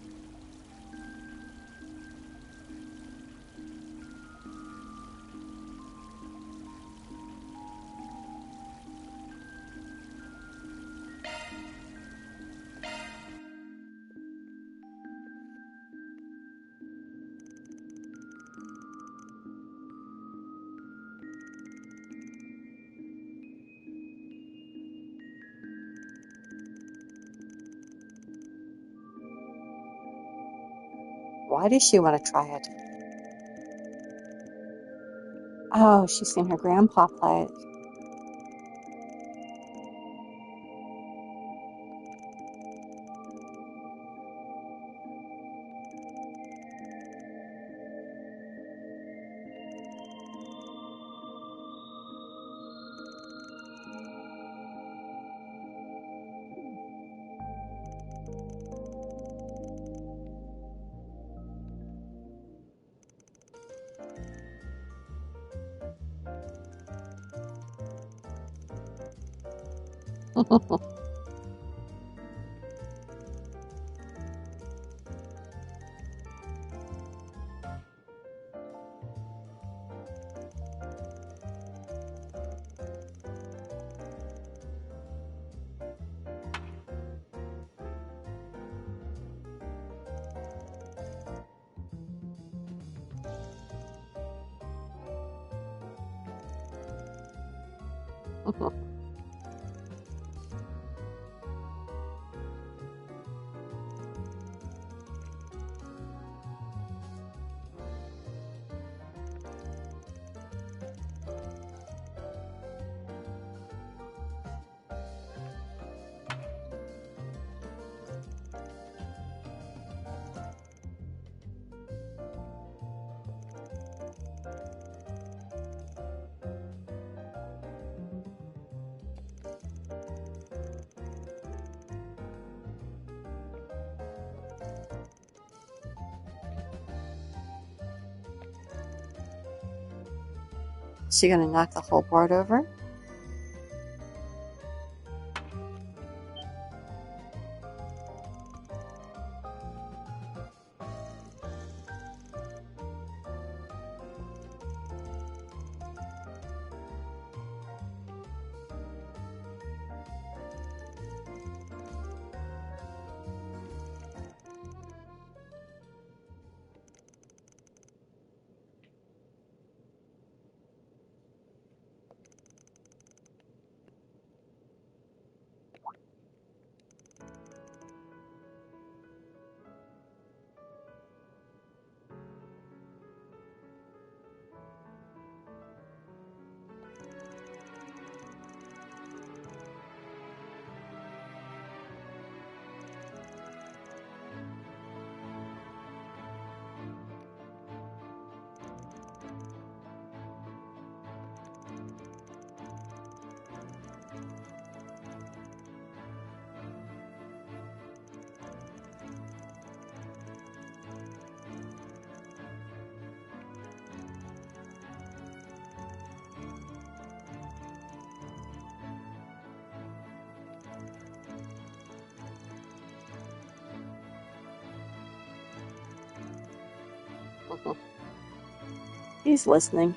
Why does she want to try it? Oh, she's seen her grandpa play it. Is she going to knock the whole board over? He's listening.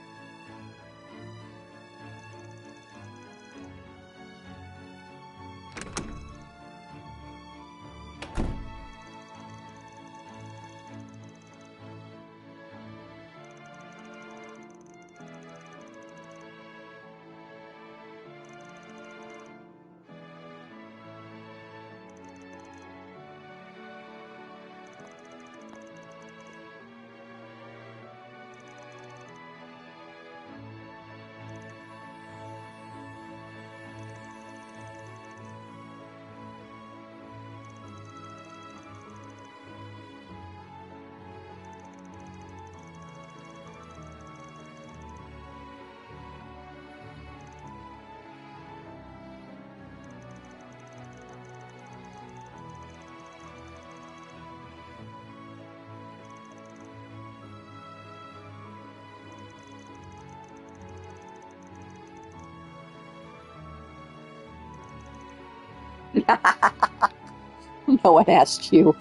No one asked you.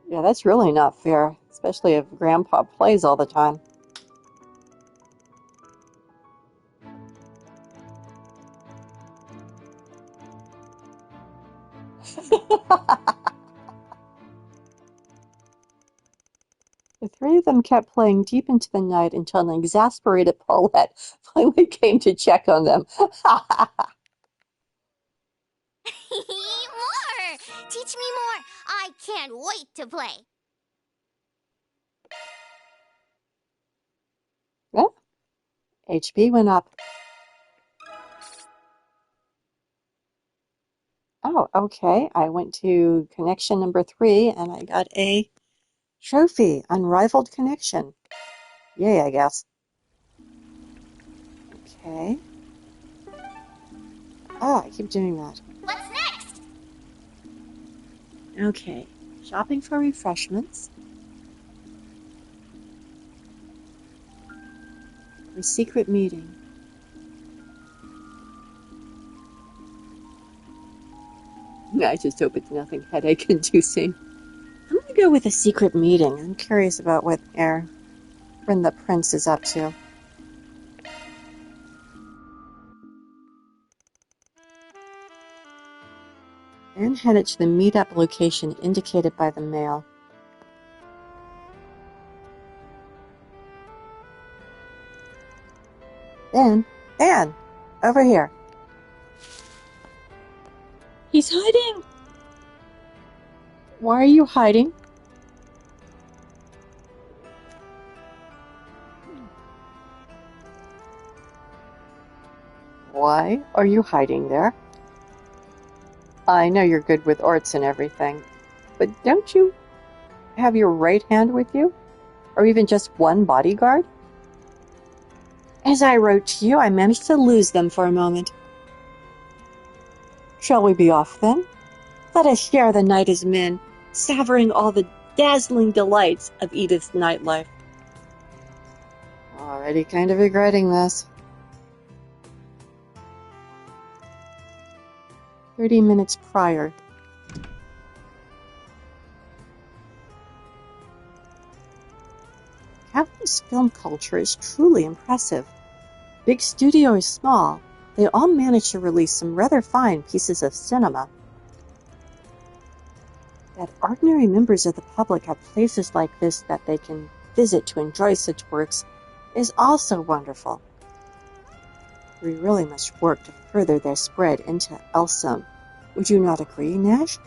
Yeah, that's really not fair, especially if Grandpa plays all the time. The three of them kept playing deep into the night until an exasperated Paulette finally came to check on them. More! Teach me more! I can't wait to play! Well, HP went up. Oh, okay. I went to connection number 3 and I got a trophy, unrivaled connection. Yay, I guess. Okay. Oh, I keep doing that. What's next? Okay. Shopping for refreshments. A secret meeting. I just hope it's nothing headache-inducing. I'm going to go with a secret meeting. I'm curious about what our friend the prince is up to. Then headed to the meetup location indicated by the mail. Dan, over here. He's hiding! Why are you hiding? Why are you hiding there? I know you're good with arts and everything, but don't you have your right hand with you? Or even just one bodyguard? As I wrote to you, I managed to lose them for a moment. Shall we be off then? Let us share the night as men, savoring all the dazzling delights of Edith's nightlife. Already kind of regretting this. 30 minutes prior. Japanese film culture is truly impressive. Big studio or small, they all manage to release some rather fine pieces of cinema. That ordinary members of the public have places like this that they can visit to enjoy such works is also wonderful. We really must work to further their spread into Elsum. Would you not agree, Nash?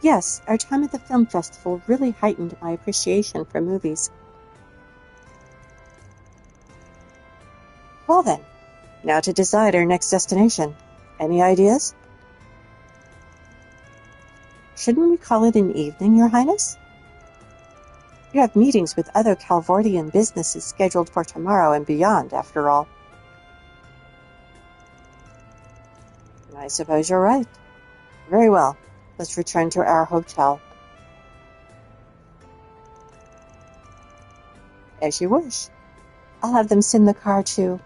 Yes, our time at the film festival really heightened my appreciation for movies. Well then, now to decide our next destination. Any ideas? Shouldn't we call it an evening, Your Highness? You have meetings with other Calvardian businesses scheduled for tomorrow and beyond, after all. I suppose you're right. Very well. Let's return to our hotel. As you wish. I'll have them send the car to...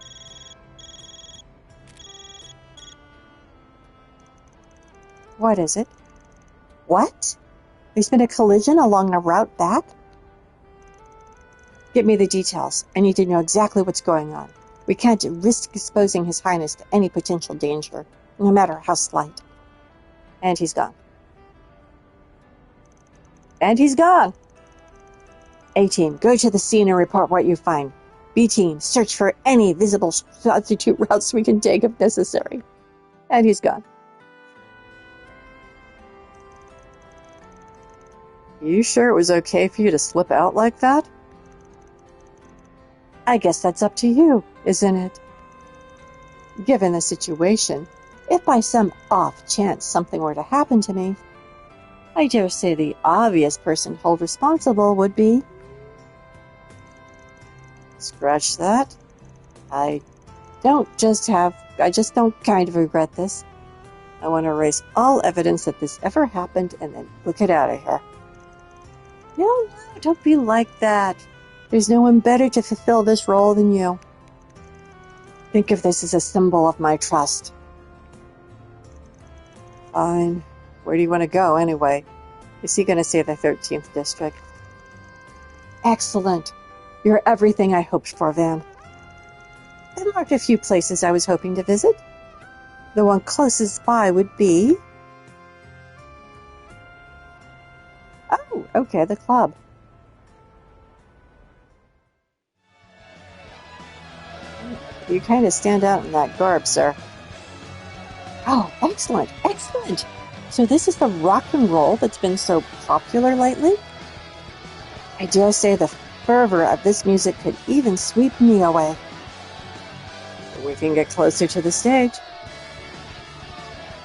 What is it? What? There's been a collision along the route back? Give me the details. I need to know exactly what's going on. We can't risk exposing His Highness to any potential danger, no matter how slight. And he's gone. And he's gone! A-Team, go to the scene and report what you find. B-Team, search for any visible substitute routes we can take if necessary. And he's gone. You sure it was okay for you to slip out like that? I guess that's up to you, isn't it? Given the situation, if by some off chance something were to happen to me, I dare say the obvious person held responsible would be... Scratch that. I just don't kind of regret this. I want to erase all evidence that this ever happened and then book it out of here. No, don't be like that. There's no one better to fulfill this role than you. Think of this as a symbol of my trust. Fine. Where do you want to go, anyway? Is he going to say the 13th District? Excellent. You're everything I hoped for, Van. I marked a few places I was hoping to visit. The one closest by would be... Oh, okay, the club. You kind of stand out in that garb, sir. Oh, excellent, excellent! So this is the rock and roll that's been so popular lately? I dare say the fervor of this music could even sweep me away. We can get closer to the stage.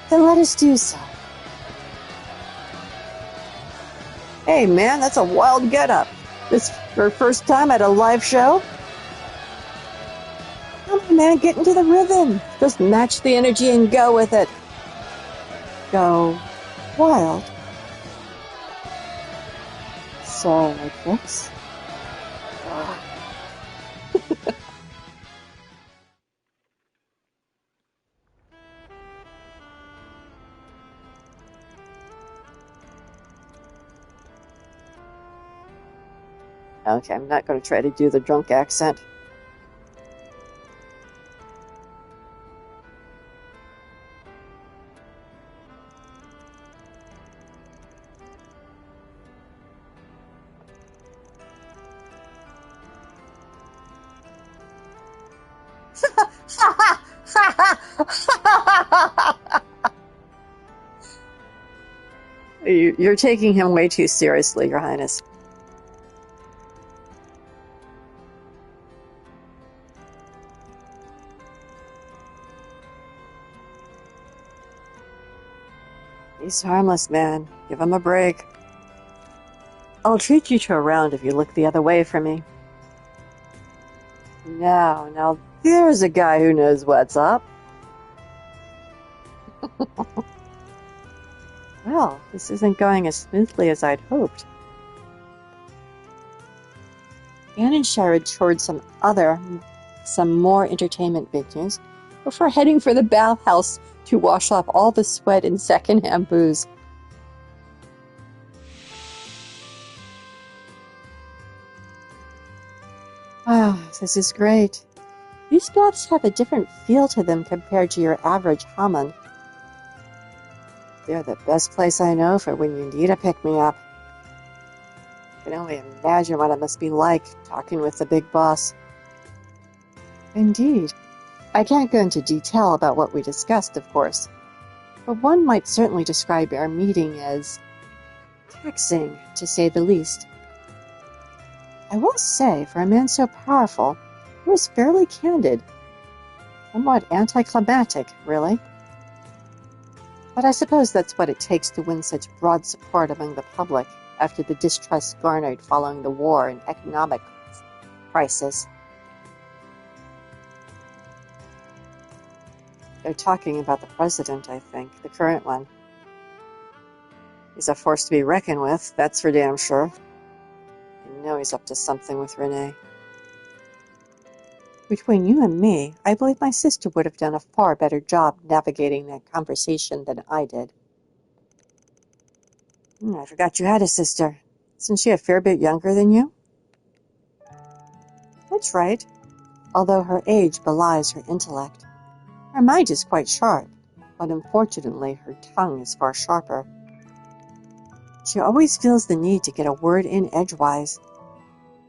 Then let us do so. Hey man, that's a wild getup. This your first time at a live show? Come on man, get into the rhythm. Just match the energy and go with it. Go wild. So like this. Okay, I'm not going to try to do the drunk accent. You're taking him way too seriously, Your Highness. He's harmless, man. Give him a break. I'll treat you to a round if you look the other way for me. Now there's a guy who knows what's up. Well, this isn't going as smoothly as I'd hoped. Anne shouted towards some more entertainment venues before heading for the bathhouse to wash off all the sweat and secondhand booze. Ah, this is great. These baths have a different feel to them compared to your average hammam. They're the best place I know for when you need a pick-me-up. I can only imagine what it must be like talking with the big boss. Indeed. I can't go into detail about what we discussed, of course, but one might certainly describe our meeting as taxing, to say the least. I will say, for a man so powerful, he was fairly candid. Somewhat anticlimactic, really. But I suppose that's what it takes to win such broad support among the public after the distrust garnered following the war and economic crisis. They're talking about the president, I think, the current one. He's a force to be reckoned with, that's for damn sure. I know he's up to something with Renee. Between you and me, I believe my sister would have done a far better job navigating that conversation than I did. I forgot you had a sister. Isn't she a fair bit younger than you? That's right. Although her age belies her intellect. Her mind is quite sharp, but unfortunately her tongue is far sharper. She always feels the need to get a word in edgewise,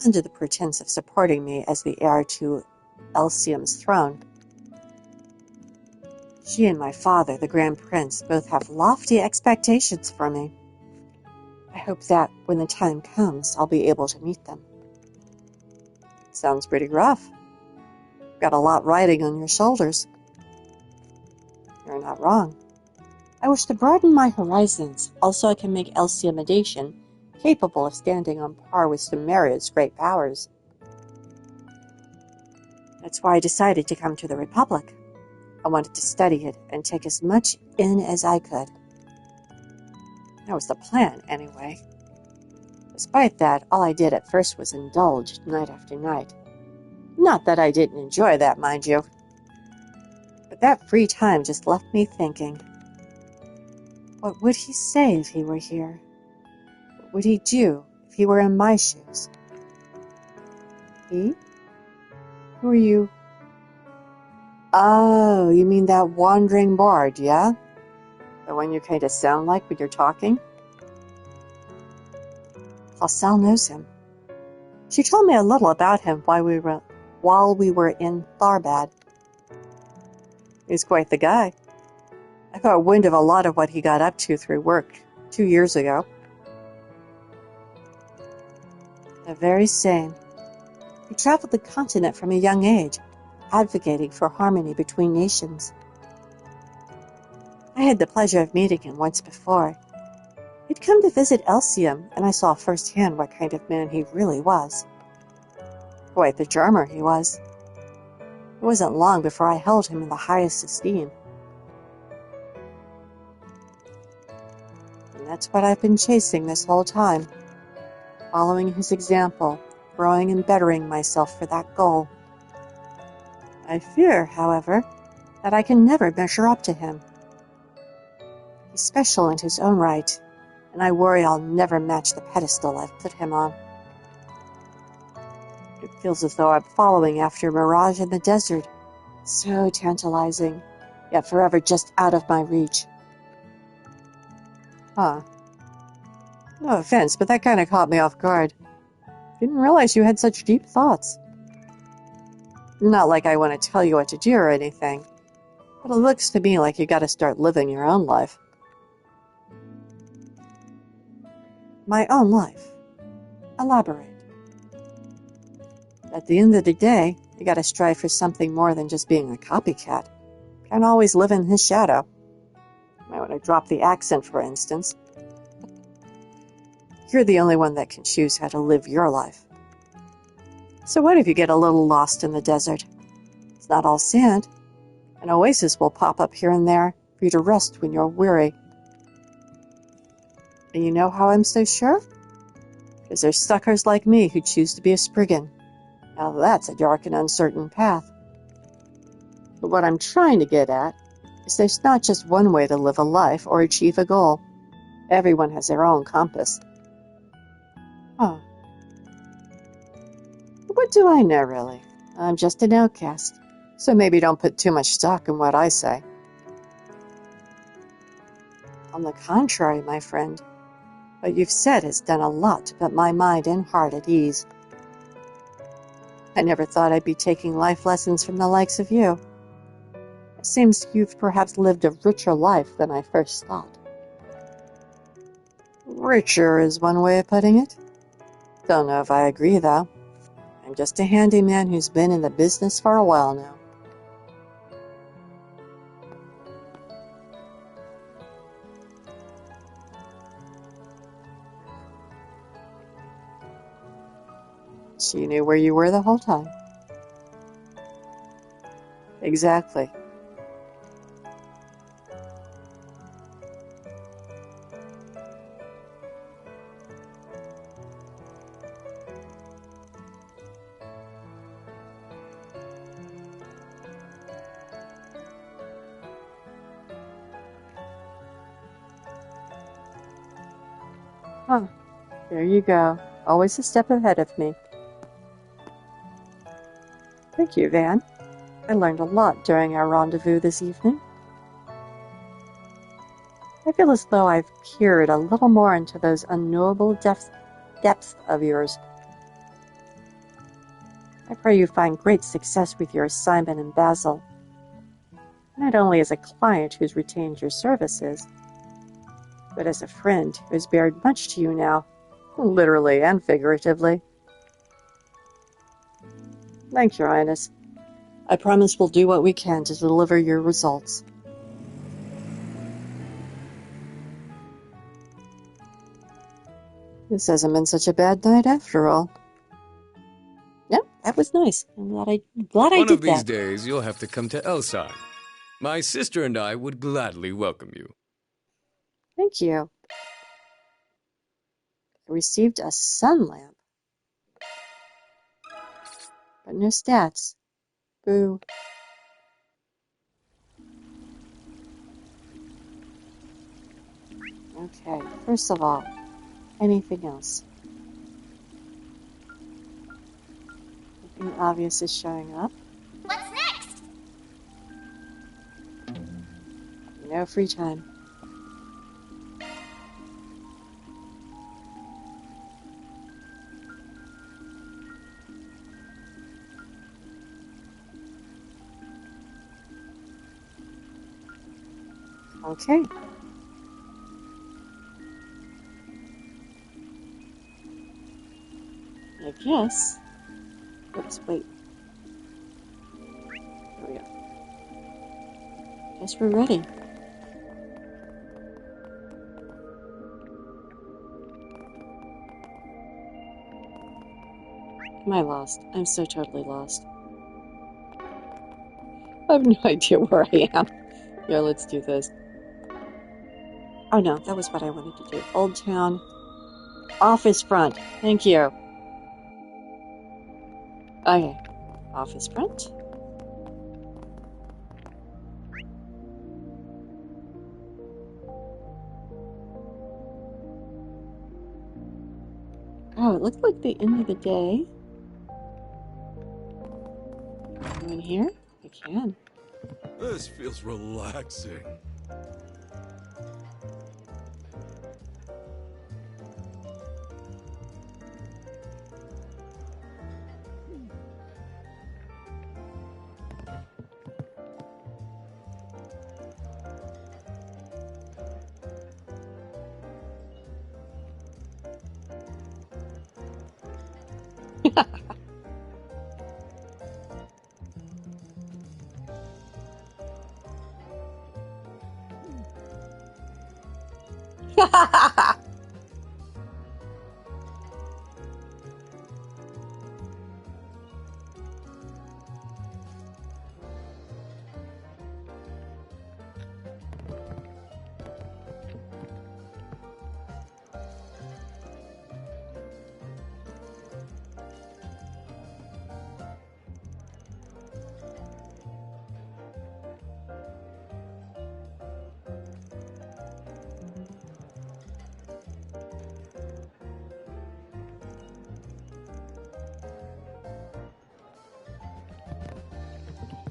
under the pretense of supporting me as the heir to Elysium's throne. She and my father, the Grand Prince, both have lofty expectations for me. I hope that, when the time comes, I'll be able to meet them. Sounds pretty rough. Got a lot riding on your shoulders. You're not wrong. I wish to broaden my horizons, also I can make Elysium a nation capable of standing on par with Sumeria's great powers. That's why I decided to come to the Republic. I wanted to study it and take as much in as I could. That was the plan, anyway. Despite that, all I did at first was indulge night after night. Not that I didn't enjoy that, mind you. But that free time just left me thinking, what would he say if he were here? What would he do if he were in my shoes? He? Who are you? Oh, you mean that wandering bard, yeah? The one you kind of sound like when you're talking? Clausel knows him. She told me a little about him while we were in Tharbad. He's quite the guy. I got wind of a lot of what he got up to through work 2 years ago. The very same. He traveled the continent from a young age, advocating for harmony between nations. I had the pleasure of meeting him once before. He'd come to visit Elysium, and I saw firsthand what kind of man he really was. Quite the charmer he was. It wasn't long before I held him in the highest esteem. And that's what I've been chasing this whole time, following his example, growing and bettering myself for that goal. I fear, however, that I can never measure up to him. He's special in his own right, and I worry I'll never match the pedestal I've put him on. It feels as though I'm following after a mirage in the desert, so tantalizing, yet forever just out of my reach. Huh. No offense, but that kind of caught me off guard. Didn't realize you had such deep thoughts. Not like I want to tell you what to do or anything, but it looks to me like you gotta start living your own life. My own life. Elaborate. At the end of the day, you gotta strive for something more than just being a copycat. Can't always live in his shadow. Might want to drop the accent, for instance. You're the only one that can choose how to live your life. So what if you get a little lost in the desert? It's not all sand. An oasis will pop up here and there for you to rest when you're weary. And you know how I'm so sure? Because there's suckers like me who choose to be a Spriggan. Now that's a dark and uncertain path. But what I'm trying to get at is there's not just one way to live a life or achieve a goal. Everyone has their own compass. Huh. What do I know, really? I'm just an outcast, so maybe don't put too much stock in what I say. On the contrary, my friend, what you've said has done a lot to put my mind and heart at ease. I never thought I'd be taking life lessons from the likes of you. It seems you've perhaps lived a richer life than I first thought. Richer is one way of putting it. Don't know if I agree, though. I'm just a handyman who's been in the business for a while now. So you knew where you were the whole time? Exactly. Huh. There you go. Always a step ahead of me. Thank you, Van. I learned a lot during our rendezvous this evening. I feel as though I've peered a little more into those unknowable depths of yours. I pray you find great success with your assignment in Basel, not only as a client who's retained your services, but as a friend who's bared much to you now, literally and figuratively. Thank you, Your Highness. I promise we'll do what we can to deliver your results. This hasn't been such a bad night after all. No, that was nice. I'm glad I did that. One of these days, you'll have to come to Elsheim. My sister and I would gladly welcome you. Thank you. I received a sun lamp, but no stats. Boo. Okay, first of all, anything else? Nothing obvious is showing up. What's next? No free time. Okay. I guess. Oops, wait. There we go. Guess we're ready. Am I lost? I'm so totally lost. I have no idea where I am. Yeah, let's do this. Oh no, that was what I wanted to do. Old Town. Office front. Thank you. Okay. Office front. Oh, it looked like the end of the day. Go in here? I can. This feels relaxing.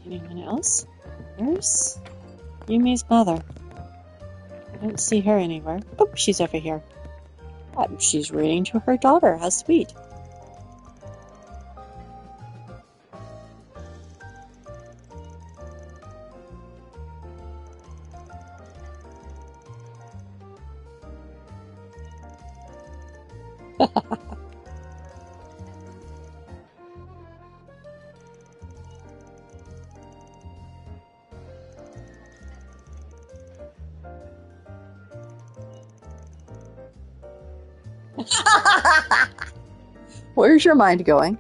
Anyone else? Where's Yumi's mother? I don't see her anywhere. Oh, she's over here. She's reading to her daughter. How sweet. Where's your mind going?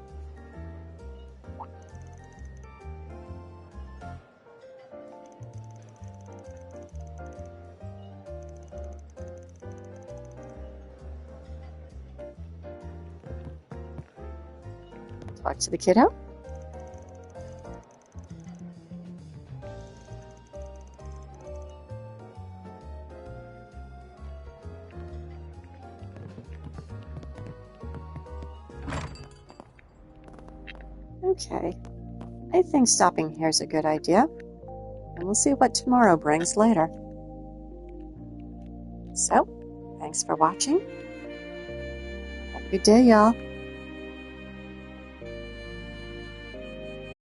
Talk to the kiddo. Okay. I think stopping here is a good idea. And we'll see what tomorrow brings later. So, thanks for watching. Have a good day, y'all.